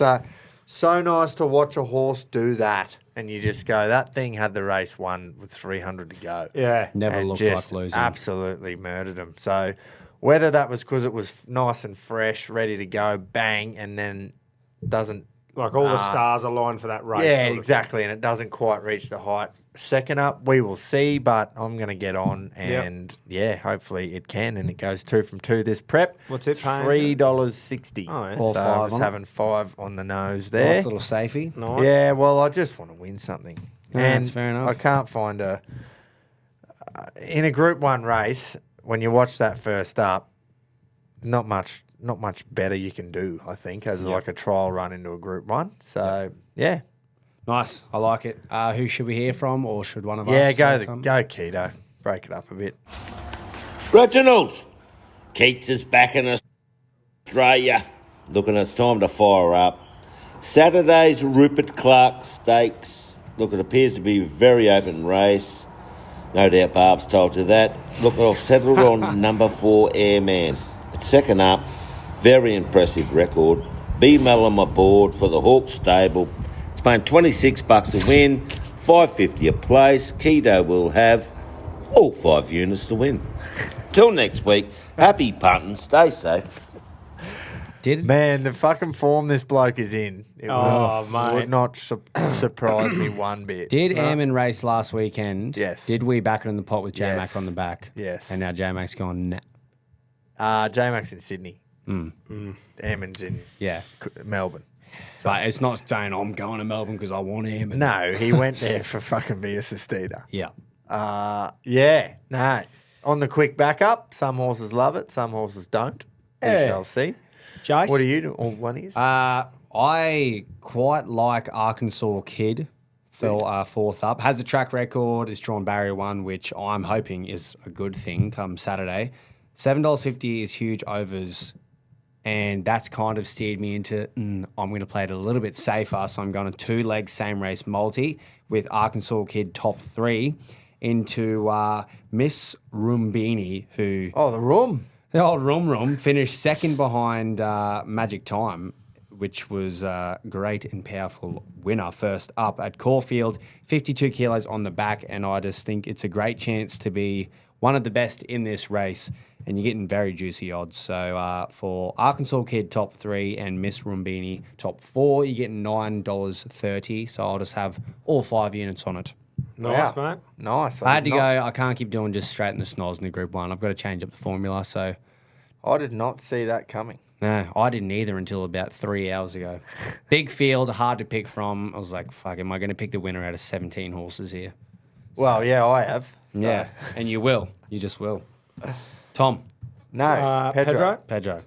so nice to watch a horse do that, and you just go, that thing had the race won with 300 to go. Yeah. Never And looked just like losing. absolutely murdered him. So whether that was because it was nice and fresh, ready to go, bang, and then doesn't. Like all the stars aligned for that race. Yeah, sort of exactly. And it doesn't quite reach the height. Second up, we will see, but I'm going to get on. And yeah, hopefully it can. And it goes 2 from 2 this prep. What's it paying? $3.60. Oh, yeah. All So I 5 was on it. having 5 on the nose there. Nice little safety. Nice. Yeah, well, I just want to win something. No, and that's fair enough. I can't find in a Group 1 race, when you watch that first up, not much better you can do, I think, as like a trial run into a Group 1. So, yeah. Nice. I like it. Who should we hear from, or should one of Yeah, us? go say something? Keto. Break it up a bit. Reginald, Keats is back in Australia. Looking, it's time to fire up. Saturday's Rupert Clarke Stakes. Look, it appears to be a very open race. No doubt Barb's told you that. Look, I've settled on number 4, Airman. It's second up. Very impressive record. B Mellum aboard for the Hawk stable. It's paying $26 a win, $5.50 a place. Keto will have all 5 units to win. Till next week, happy punting, stay safe. Man, the fucking form this bloke is in. It mate. would not surprise me one bit. Did Ammon race last weekend? Yes. Did we back it in the pot with J-Mac Yes. on the back? Yes. And now J-Mac's gone, nah. J-Mac's in Sydney. Eamon's in Yeah. Melbourne. But it's not saying I'm going to Melbourne because I want him. No, he went there for fucking Via Sestita. Yeah. Yeah, no. On the quick backup, some horses love it, some horses don't. We Yeah. shall see. Jace? What do you do? Or one is? I quite like Arkansas Kid. Fell 4th up. Has a track record. Is drawn barrier 1, which I'm hoping is a good thing come Saturday. $7.50 is huge overs. And that's kind of steered me into, I'm going to play it a little bit safer. So I'm going to 2-leg same race multi with Arkansas Kid top 3 into Miss Rumbini, who... Oh, the room. The old Rum finished second behind Magic Time, which was a great and powerful winner first up at Caulfield. 52 kilos on the back, and I just think it's a great chance to be one of the best in this race, and you're getting very juicy odds. So for Arkansas Kid top 3 and Miss Rumbini top 4, you're getting $9.30. So I'll just have all 5 units on it. Nice, Wow. mate. Nice. I had to go. I can't keep doing just straight in the snoz in the Group 1. I've got to change up the formula. So I did not see that coming. no, I didn't either until about 3 hours ago. Big field, hard to pick from. I was like, fuck, am I going to pick the winner out of 17 horses here? Well, yeah, I have. So. Yeah, and you will. You just will. Tom. No, Pedro. Pedro.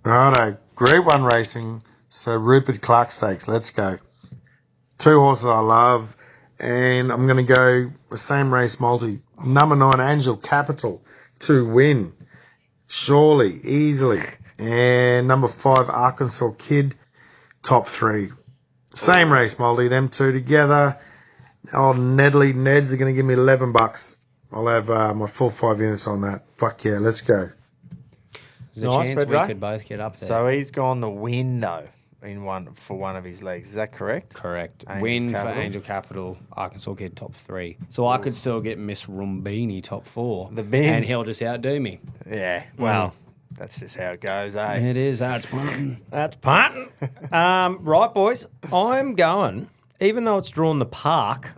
Righto, Grade 1 racing. So Rupert Clarke Stakes, let's go. 2 horses I love. And I'm going to go the same race multi. Number 9, Angel Capital to win. Surely, easily. And number 5, Arkansas Kid, top 3. Same race multi, them two together. Old Neds are going to give me $11. I'll have my full 5 units on that. Fuck yeah, let's go. There's a Nice, chance we Pedro. could both get up there. So he's gone the win though for one of his legs. Is that correct? Correct. Angel Win Capital. for Angel Capital. Arkansas Kid top 3. So I could still get Miss Rumbini top 4. The bin. And he'll just outdo me. Yeah. Well, that's just how it goes, eh? It is. That's fun. That's punting. Right, boys. I'm going, even though it's drawn the park,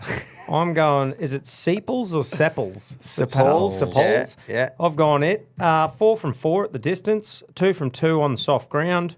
I'm going, is it Sepals or Sepples? Sepals. Yeah. I've gone it. 4 from 4 at the distance, 2 from 2 on the soft ground.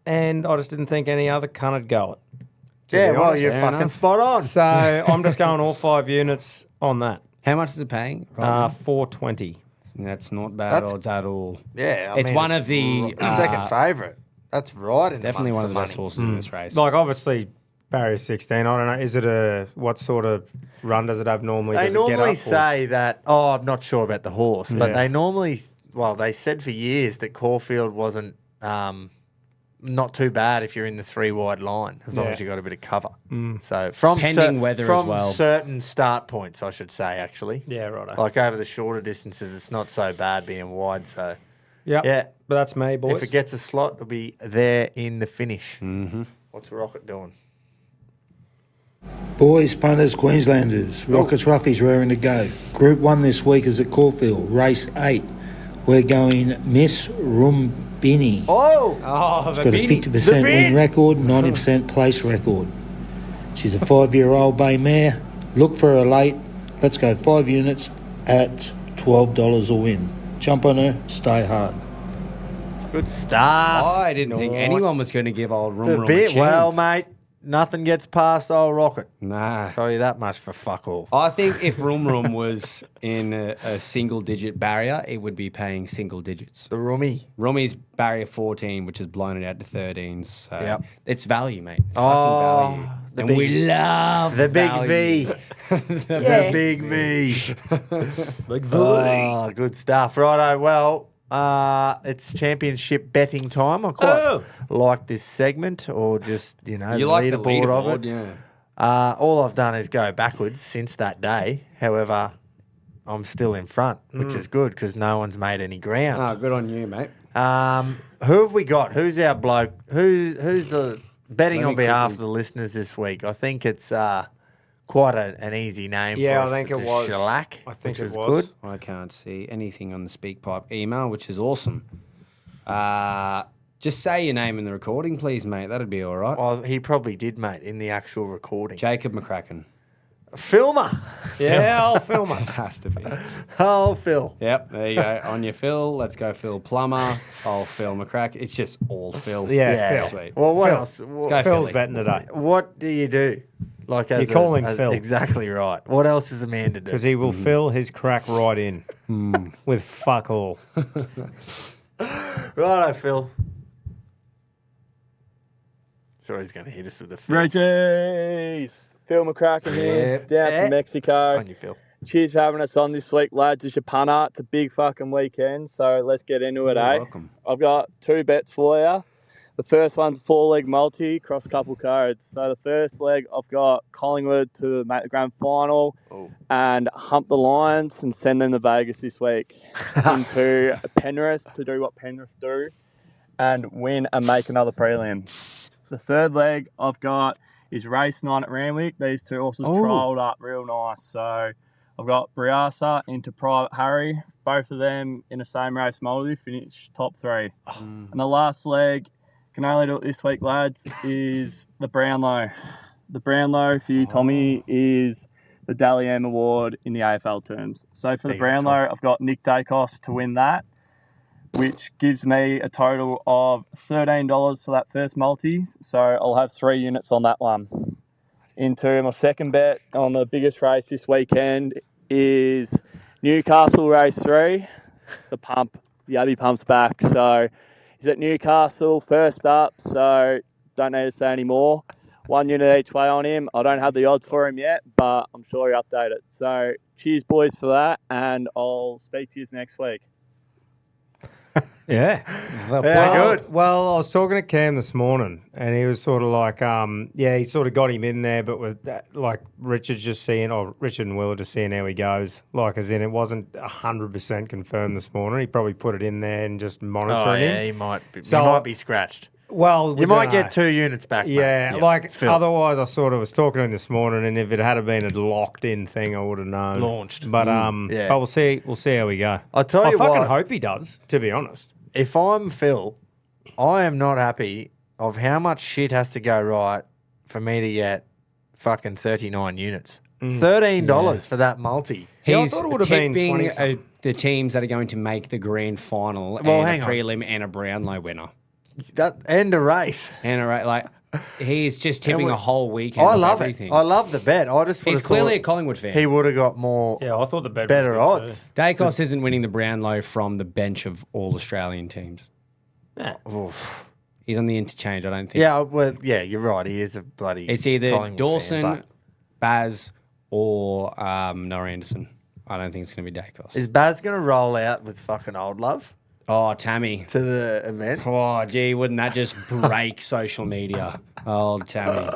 And I just didn't think any other cunt would go it. Yeah, be well, honest. you're Fair fucking enough. spot on. So I'm just going all 5 units on that. How much is it paying? Right 420. That's not bad That's- odds at all. Yeah. It's one of the second favourite. That's right in the definitely one of the money. best horses in this race. Like, obviously, barrier 16. I don't know. Is it what sort of run does it have normally? They Does it get normally up, or- say that, I'm not sure about the horse, but Yeah. they normally, they said for years that Caulfield wasn't not too bad if you're in the 3 wide line, as long Yeah. as you got a bit of cover. So from Pending weather as from well. certain start points, I should say, actually. Yeah, right. Like over the shorter distances, it's not so bad being wide. So Yep. yeah, But that's me, boys. if it gets a slot, it'll be there in the finish. Mm-hmm. What's Rocket doing? Boys, punters, Queenslanders, Rockets, Roughies raring to go. Group 1 this week is at Caulfield, race 8. We're going Miss Rumbini. Oh, oh, the Got a beanie. 50% win record, 90% place record. She's a 5-year-old bay mare. Look for her late. Let's go 5 units at $12 a win. Jump on her, stay hard. good stuff. I didn't think Nice. anyone was going to give old Rum The Rum a bit, chance. well, mate, nothing gets past old Rocket. Nah. Tell you that much for fuck all. I think if Rum Rum was in a single-digit barrier, it would be paying single digits. The Rummy. Rummy's barrier 14, which has blown it out to 13s. So Yep. it's value, mate. It's Oh, fucking value. the And big- we love The big value. V. The big V. Big Oh, good stuff. Righto. Well, it's championship betting time. I quite like this segment, or just, You the like the leaderboard of it. yeah. All I've done is go backwards since that day. However, I'm still in front, which is good because no one's made any ground. Oh, good on you, mate. Who have we got? Who's our bloke? Who's the betting Let me on behalf quickly- of the listeners this week? I think it's quite an easy name. Yeah, for I us think to it was. shellac, I think which it is was. good. I can't see anything on the SpeakPipe email, which is awesome. Just say your name in the recording, please, mate. That'd be all right. Oh, he probably did, mate, in the actual recording. Jacob McCracken. Filmer. Yeah, I'll film It it. has to be. Oh, Phil. Yep, there you go. On your Phil, let's go Phil Plummer. Oh, Phil McCracken. It's just all Phil. Yeah, Yeah. Phil. Sweet. Well, what Phil. else? Let's go Phil's Philly. betting today What do you do? Like as You call him Phil. Exactly right. What else does Amanda do? because he will fill his crack right in with fuck all. Righto, Phil. Sure, he's going to hit us with the Phil. Reggies! Phil McCracken here, down from Mexico. On you, Phil. Cheers for having us on this week, lads. It's your punter. It's a big fucking weekend, so let's get into it, You're eh? welcome. I've got 2 bets for you. The first one's 4-leg multi, cross couple codes. So the first leg, I've got Collingwood to make the grand final and hump the Lions and send them to Vegas this week into Penrith to do what Penrith do and win and make another prelim. The third leg I've got is race 9 at Randwick. These 2 horses trialled up real nice. So I've got Briasa into Private Harry. Both of them in the same race multi, finish top 3. And the last leg, can only do it this week, lads, is the Brownlow. The Brownlow for you, Tommy, is the Dally M Award in the AFL terms. So for the Brownlow, I've got Nick Dacos to win that, which gives me a total of $13 for that first multi. So I'll have 3 units on that one. Into my second bet on the biggest race this weekend is Newcastle race 3. The Abbey Pump's back. So he's at Newcastle, first up, so don't need to say any more. 1 unit each way on him. I don't have the odds for him yet, but I'm sure he'll update it. So cheers, boys, for that, and I'll speak to you next week. Yeah. Good. Well, I was talking to Cam this morning, and he was sort of like, he sort of got him in there, but with that, like Richard and Will are just seeing how he goes. Like, as in, it wasn't 100% confirmed this morning. He probably put it in there and just monitoring him. He might be scratched. Well, You might get 2 units back, mate. Yeah, Phil. otherwise I sort of was talking to him this morning, and if it had been a locked-in thing, I would have known. Launched. But Yeah. but we'll see how we go. I'll tell you I fucking what. hope he does, to be honest. If I'm Phil, I am not happy of how much shit has to go right for me to get fucking 39 units. $13 for that multi. Yeah, I He's thought it would have been tipping 20 the teams that are going to make the grand final Well, and hang a on. prelim and a Brownlow winner. That end of race. And he's just tipping we- a whole weekend. I of love everything. it. I love the bet. I just He's would've clearly a thought Collingwood fan. he would have got more Yeah, I thought the bet better odds. Dacos isn't winning the Brownlow from the bench of all Australian teams. Oof. He's on the interchange, I don't think. Yeah, well, yeah, you're right. He is a bloody. It's either Collingwood Dawson, fan, Baz, or Noah Anderson. I don't think it's going to be Dacos. but is Baz going to roll out with fucking old love Oh, Tammy. to the event? Oh, gee, wouldn't that just break social media? Old Tammy.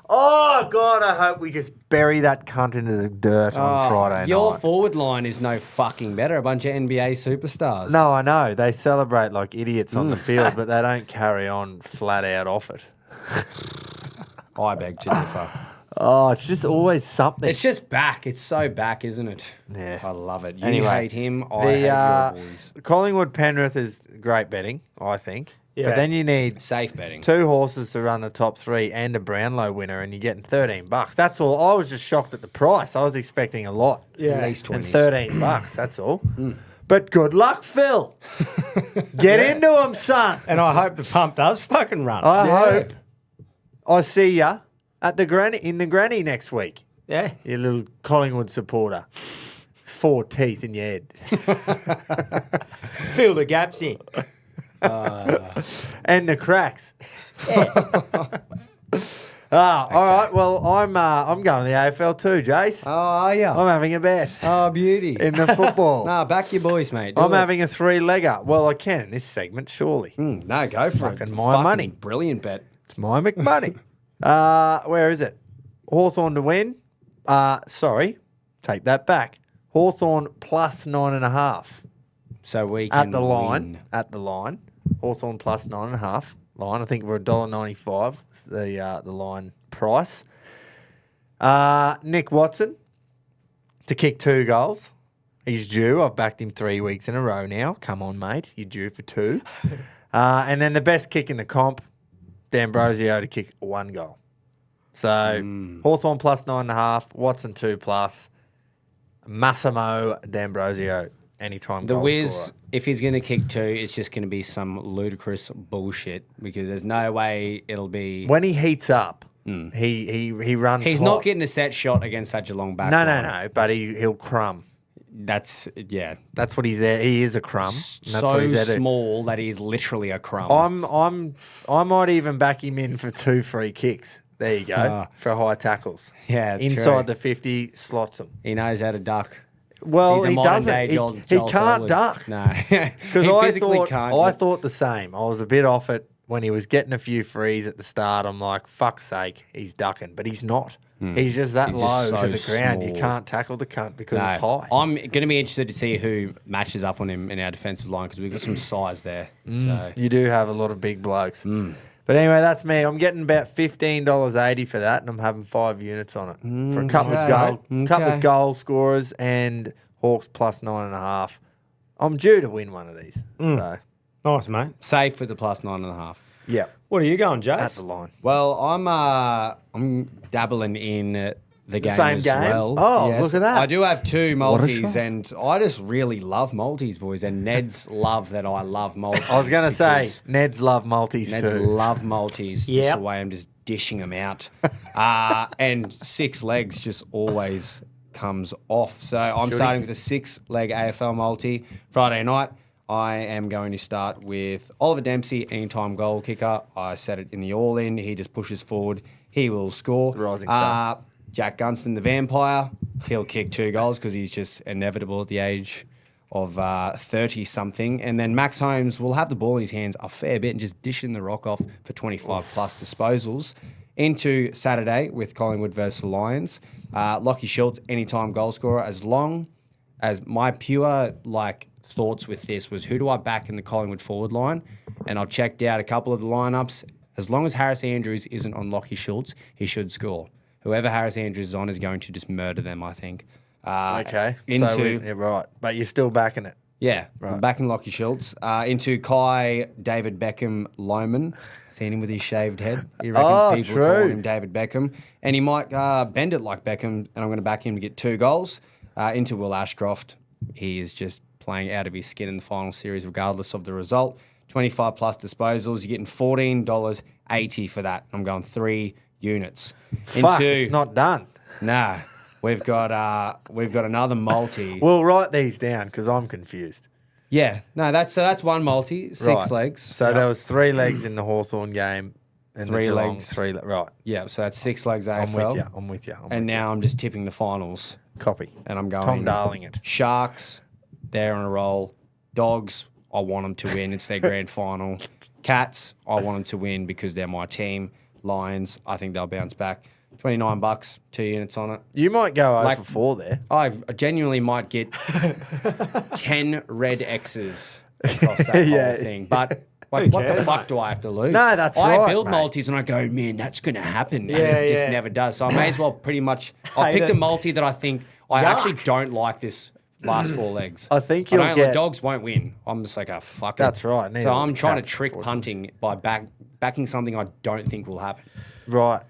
Oh God, I hope we just bury that cunt into the dirt on Friday Your night. forward line is no fucking better. A bunch of NBA superstars. No, I know they celebrate like idiots on the field, but they don't carry on flat out off it. I beg to differ. Oh, it's just always something. It's just back. It's so back, isn't it? Yeah. I love it. You Anyway, hate him. I hate your boys. Collingwood Penrith is great betting, I think. Yeah. But then you need Safe betting. 2 horses to run the top 3 and a Brownlow winner, and you're getting $13. That's all. I was just shocked at the price. I was expecting a lot. At least And 20s. $13. That's all. But good luck, Phil. Get into them, son. And I hope the pump does fucking run. I hope I see ya at the granny next week. Yeah. You little Collingwood supporter. 4 teeth in your head. Fill the gaps in. And the cracks. All right. Well, I'm going to the AFL too, Jace. Oh, yeah. I'm having a bet Oh, beauty. in the football. Nah, back your boys, mate. Do I'm it. having a 3-legger. Well, I can in this segment, surely. No, go for it. Fucking my money. Brilliant bet. It's my McMoney. Where is it? Hawthorn to win. Sorry, take that back. Hawthorn plus 9.5 So we can at the line. win. At the line. Hawthorn plus 9.5 line. I think we're $1.95. The line price. Nick Watson to kick 2 goals. He's due. I've backed him 3 weeks in a row now. Come on, mate. You're due for 2. And then the best kick in the comp, D'Ambrosio to kick 1 goal. So Hawthorn plus 9.5, Watson 2 plus, Massimo D'Ambrosio anytime The goal Wiz, scorer. if he's going to kick 2, it's just going to be some ludicrous bullshit because there's no way it'll be. When he heats up, he runs. He's hot. not getting a set shot against that Geelong back. No, line. but he'll crumb. That's That's what he's there. He is a crumb. and that's so what he's there to- small that he's literally a crumb. I might even back him in for 2 free kicks. There you go for high tackles. Yeah, inside true. the 50, slots them. He knows how to duck. Well, He's a he modern doesn't. day He Joel can't Selwood. duck. No, Because he I physically thought can't. I thought the same. I was a bit off it when he was getting a few frees at the start. I'm like, fuck's sake, he's ducking, but he's not. He's just that He's low just to so the ground. You small. can't tackle the cunt because it's No, high. I'm going to be interested to see who matches up on him in our defensive line because we've got some size there. So You do have a lot of big blokes. But anyway, that's me. I'm getting about $15.80 for that, and I'm having 5 units on it for a couple of goal scorers and Hawks plus 9.5. I'm due to win one of these. So Nice, mate. safe with the plus 9.5. yeah, What are you going, Jace? at the line. Well, I'm dabbling in the game same as game? well. Oh, look at that. I do have 2 What a multis, shot. and I just really love multis, boys. And Neds love that I love multis. I was going to say, because Neds love multis Neds too. love multis. Just Yep. the way I'm just dishing them out. And 6 legs just always comes off. So I'm starting with a 6-leg AFL multi. Friday night, I am going to start with Oliver Dempsey, anytime goal kicker. I set it in the all-in. He just pushes forward. he will score. Rising star. Jack Gunston, the vampire, he'll kick 2 goals because he's just inevitable at the age of 30-something. And then Max Holmes will have the ball in his hands a fair bit and just dishing the rock off for 25-plus disposals. Into Saturday with Collingwood versus the Lions. Lockie Schultz, anytime goal scorer, as long as my pure thoughts with this was who do I back in the Collingwood forward line? And I've checked out a couple of the lineups. As long as Harris Andrews isn't on Lockie Schultz, he should score. Whoever Harris Andrews is on is going to just murder them, I think. Okay. You're right. But you're still backing it. Yeah, Right. backing Lockie Schultz. Into Kai David Beckham Loman. Seen him with his shaved head. He reckons people are calling him David Beckham. And he might bend it like Beckham, and I'm going to back him to get 2 goals. Into Will Ashcroft. He is just playing out of his skin in the final series regardless of the result. 25-plus disposals. You're getting $14.80 for that. I'm going 3 units. Fuck, it's not done. Nah. We've got another multi. We'll write these down because I'm confused. Yeah, no, that's one multi, 6 legs. So there was 3 legs in the Hawthorn game. And 3 the Geelong, legs. Right. Yeah, so that's 6 legs AFL. I'm with you. And now I'm just tipping the finals. Copy. And I'm going Tom Darling it. Sharks, they're on a roll. Dogs, I want them to win. It's their grand final. Cats, I want them to win because they're my team. Lions, I think they'll bounce back. $29, 2 units on it. You might go over 4 there. I genuinely might get 10 red X's across that whole thing. But what the fuck do I have to lose? No, that's right, I build mate. multis and I go, man, that's going to happen. Yeah, and it just yeah. never does. So I may as well pretty much... I picked a multi that I think... I actually don't like this last 4 legs. I think you'll The get... dogs won't win. I'm just like, fuck it. That's right. Neither So will I'm the trying to Cats, trick punting by backing something I don't think will happen. Right.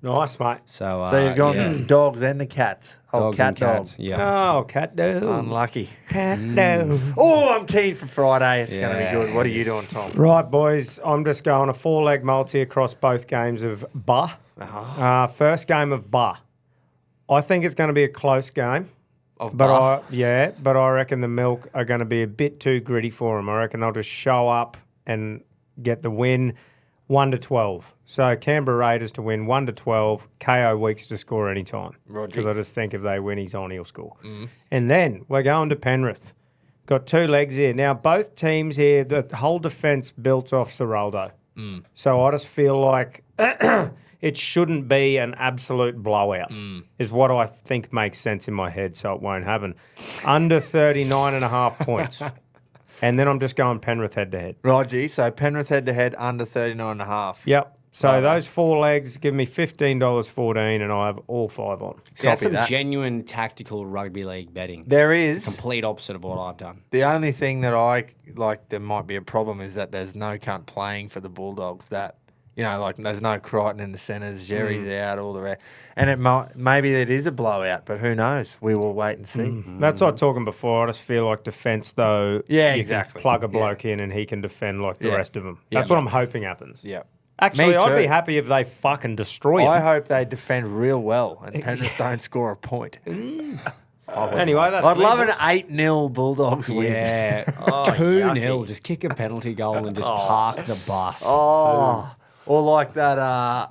Nice, mate. So you've gone the dogs and the cats. Oh, Dogs cat and dog. cats. Yeah. Oh, cat dog. Unlucky. Cat dog. Oh, I'm keen for Friday. It's going to be good. What are you doing, Tom? Right, boys. I'm just going a 4-leg multi across both games of Bah. First game of Bah. I think it's going to be a close game. But I reckon the Milk are going to be a bit too gritty for them. I reckon they'll just show up and get the win 1-12. So Canberra Raiders to win 1-12. KO Weeks to score anytime. Because I just think if they win, he's on, he'll score. And then we're going to Penrith. Got 2 legs here. Now, both teams here, the whole defence built off Ciraldo. So I just feel like it shouldn't be an absolute blowout, is what I think makes sense in my head, so it won't happen. Under 39.5 points. And then I'm just going Penrith head-to-head. Reggie, so Penrith head-to-head under 39.5. Yep. So those 4 legs give me $15.14 and I have all 5 on. That's some genuine tactical rugby league betting. There is. Complete opposite of what I've done. The only thing that I like there might be a problem is that there's no cunt playing for the Bulldogs that, there's no Crichton in the centres, Jerry's out, all the rest. And maybe it is a blowout, but who knows? We will wait and see. That's what I was talking before. I just feel like defence, though, Yeah, you exactly. can plug a bloke in and he can defend like the rest of them. Yeah. That's what I'm hoping happens. Yeah. Actually, Me I'd be too. happy if they fucking destroy him. I hope they defend real well and Penrith don't score a point. Anyway, that's I'd me, love an boys. 8-0 Bulldogs win. Yeah. 2-0. Just kick a penalty goal and just park the bus. Oh. Or like that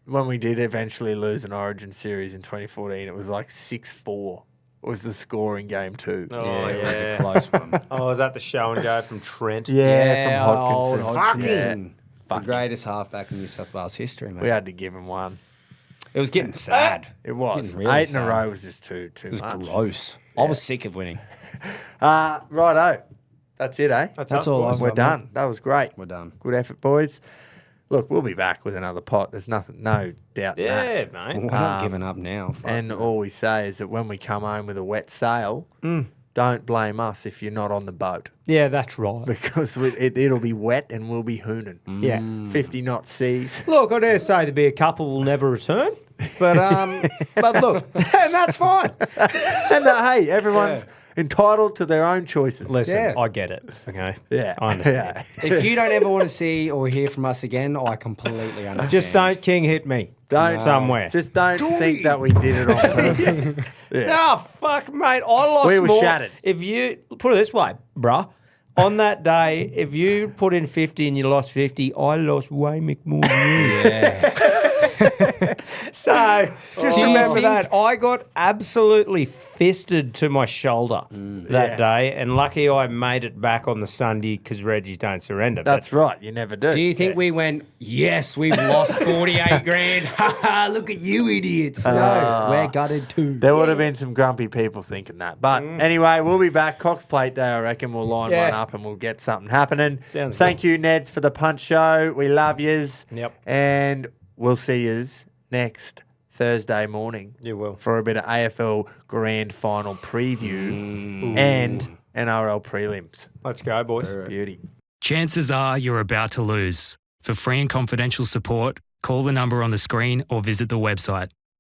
when we did eventually lose an Origin series in 2014, it was like 6-4 was the score in game 2. Oh, It was a close one. Oh, is that the show and go from Trent? Yeah, from old Hodkinson. Hodkinson. The Fucking- greatest halfback in New South Wales history, man. We had to give him one. It was getting sad. It was. Getting really 8 in a sad. row was just too It was much. gross. I was sick of winning. Righto. That's it, eh? That's all I've We're got, done. That was great. We're done. Good effort, boys. Look, we'll be back with another pot. There's no doubt in Yeah, that. mate. We're not giving up now. Fuck. And all we say is that when we come home with a wet sail, don't blame us if you're not on the boat Yeah, that's right. because it'll be wet and we'll be hooning. Yeah. 50 knot seas. Look, I dare say there'd be a couple will never return, but look, and that's fine. And hey, everyone's entitled to their own choices. Listen, I get it. Okay. Yeah. I understand. If you don't ever want to see or hear from us again, I completely understand. Just don't king hit me. Don't somewhere. Just don't think that we did it on purpose. Oh, fuck, mate. I lost We were more. shattered. If you put it this way, bruh, on that day, if you put in 50 and you lost 50, I lost way more than you. Yeah. So just remember that. I got absolutely fisted to my shoulder that day, and lucky I made it back on the Sunday because Reggies don't surrender. That's right. You never do. Do you think we went, yes, we've lost 48 grand. Ha ha, look at you idiots. No, we're gutted too. There would have been some grumpy people thinking that. But anyway, we'll be back. Cox Plate Day, I reckon. We'll line one up and we'll get something happening. Sounds Thank you, Neds, for the punch show. We love yous. Yep. And we'll see yous next Thursday morning. You will. For a bit of AFL Grand Final preview and NRL prelims. Let's go, boys. Beauty. Chances are you're about to lose. For free and confidential support, call the number on the screen or visit the website